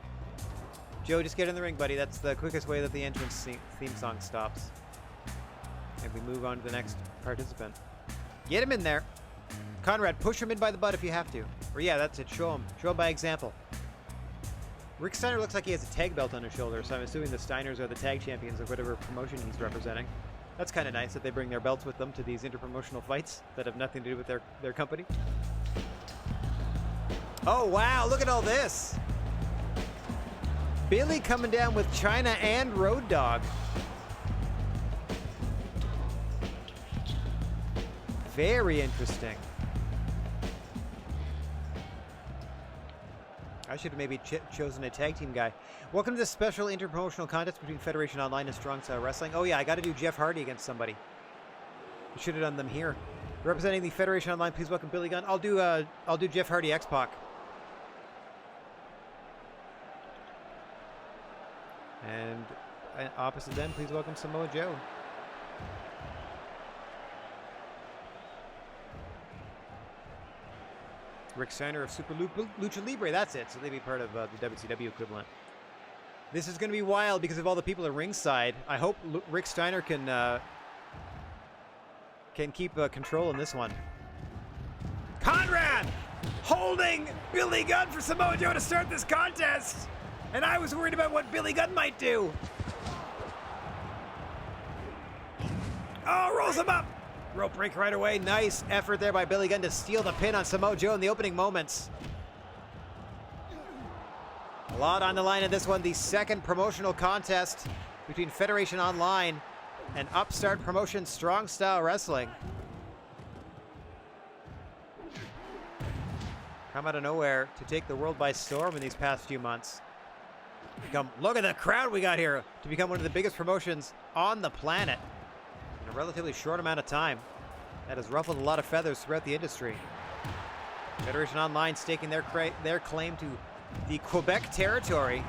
Joe, just get in the ring, buddy. That's the quickest way that the entrance theme song stops. And we move on to the next participant. Get him in there. Conrad, push him in by the butt if you have to. Or yeah, that's it. Show him. Show him by example. Rick Steiner looks like he has a tag belt on his shoulder, so I'm assuming the Steiners are the tag champions of whatever promotion he's representing. That's kind of nice that they bring their belts with them to these interpromotional fights that have nothing to do with their company. Oh, wow. Look at all this. Billy coming down with China and Road Dogg. Very interesting. I should have maybe chosen a tag team guy. Welcome to this special interpromotional contest between Federation Online and Strong Style Wrestling. Oh yeah, I got to do Jeff Hardy against somebody. We should have done them here. Representing the Federation Online, please welcome Billy Gunn. I'll do Jeff Hardy, X-Pac. And opposite them, please welcome Samoa Joe. Rick Steiner of Super Lucha Libre, that's it. So they'd be part of the WCW equivalent. This is going to be wild because of all the people at ringside. I hope Rick Steiner can keep control in this one. Conrad holding Billy Gunn for Samoa Joe to start this contest. And I was worried about what Billy Gunn might do. Oh, rolls him up. Rope break right away. Nice effort there by Billy Gunn to steal the pin on Samoa Joe in the opening moments. A lot on the line in this one. The second promotional contest between Federation Online and Upstart Promotion Strong Style Wrestling. Come out of nowhere to take the world by storm in these past few months. Look at the crowd we got here to become one of the biggest promotions on the planet in a relatively short amount of time. That has ruffled a lot of feathers throughout the industry. Federation Online staking their claim to the Quebec territory,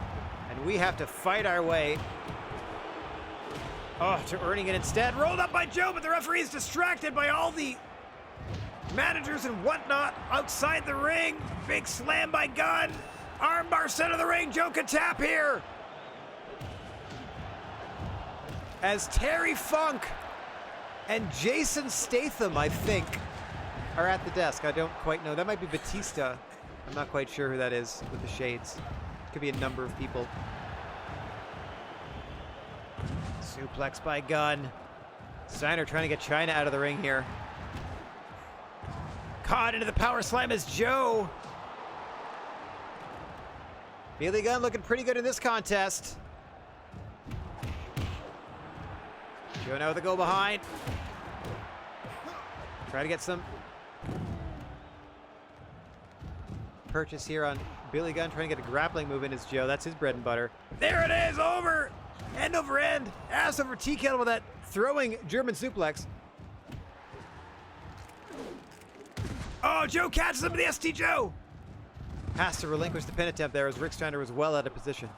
and we have to fight our way to earning it instead. Rolled up by Joe, but the referee is distracted by all the managers and whatnot outside the ring. Big slam by Gunn. Armbar center of the ring. Joe can tap here. As Terry Funk and Jason Statham, I think, are at the desk. I don't quite know. That might be Batista. I'm not quite sure who that is with the shades. Could be a number of people. Suplex by Gunn. Steiner trying to get China out of the ring here. Caught into the power slam is Joe. Billy Gunn looking pretty good in this contest. Joe now with a go behind. Try to get some purchase here on Billy Gunn. Trying to get a grappling move in as Joe. That's his bread and butter. There it is, over. End over end. Ass over tea kettle with that throwing German suplex. Oh, Joe catches him with the ST Joe. Has to relinquish the pin attempt there as Rick Steiner was well out of position.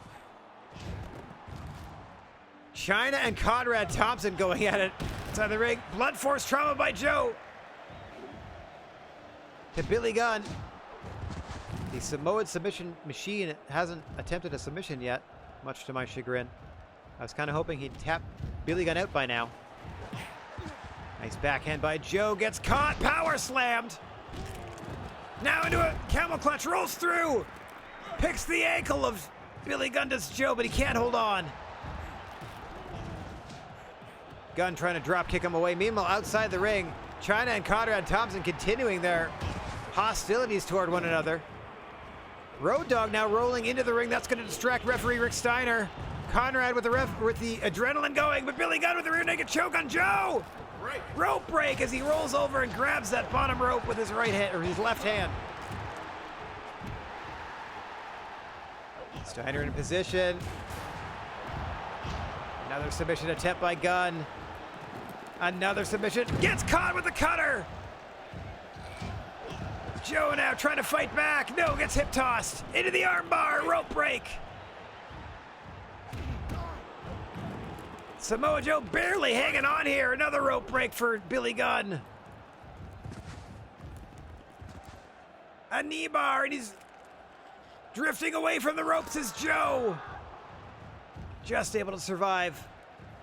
China and Conrad Thompson going at it inside the ring. Blunt force trauma by Joe. To Billy Gunn. The Samoan submission machine hasn't attempted a submission yet, much to my chagrin. I was kind of hoping he'd tap Billy Gunn out by now. Nice backhand by Joe, gets caught, power slammed. Now into a camel clutch, rolls through. Picks the ankle of Billy Gunn to Joe, but he can't hold on. Gunn trying to drop kick him away. Meanwhile, outside the ring, Chyna and Conrad Thompson continuing their hostilities toward one another. Road Dogg now rolling into the ring. That's going to distract referee Rick Steiner. Conrad with the adrenaline going, but Billy Gunn with the rear naked choke on Joe. Rope break as he rolls over and grabs that bottom rope with his right hand or his left hand. Steiner in position. Another submission attempt by Gunn. Another submission. Gets caught with the cutter. Joe now trying to fight back. No, gets hip tossed. Into the armbar. Rope break. Samoa Joe barely hanging on here. Another rope break for Billy Gunn. A knee bar, and he's drifting away from the ropes as Joe. Just able to survive.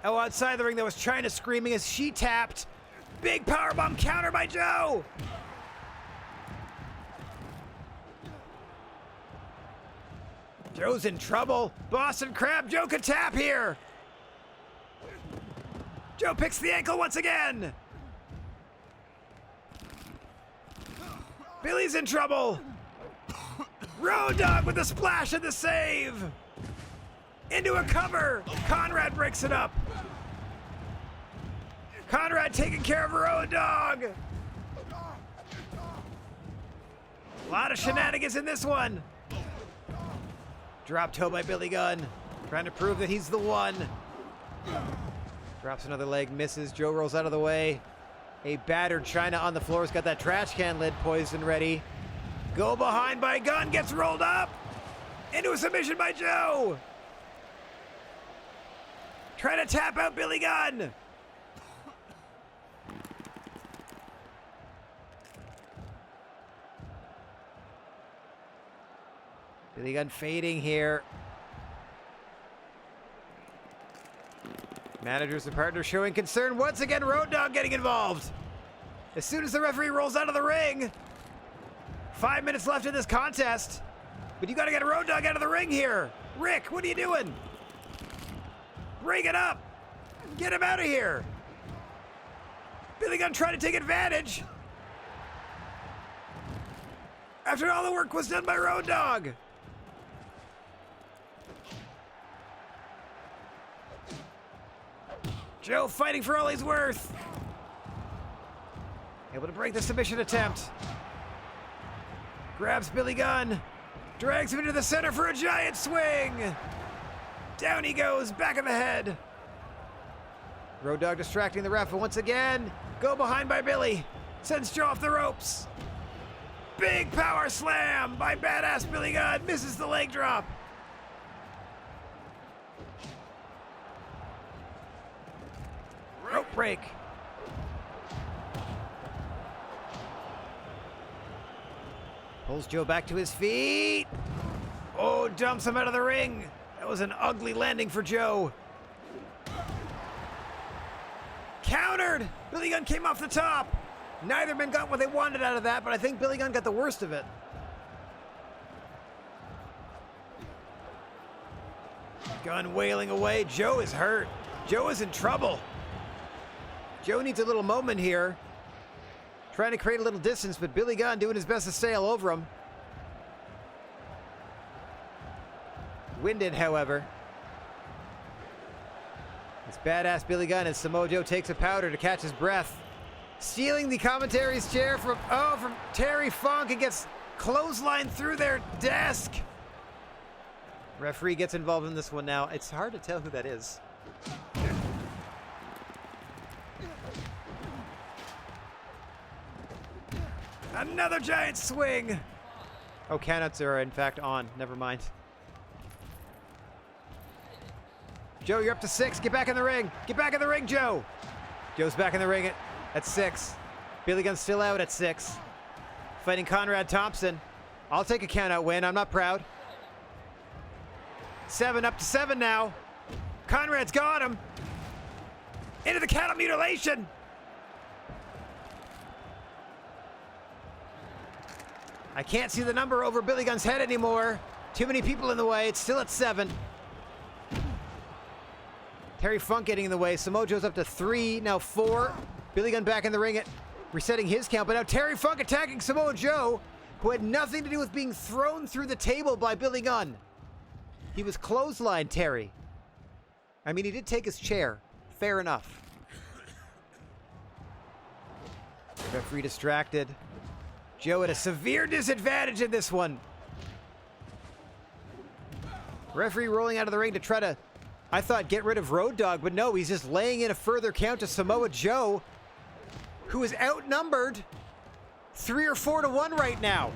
Oh, outside the ring, there was Chyna screaming as she tapped. Big powerbomb counter by Joe. Joe's in trouble. Boston Crab, Joe could tap here. Joe picks the ankle once again. Billy's in trouble. Road Dogg with the splash and the save. Into a cover. Conrad breaks it up. Conrad taking care of Road Dogg. A lot of shenanigans in this one. Drop toe by Billy Gunn. Trying to prove that he's the one. Drops another leg, misses. Joe rolls out of the way. A battered Chyna on the floor has got that trash can lid poised and ready. Go behind by Gunn, gets rolled up. Into a submission by Joe. Trying to tap out Billy Gunn. Billy Gunn fading here. Managers and partners showing concern. Once again, Road Dogg getting involved. As soon as the referee rolls out of the ring. 5 minutes left in this contest. But you got to get Road Dogg out of the ring here. Rick, what are you doing? Bring it up. Get him out of here. Billy Gunn trying to take advantage. After all the work was done by Road Dogg. Joe fighting for all he's worth. Able to break the submission attempt. Grabs Billy Gunn. Drags him into the center for a giant swing. Down he goes, back of the head. Road Dogg distracting the ref, and once again, go behind by Billy. Sends Joe off the ropes. Big power slam by badass Billy Gunn. Misses the leg drop. Rope break. Pulls Joe back to his feet. Oh, dumps him out of the ring. That was an ugly landing for Joe. Countered. Billy Gunn came off the top. Neither man got what they wanted out of that, but I think Billy Gunn got the worst of it. Gunn wailing away. Joe is hurt. Joe is in trouble. Joe needs a little moment here. Trying to create a little distance, but Billy Gunn doing his best to stay all over him. Winded, however. It's badass Billy Gunn as Samoa Joe takes a powder to catch his breath. Stealing the commentary's chair from Terry Funk and gets clotheslined through their desk. Referee gets involved in this one now. It's hard to tell who that is. Another giant swing. Oh, countouts are in fact on. Never mind. Joe, you're up to 6. Get back in the ring. Get back in the ring, Joe. Joe's back in the ring at 6. Billy Gunn's still out at 6. Fighting Conrad Thompson. I'll take a count-out win. I'm not proud. 7 up to 7 now. Conrad's got him. Into the cattle mutilation. I can't see the number over Billy Gunn's head anymore. Too many people in the way. It's still at 7. Terry Funk getting in the way. Samoa Joe's up to 3, now 4. Billy Gunn back in the ring, resetting his count. But now Terry Funk attacking Samoa Joe, who had nothing to do with being thrown through the table by Billy Gunn. He was clotheslined, Terry. I mean, he did take his chair. Fair enough. Referee distracted. Joe at a severe disadvantage in this one. Referee rolling out of the ring to try to, I thought, get rid of Road Dogg, but no, he's just laying in a further count to Samoa Joe, who is outnumbered 3 or 4 to 1 right now.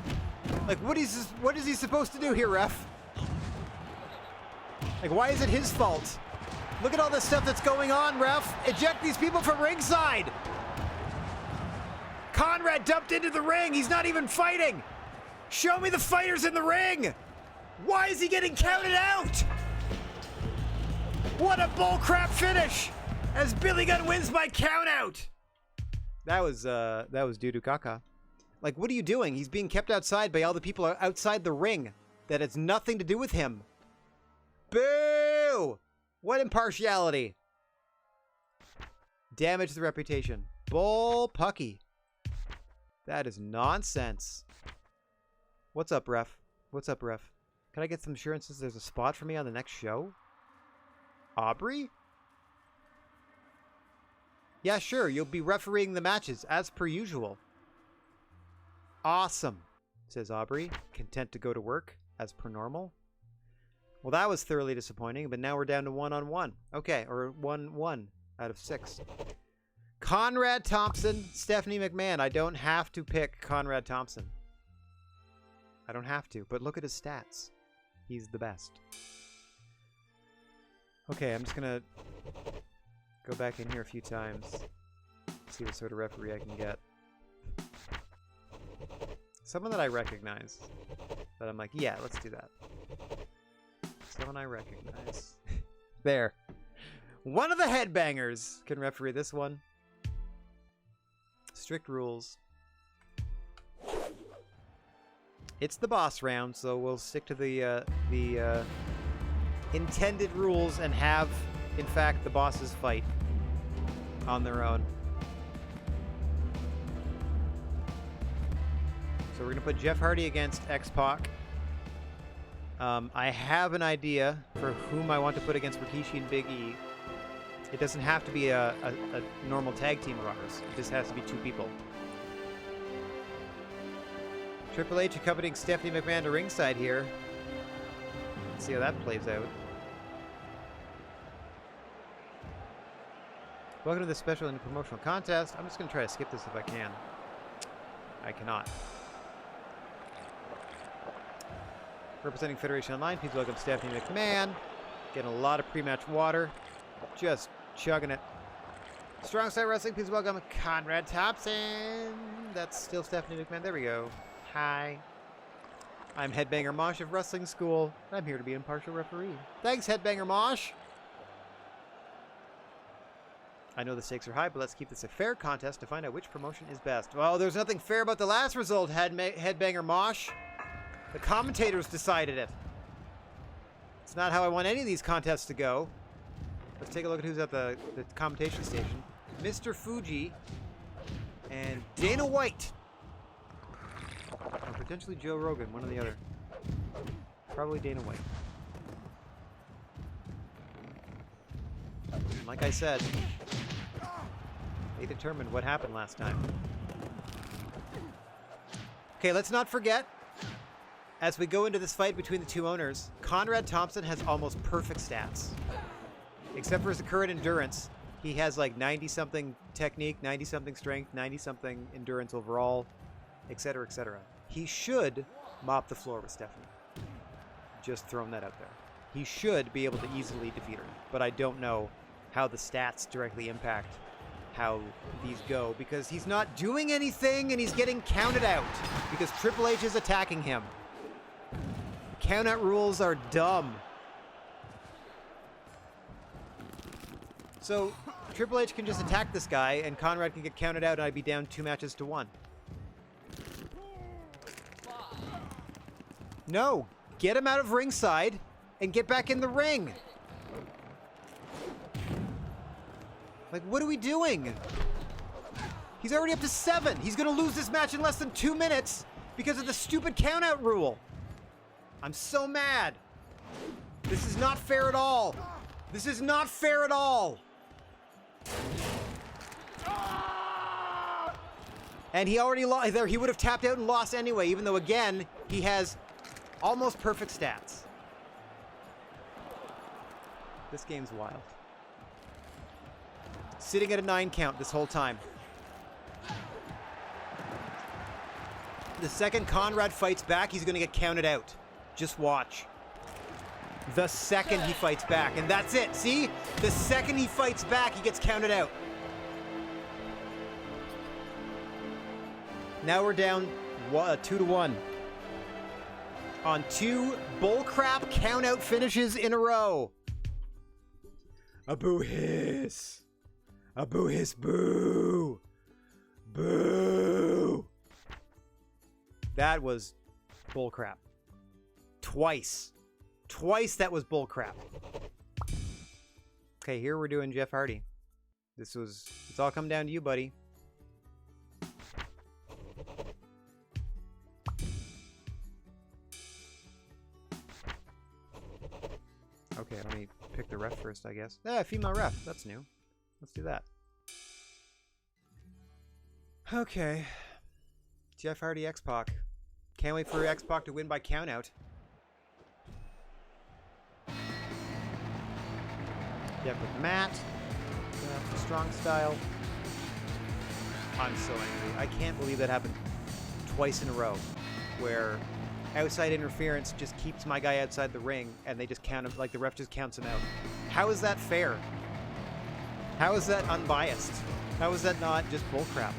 Like, what is he supposed to do here, ref? Like, why is it his fault? Look at all this stuff that's going on, ref. Eject these people from ringside. Conrad dumped into the ring. He's not even fighting. Show me the fighters in the ring. Why is he getting counted out? What a bullcrap finish as Billy Gunn wins by countout. That was doo-doo caca. Like, what are you doing? He's being kept outside by all the people outside the ring. That has nothing to do with him. Boo! What impartiality. Damage the reputation. Bull pucky. That is nonsense. What's up, ref? What's up, ref? Can I get some assurances there's a spot for me on the next show? Aubrey? Yeah, sure. You'll be refereeing the matches as per usual. Awesome, says Aubrey, content to go to work as per normal. Well, that was thoroughly disappointing, but now we're down to 1-on-1. Okay, or 1-1 out of 6. Conrad Thompson, Stephanie McMahon. I don't have to pick Conrad Thompson. I don't have to, but look at his stats. He's the best. Okay, I'm just gonna go back in here a few times. See what sort of referee I can get. Someone that I recognize. That I'm like, yeah, let's do that. Someone I recognize. There. One of the headbangers can referee this one. Strict rules. It's the boss round, so we'll stick to the intended rules and have, in fact, the bosses fight on their own. So we're going to put Jeff Hardy against X-Pac. I have an idea for whom I want to put against Rikishi and Big E. It doesn't have to be a normal tag team of ours. It just has to be 2 people. Triple H accompanying Stephanie McMahon to ringside here. Let's see how that plays out. Welcome to this special and promotional contest. I'm just going to try to skip this if I can. I cannot. Representing Federation Online, please welcome Stephanie McMahon. Getting a lot of pre-match water. Just chugging it. Strong Style Wrestling, please welcome Conrad Thompson. That's still Stephanie McMahon. There we go. Hi. I'm Headbanger Mosh of Wrestling School. I'm here to be an impartial referee. Thanks, Headbanger Mosh. I know the stakes are high, but let's keep this a fair contest to find out which promotion is best. Well, there's nothing fair about the last result, Headbanger Mosh. The commentators decided it. It's not how I want any of these contests to go. Let's take a look at who's at the commentation station. Mr. Fuji and Dana White. Or potentially Joe Rogan, one or the other. Probably Dana White. And like I said, they determined what happened last time. Okay, let's not forget, as we go into this fight between the 2 owners, Conrad Thompson has almost perfect stats. Except for his current endurance. He has like 90-something technique, 90-something strength, 90-something endurance overall, etc., etc. He should mop the floor with Stephanie. Just throwing that out there. He should be able to easily defeat her. But I don't know how the stats directly impact how these go, because he's not doing anything and he's getting counted out because Triple H is attacking him. countout rules are dumb. So, Triple H can just attack this guy, and Conrad can get counted out, and I'd be down 2-1. No! Get him out of ringside, and get back in the ring! Like, what are we doing? He's already up to 7! He's gonna lose this match in less than 2 minutes because of the stupid countout rule! I'm so mad! This is not fair at all! This is not fair at all! And he already lost there. He would have tapped out and lost anyway, even though, again, he has almost perfect stats. This game's wild. Sitting at a 9 count this whole time. The second Conrad fights back, he's going to get counted out. Just watch. The second he fights back, and that's it. See? The second he fights back, he gets counted out. Now we're down 2-1 on 2 bullcrap countout finishes in a row. A boo hiss. A boo hiss boo. Boo. That was bullcrap. Twice. Twice that was bullcrap. Okay, here we're doing Jeff Hardy. It's all come down to you, buddy. Okay, let me pick the ref first, I guess. Ah, female ref. That's new. Let's do that. Okay. Jeff Hardy, X-Pac. Can't wait for X-Pac to win by countout. Jeff with Matt. Strong style. I'm so angry. I can't believe that happened twice in a row. Where outside interference just keeps my guy outside the ring and they just count him, like the ref just counts him out. How is that fair? How is that unbiased? How is that not just bullcrap?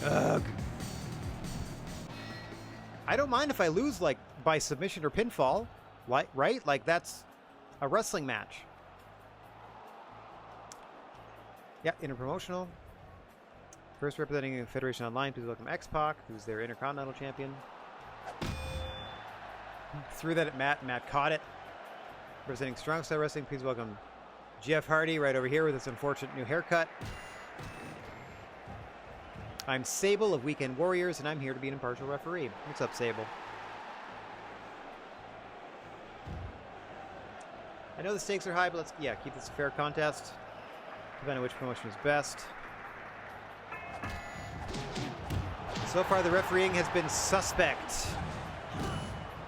Ugh. I don't mind if I lose, like, by submission or pinfall. Right? Like, that's a wrestling match. Yeah, interpromotional. First representing Federation Online, please welcome X-Pac, who's their Intercontinental Champion. Threw that at Matt. Matt caught it. Representing Strong Style Wrestling, please welcome Jeff Hardy right over here with this unfortunate new haircut. I'm Sable of Weekend Warriors, and I'm here to be an impartial referee. What's up, Sable? I know the stakes are high, but let's, keep this a fair contest. Depending on which promotion is best. So far, the refereeing has been suspect.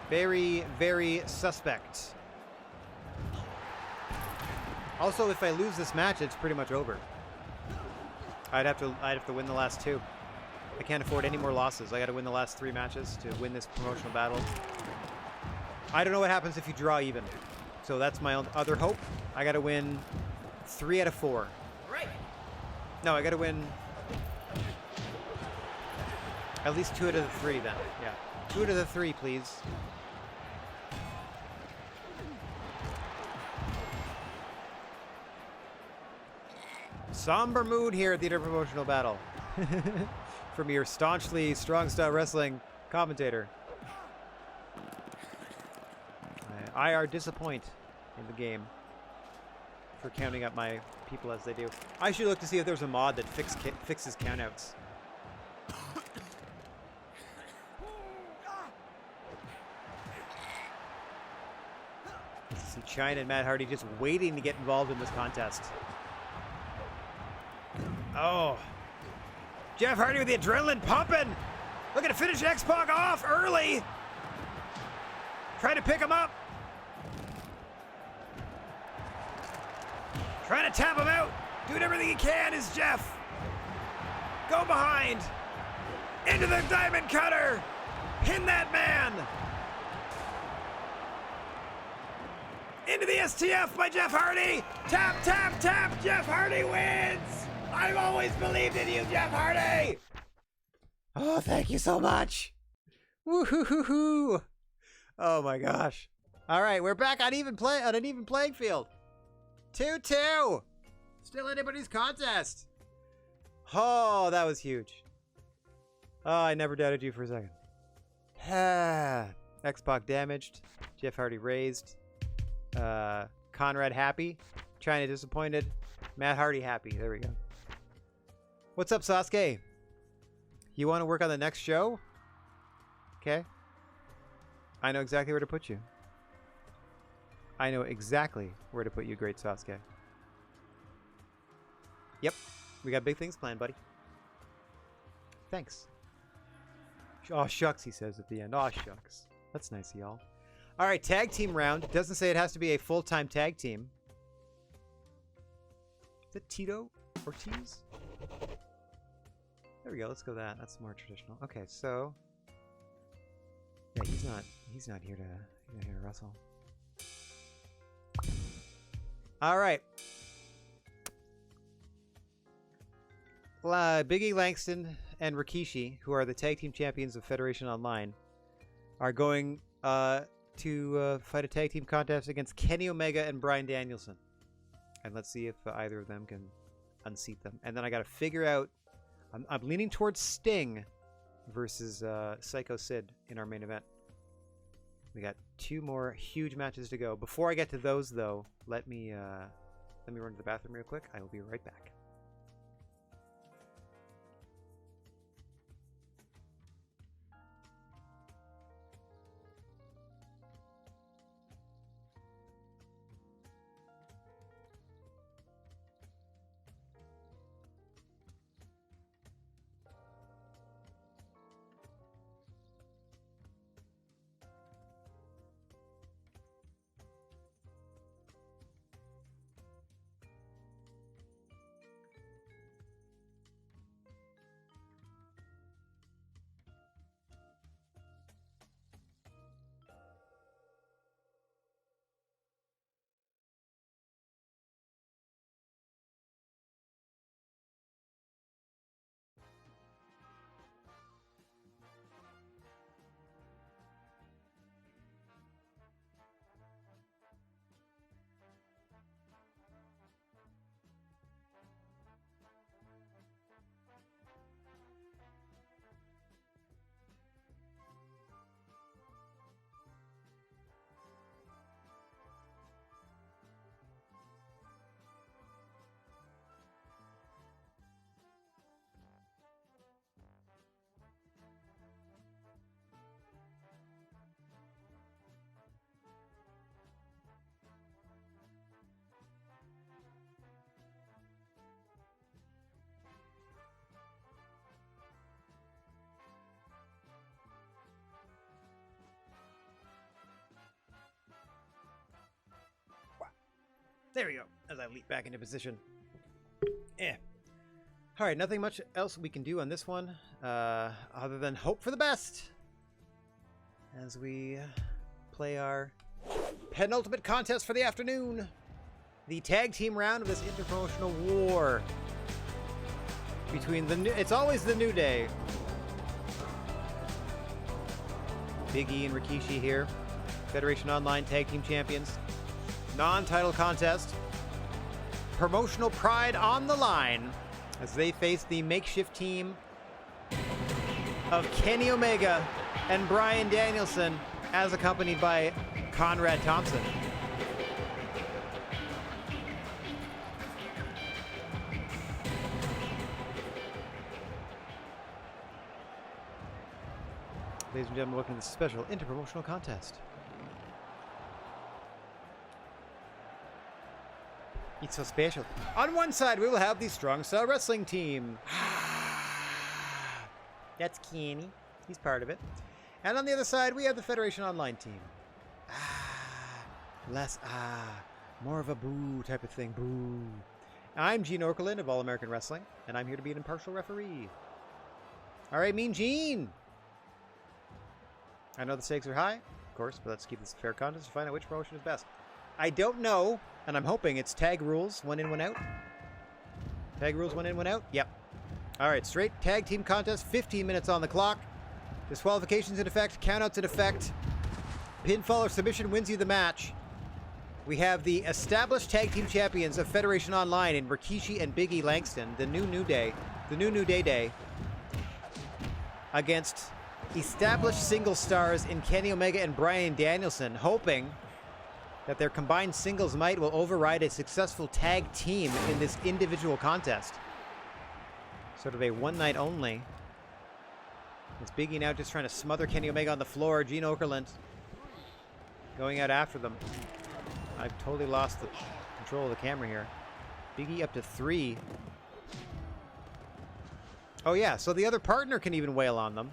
Very, very suspect. Also, if I lose this match, it's pretty much over. I'd have to win the last 2. I can't afford any more losses. I got to win the last 3 matches to win this promotional battle. I don't know what happens if you draw even. So that's my other hope. I got to win 3 out of 4. Right. No, I got to win at least 2 out of the 3 then. Yeah. 2 out of the 3, please. Somber mood here at the interpromotional battle. From your staunchly strong style wrestling commentator. I are disappoint in the game for counting up my people as they do. I should look to see if there's a mod that fixes countouts. See China and Matt Hardy just waiting to get involved in this contest. Oh. Jeff Hardy with the adrenaline pumping. Looking to finish X-Pac off early. Trying to pick him up. Trying to tap him out. Doing everything he can is Jeff. Go behind. Into the diamond cutter. Pin that man. Into the STF by Jeff Hardy. Tap, tap, tap. Jeff Hardy wins. I've always believed in you, Jeff Hardy. Oh, thank you so much. Woo-hoo-hoo-hoo. Oh my gosh. All right, we're back on an even playing field. 2-2. Still anybody's contest. Oh, that was huge. Oh, I never doubted you for a second. X-Pac damaged. Jeff Hardy raised. Conrad happy. China disappointed. Matt Hardy happy. There we go. What's up, Sasuke? You want to work on the next show? Okay. I know exactly where to put you. I know exactly where to put you, great Sasuke. Yep. We got big things planned, buddy. Thanks. Oh, shucks, he says at the end. Oh, shucks. That's nice of y'all. All right, tag team round. It doesn't say it has to be a full-time tag team. Is it Tito Ortiz? There we go. Let's go that. That's more traditional. Okay, so yeah, he's not here to wrestle. All right. Big E Langston and Rikishi, who are the tag team champions of Federation Online, are going to fight a tag team contest against Kenny Omega and Bryan Danielson. And let's see if either of them can unseat them. And then I got to figure out. I'm leaning towards Sting versus Psycho Sid in our main event. We got 2 more huge matches to go. Before I get to those, though, let me run to the bathroom real quick. I will be right back. There we go, as I leap back into position. Alright, nothing much else we can do on this one, other than hope for the best as we play our penultimate contest for the afternoon. The tag team round of this interpromotional war between it's always the New Day. Big E and Rikishi here, Federation Online Tag Team Champions. Non-title contest. Promotional pride on the line as they face the makeshift team of Kenny Omega and Bryan Danielson, as accompanied by Conrad Thompson. Ladies and gentlemen, welcome to this special interpromotional contest. It's so special. On one side, we will have the Strong Style Wrestling team. That's Kenny. He's part of it. And on the other side, we have the Federation Online team. Less more of a boo type of thing. Boo. I'm Gene Okerlund of All American Wrestling, and I'm here to be an impartial referee. All right, Mean Gene. I know the stakes are high, of course, but let's keep this a fair contest to find out which promotion is best. I don't know, and I'm hoping it's tag rules, 1 in, 1 out. Tag rules, 1 in, 1 out? Yep. All right, straight tag team contest, 15 minutes on the clock. Disqualifications in effect, countouts in effect. pinfall or submission wins you the match. We have the established tag team champions of Federation Online in Rikishi and Big E Langston, the New Day, against established single stars in Kenny Omega and Bryan Danielson, hoping that their combined singles might will override a successful tag team in this individual contest. Sort of a one night only. It's Big E now just trying to smother Kenny Omega on the floor. Gene Okerlund going out after them. I've totally lost the control of the camera here. Big E up to 3. Oh yeah, so the other partner can even wail on them.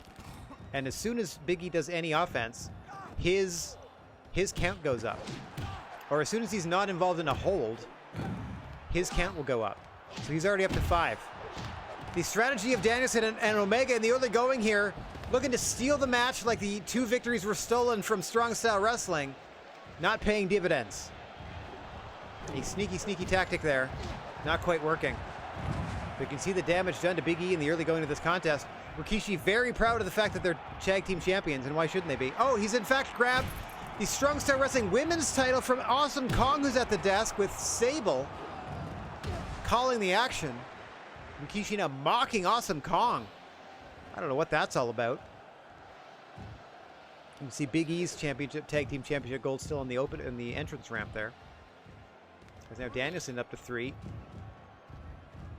And as soon as Big E does any offense, his count goes up. Or as soon as he's not involved in a hold, his count will go up. So he's already up to 5. The strategy of Danielson and Omega in the early going here, looking to steal the match like the 2 victories were stolen from Strong Style Wrestling, not paying dividends. A sneaky tactic there, not quite working. We can see the damage done to Big E in the early going of this contest. Rikishi very proud of the fact that they're tag team champions, and why shouldn't they be? Oh, he's in fact grabbed the Strong Style Wrestling Women's title from Awesome Kong, who's at the desk, with Sable calling the action. Rikishi now mocking Awesome Kong. I don't know what that's all about. You can see Big E's championship, tag team championship gold still in the entrance ramp there. There's now Danielson up to 3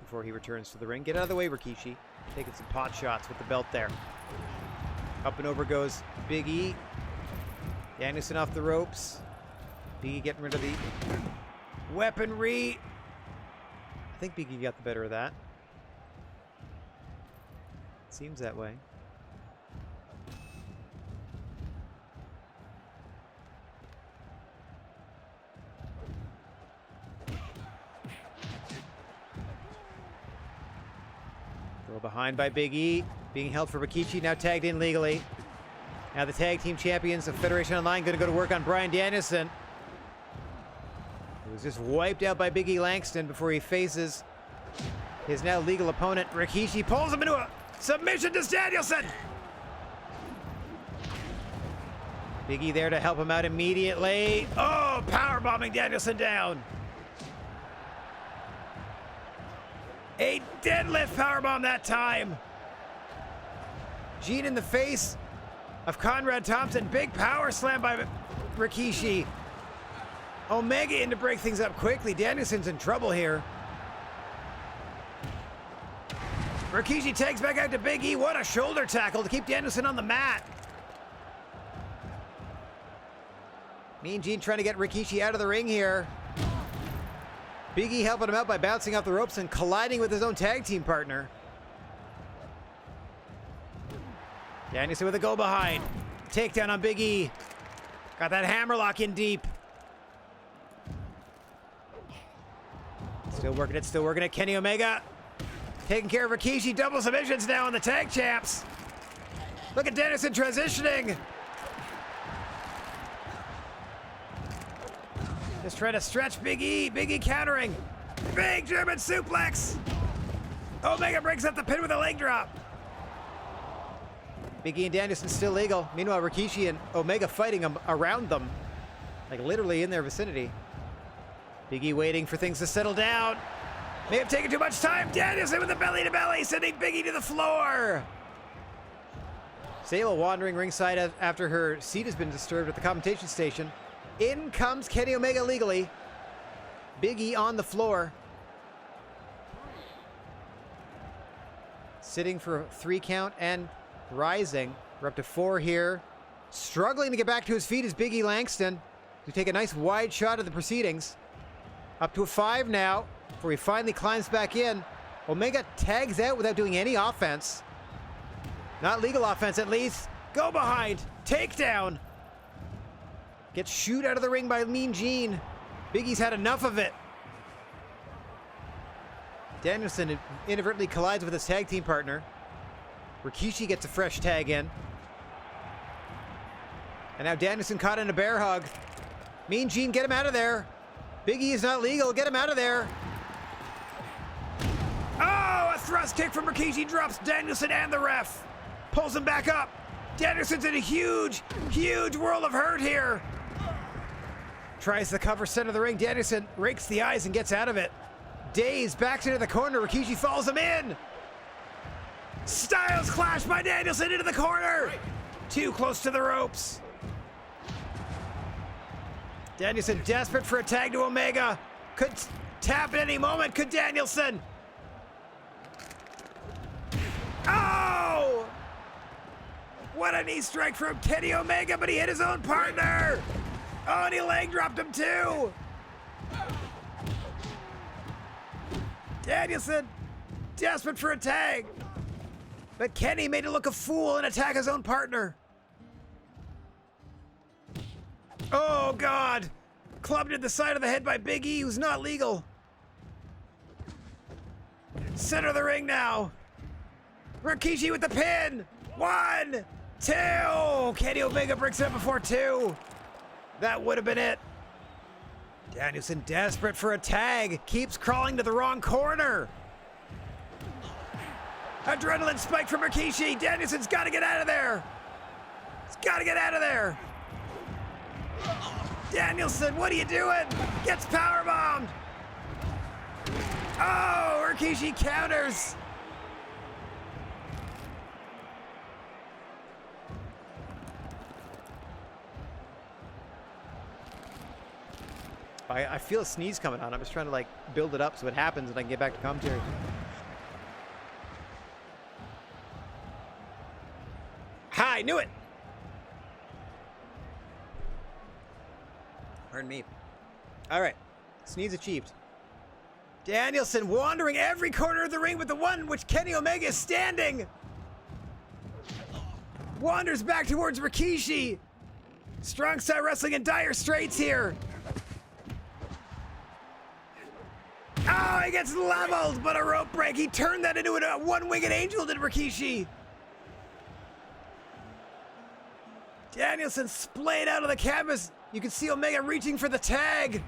before he returns to the ring. Get out of the way, Rikishi. Taking some pot shots with the belt there. Up and over goes Big E. Danielson off the ropes. Big E getting rid of the weaponry. I think Big E got the better of that. Seems that way. Throw behind by Big E. Being held for Rikishi, now tagged in legally. Now the tag team champions of Federation Online going to go to work on Bryan Danielson. He was just wiped out by Big E Langston before he faces his now legal opponent. Rikishi pulls him into a submission to Danielson. Big E there to help him out immediately. Oh, powerbombing Danielson down. A deadlift powerbomb that time. Gene in the face of Conrad Thompson. Big power slam by Rikishi. Omega in to break things up quickly. Danielson's in trouble here. Rikishi tags back out to Big E. What a shoulder tackle to keep Danielson on the mat. Mean Gene trying to get Rikishi out of the ring here. Big E helping him out by bouncing off the ropes and colliding with his own tag team partner. Danielson with a go behind. Takedown on Big E. Got that hammerlock in deep. Still working it. Kenny Omega taking care of Rikishi. Double submissions now on the tag champs. Look at Danielson transitioning. Just trying to stretch Big E. Big E countering. Big German suplex. Omega breaks up the pin with a leg drop. Big E and Danielson still legal. Meanwhile, Rikishi and Omega fighting them around them. Like literally in their vicinity. Big E waiting for things to settle down. May have taken too much time. Danielson with a belly to belly, sending Big E to the floor. Sable wandering ringside after her seat has been disturbed at the commentation station. In comes Kenny Omega legally. Big E on the floor. Sitting for a 3 count and rising. We're up to 4 here. Struggling to get back to his feet is Big E Langston. To take a nice wide shot of the proceedings. Up to a 5 now, before he finally climbs back in. Omega tags out without doing any offense. Not legal offense, at least. Go behind. Takedown. Gets shooed out of the ring by Mean Gene. Big E's had enough of it. Danielson inadvertently collides with his tag team partner. Rikishi gets a fresh tag in. And now Danielson caught in a bear hug. Mean Gene, get him out of there. Big E is not legal. Get him out of there. Oh, a thrust kick from Rikishi drops Danielson and the ref. Pulls him back up. Danielson's in a huge, huge world of hurt here. Tries to cover center of the ring. Danielson rakes the eyes and gets out of it. Days backs into the corner. Rikishi follows him in. Styles clash by Danielson into the corner. Too close to the ropes. Danielson desperate for a tag to Omega. Could tap at any moment, could Danielson? Oh! What a knee strike from Kenny Omega, but he hit his own partner. Oh, and he leg dropped him too. Danielson, desperate for a tag. But Kenny made it look a fool and attack his own partner. Oh, God. Clubbed in the side of the head by Big E, who's not legal. Center of the ring now. Rikishi with the pin. 1, 2. Kenny Omega breaks it up before 2. That would have been it. Danielson desperate for a tag. Keeps crawling to the wrong corner. Adrenaline spike from Rikishi. Danielson's got to get out of there. He's got to get out of there. Danielson, what are you doing? Gets powerbombed. Oh, Rikishi counters. I feel a sneeze coming on. I'm just trying to like build it up so it happens and I can get back to commentary. I knew it. Pardon me. All right, sneeze achieved. Danielson wandering every corner of the ring with the one which Kenny Omega is standing. Wanders back towards Rikishi. Strong style wrestling in dire straits here. Oh, he gets leveled, but a rope break. He turned that into a one-winged angel, did Rikishi. Danielson splayed out of the canvas. You can see Omega reaching for the tag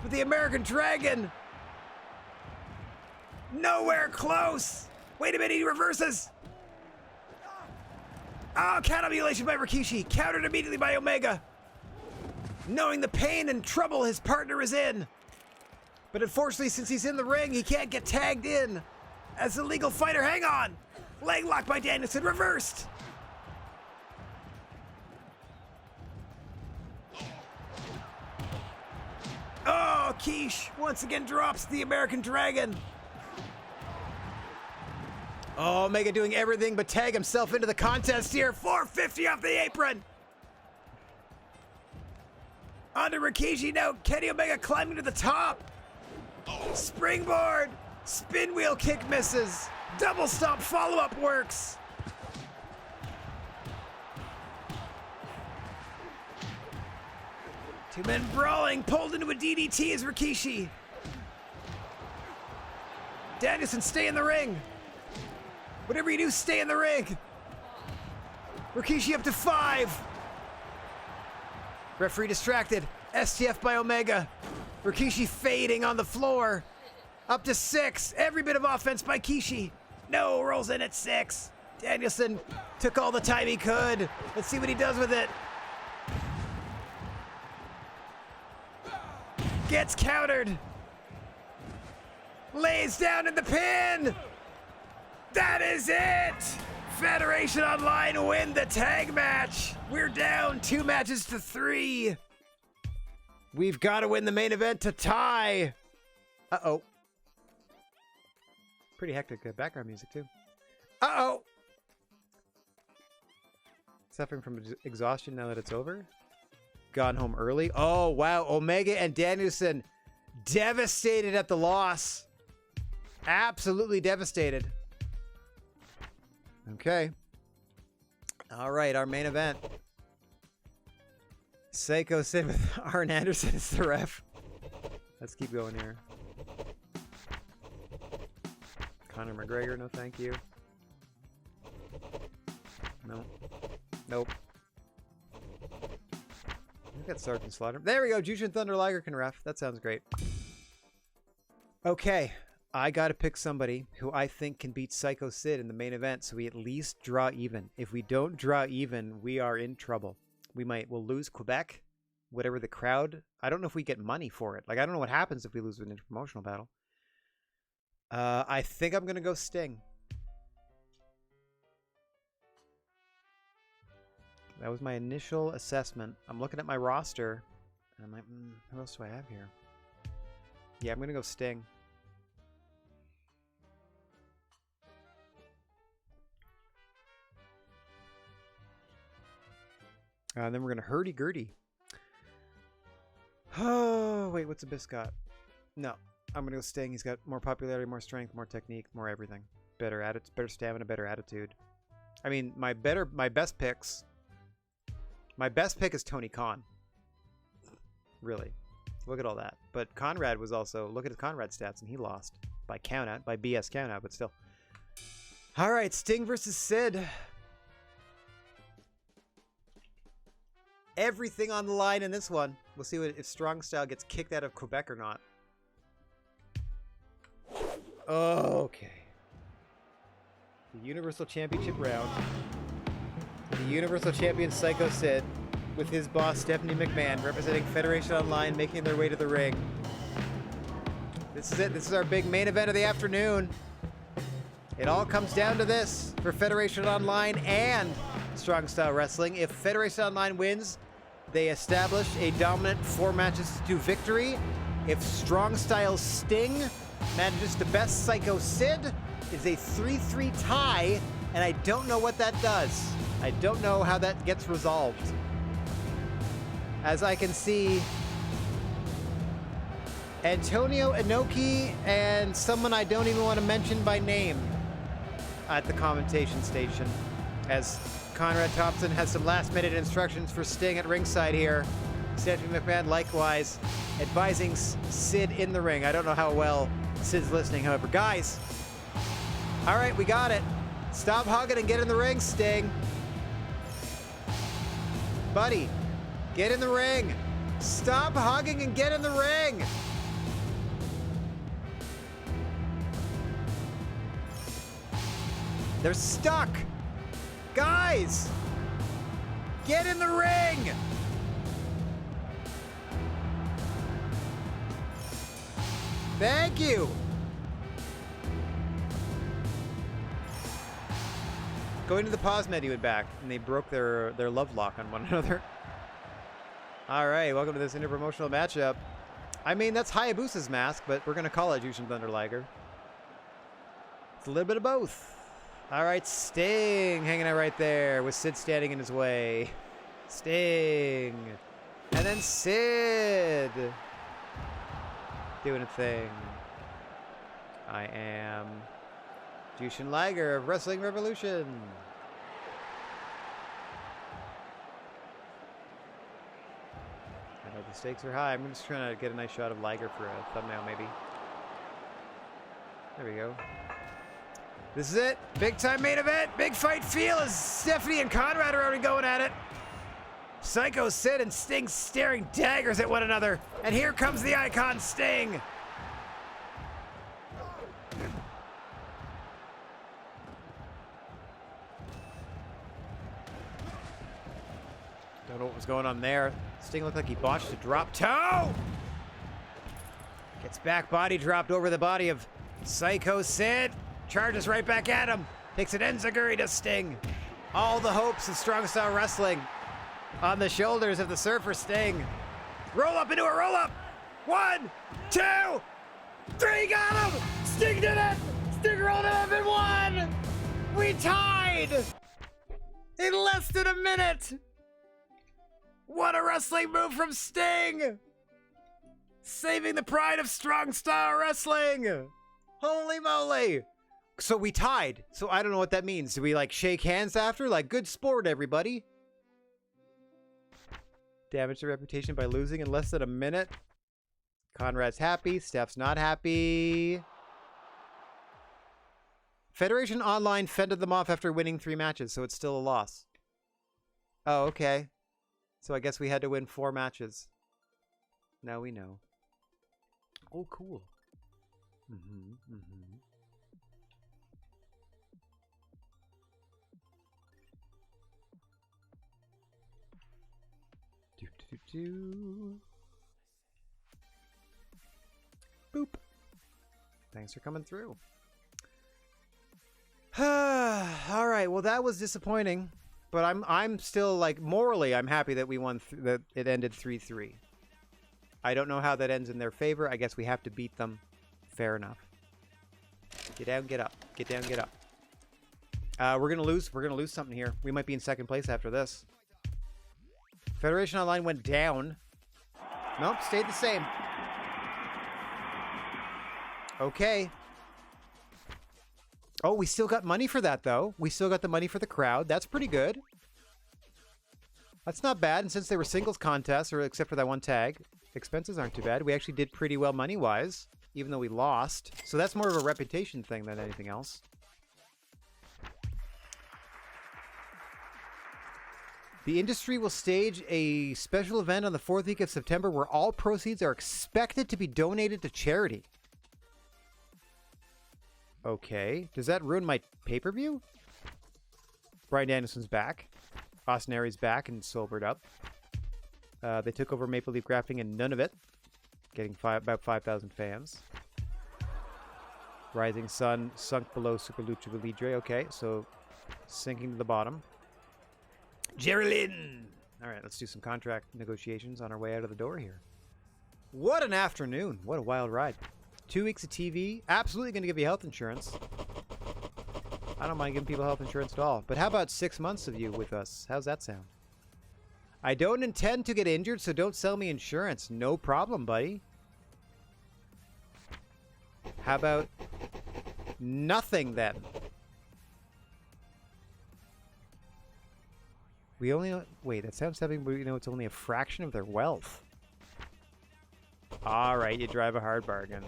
with the American Dragon. Nowhere close. Wait a minute, he reverses. Oh, counter mutilation by Rikishi. Countered immediately by Omega. Knowing the pain and trouble his partner is in. But unfortunately, since he's in the ring, he can't get tagged in. As a legal fighter, hang on. Leg lock by Danielson, reversed. Oh, Quiche once again drops the American Dragon. Oh, Omega doing everything but tag himself into the contest here. 450 off the apron. Onto Rikishi now. Kenny Omega climbing to the top. Springboard. Spin wheel kick misses. Double stomp follow-up works. Two men brawling, pulled into a DDT as Rikishi. Danielson, stay in the ring. Whatever you do, stay in the ring. Rikishi up to 5. Referee distracted. STF by Omega. Rikishi fading on the floor. Up to 6. Every bit of offense by Kishi. No, rolls in at 6. Danielson took all the time he could. Let's see what he does with it. Gets countered. Lays down in the pin. That is it. Federation Online win the tag match. We're down 2 matches to 3. We've got to win the main event to tie. Uh-oh. Pretty hectic background music, too. Uh-oh. Suffering from exhaustion now that it's over. Gone home early. Oh, wow. Omega and Danielson devastated at the loss. Absolutely devastated. Okay. All right, our main event. Seiko Sid with Arn Anderson as the ref. Let's keep going here. Conor McGregor, no thank you. No. Nope. We've got Sergeant Slaughter. There we go. Jushin Thunder Liger can ref. That sounds great. Okay. I got to pick somebody who I think can beat Psycho Sid in the main event, so we at least draw even. If we don't draw even, we are in trouble. We'll lose Quebec, whatever the crowd. I don't know if we get money for it. Like, I don't know what happens if we lose an interpromotional battle. I think I'm going to go Sting. That was my initial assessment. I'm looking at my roster, and I'm like, who else do I have here? Yeah, I'm going to go Sting. And then we're going to hurdy-gurdy. Oh, wait, what's Abyss got? No, I'm going to go Sting. He's got more popularity, more strength, more technique, more everything. Better stamina, better attitude. I mean, my best picks. My best pick is Tony Khan. Really. Look at all that. But Conrad was also, look at his Conrad stats, and he lost. By countout, by BS countout, but still. All right, Sting versus Sid. Everything on the line in this one. We'll see if Strong Style gets kicked out of Quebec or not. Okay. The Universal Championship round. The Universal Champion Psycho Sid with his boss Stephanie McMahon representing Federation Online, making their way to the ring. This is it. This is our big main event of the afternoon. It all comes down to this for Federation Online and Strong Style Wrestling. If Federation Online wins, they establish a dominant 4 matches to victory. If Strong Style Sting manages to best Psycho Sid, it's a 3-3 tie, and I don't know what that does. I don't know how that gets resolved. As I can see, Antonio Inoki and someone I don't even want to mention by name at the commentation station, as Conrad Thompson has some last-minute instructions for Sting at ringside here. Stephanie McMahon likewise advising Sid in the ring. I don't know how well Sid's listening, however. Guys, all right, we got it. Stop hugging and get in the ring, Sting. Buddy, get in the ring. Stop hugging and get in the ring. They're stuck. Guys, get in the ring. Thank you. Going to the pause menu and back, and they broke their love lock on one another. All right, welcome to this interpromotional matchup. I mean, that's Hayabusa's mask, but we're going to call it Jushin Thunder Liger. It's a little bit of both. All right, Sting hanging out right there with Sid standing in his way. Sting. And then Sid doing a thing. I am Jushin Liger of Wrestling Revolution. I know the stakes are high. I'm just trying to get a nice shot of Liger for a thumbnail, maybe. There we go. This is it. Big time main event. Big fight feel as Stephanie and Conrad are already going at it. Psycho Sid and Sting staring daggers at one another. And here comes the icon Sting. Don't know what was going on there. Sting looked like he botched a drop toe. Gets back body dropped over the body of Psycho Sid. Charges right back at him. Takes an enziguri to Sting. All the hopes of Strong Style Wrestling on the shoulders of the Surfer Sting. Roll up into a roll up. 1, 2, 3, got him. Sting did it. Sting rolled it up and won. We tied in less than a minute. What a wrestling move from Sting. Saving the pride of Strong Style Wrestling. Holy moly. So we tied. So I don't know what that means. Do we like shake hands after? Like, good sport, everybody. Damage the reputation by losing in less than a minute. Conrad's happy. Steph's not happy. Federation Online fended them off after winning 3 matches, so it's still a loss. Oh, okay. So I guess we had to win 4 matches. Now we know. Oh, cool. Boop. Thanks for coming through. All right. Well, that was disappointing, but I'm still like morally I'm happy that we won. That it ended 3-3. I don't know how that ends in their favor. I guess we have to beat them. Fair enough. Get down, get up. Get down, get up. We're gonna lose. We're gonna lose something here. We might be in second place after this. Federation Online went down. Nope, stayed the same. Okay. Oh, we still got money for that, though. We still got the money for the crowd. That's pretty good. That's not bad. And since they were singles contests, or except for that one tag, expenses aren't too bad. We actually did pretty well money-wise, even though we lost. So that's more of a reputation thing than anything else. The industry will stage a special event on the 4th week of September where all proceeds are expected to be donated to charity. Okay. Does that ruin my pay-per-view? Bryan Danielson's back. Austin Aries back and sobered up. They took over Maple Leaf Grafting and none of it. Getting about 5,000 fans. Rising Sun sunk below Super Lucha Libre. Okay, so sinking to the bottom. Jerry Lynn! All right, let's do some contract negotiations on our way out of the door here. What an afternoon. What a wild ride. 2 weeks of TV. Absolutely going to give you health insurance. I don't mind giving people health insurance at all. But how about 6 months of you with us? How's that sound? I don't intend to get injured, so don't sell me insurance. No problem, buddy. How about nothing then? We only... Wait, that sounds something, but you know it's only a fraction of their wealth. Alright, you drive a hard bargain.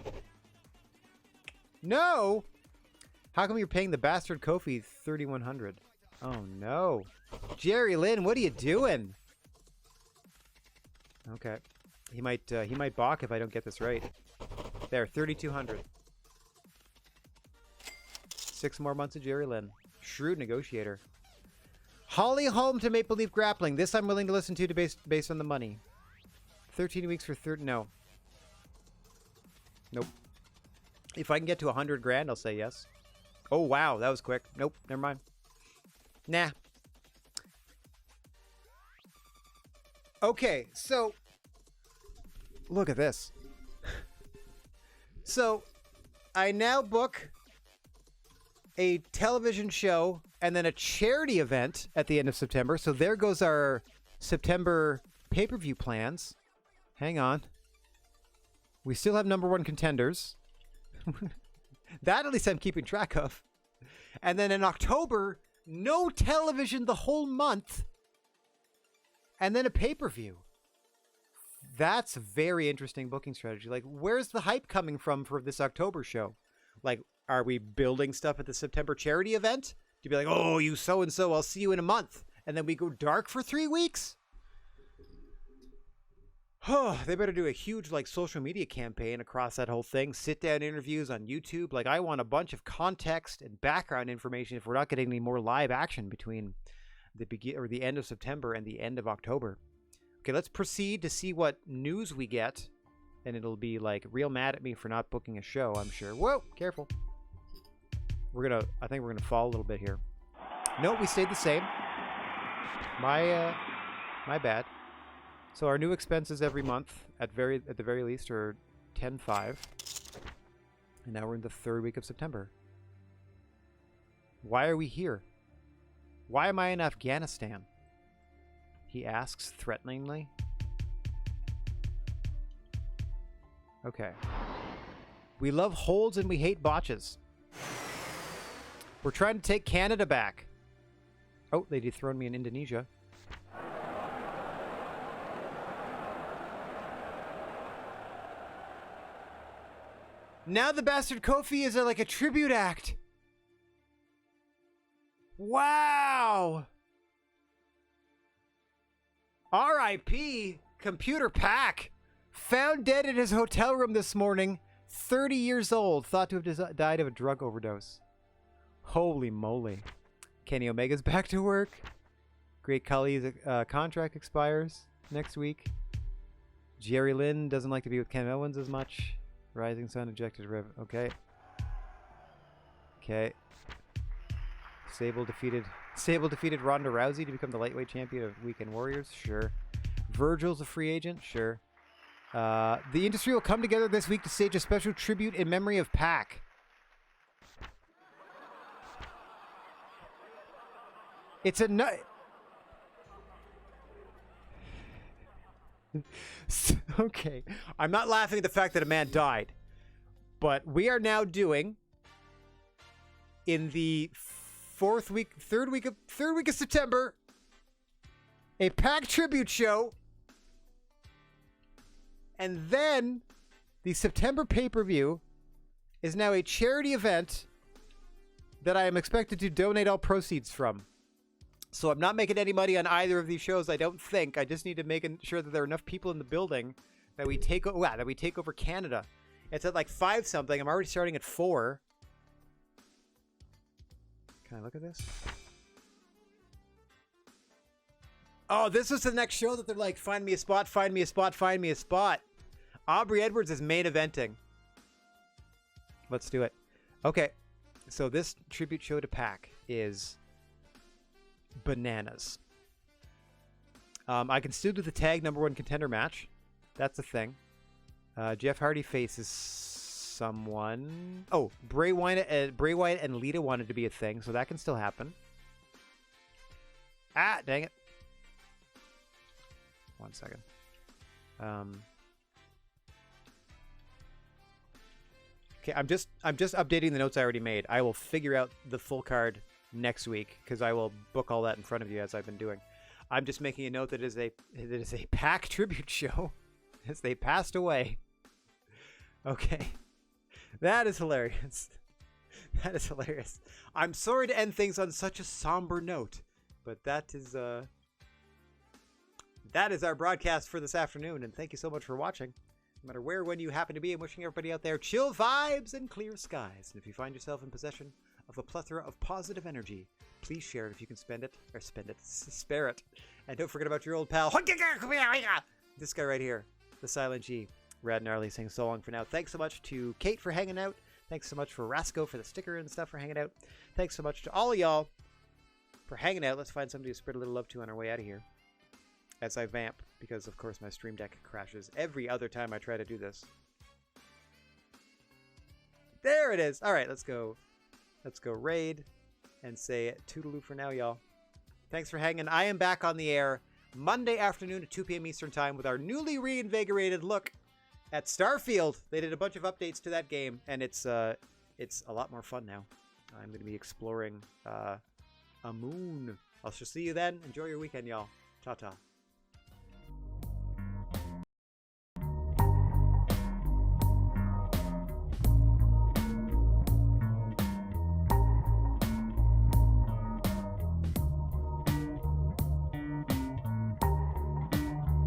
No! How come you're paying the bastard Kofi $3,100? Oh no. Jerry Lynn, what are you doing? Okay. He might balk if I don't get this right. There, $3,200. 6 more months of Jerry Lynn. Shrewd negotiator. Holly Holm to Maple Leaf Grappling. This I'm willing to listen to based on the money. 13 weeks for no. Nope. If I can get to 100 grand, I'll say yes. Oh, wow. That was quick. Nope. Never mind. Nah. Okay. So, look at this. So, I now book a television show and then a charity event at the end of September. So there goes our September pay-per-view plans. Hang on. We still have #1 contenders. That at least I'm keeping track of. And then in October, no television the whole month. And then a pay-per-view. That's a very interesting booking strategy. Like, where's the hype coming from for this October show? Like, are we building stuff at the September charity event? To be like, oh, you so-and-so, I'll see you in a month. And then we go dark for 3 weeks? Oh, they better do a huge, like, social media campaign across that whole thing. Sit-down interviews on YouTube. Like, I want a bunch of context and background information if we're not getting any more live action between the end of September and the end of October. Okay, let's proceed to see what news we get. And it'll be, like, real mad at me for not booking a show, I'm sure. Whoa, careful. I think we're gonna fall a little bit here. No, we stayed the same. My bad. So our new expenses every month, at the very least, are $10,500. And now we're in the 3rd week of September. Why are we here? Why am I in Afghanistan? He asks threateningly. Okay. We love holds and we hate botches. We're trying to take Canada back. Oh, they dethroned me in Indonesia. Now the bastard Kofi is like a tribute act. Wow. R.I.P. Computer Pack. Found dead in his hotel room this morning. 30 years old, thought to have died of a drug overdose. Holy moly. Kenny Omega's back to work. Great Khali's contract expires next week. Jerry Lynn doesn't like to be with Ken Owens as much. Rising Sun ejected Rev. Okay. Okay. Sable defeated Ronda Rousey to become the lightweight champion of Weekend Warriors. Sure. Virgil's a free agent. Sure. The industry will come together this week to stage a special tribute in memory of Pac. It's a okay. I'm not laughing at the fact that a man died, but we are now doing in the third week of September, a Pac tribute show, and then the September pay-per-view is now a charity event that I am expected to donate all proceeds from. So I'm not making any money on either of these shows, I don't think. I just need to make sure that there are enough people in the building that we take over Canada. It's at like 5 something. I'm already starting at 4. Can I look at this? Oh, this was the next show that they're like, find me a spot, find me a spot, find me a spot. Aubrey Edwards is main eventing. Let's do it. Okay, so this tribute show to Pac is bananas. I can still do the tag #1 contender match. That's a thing. Jeff Hardy faces someone. Oh, Bray Wyatt and Lita wanted to be a thing, so that can still happen. Ah, dang it. 1 second. Okay, I'm just updating the notes I already made. I will figure out the full card next week because I will book all that in front of you as I've been doing. I'm just making a note that it is a Pac tribute show as they passed away. Okay. That is hilarious. That is hilarious. I'm sorry to end things on such a somber note, but that is our broadcast for this afternoon, and thank you so much for watching. No matter where, when you happen to be, I'm wishing everybody out there chill vibes and clear skies. And if you find yourself in possession of a plethora of positive energy, please share it if you can spare it. And don't forget about your old pal, this guy right here, the Silent G. Rad Gnarly saying so long for now. Thanks so much to Kate for hanging out. Thanks so much for Rasco for the sticker and stuff for hanging out. Thanks so much to all of y'all for hanging out. Let's find somebody to spread a little love to on our way out of here. As I vamp, because of course my Stream Deck crashes every other time I try to do this. There it is. All right, let's go raid and say toodaloo for now, y'all. Thanks for hanging. I am back on the air Monday afternoon at 2 p.m. Eastern Time with our newly reinvigorated look at Starfield. They did a bunch of updates to that game, and it's a lot more fun now. I'm going to be exploring a moon. I'll see you then. Enjoy your weekend, y'all. Ta-ta.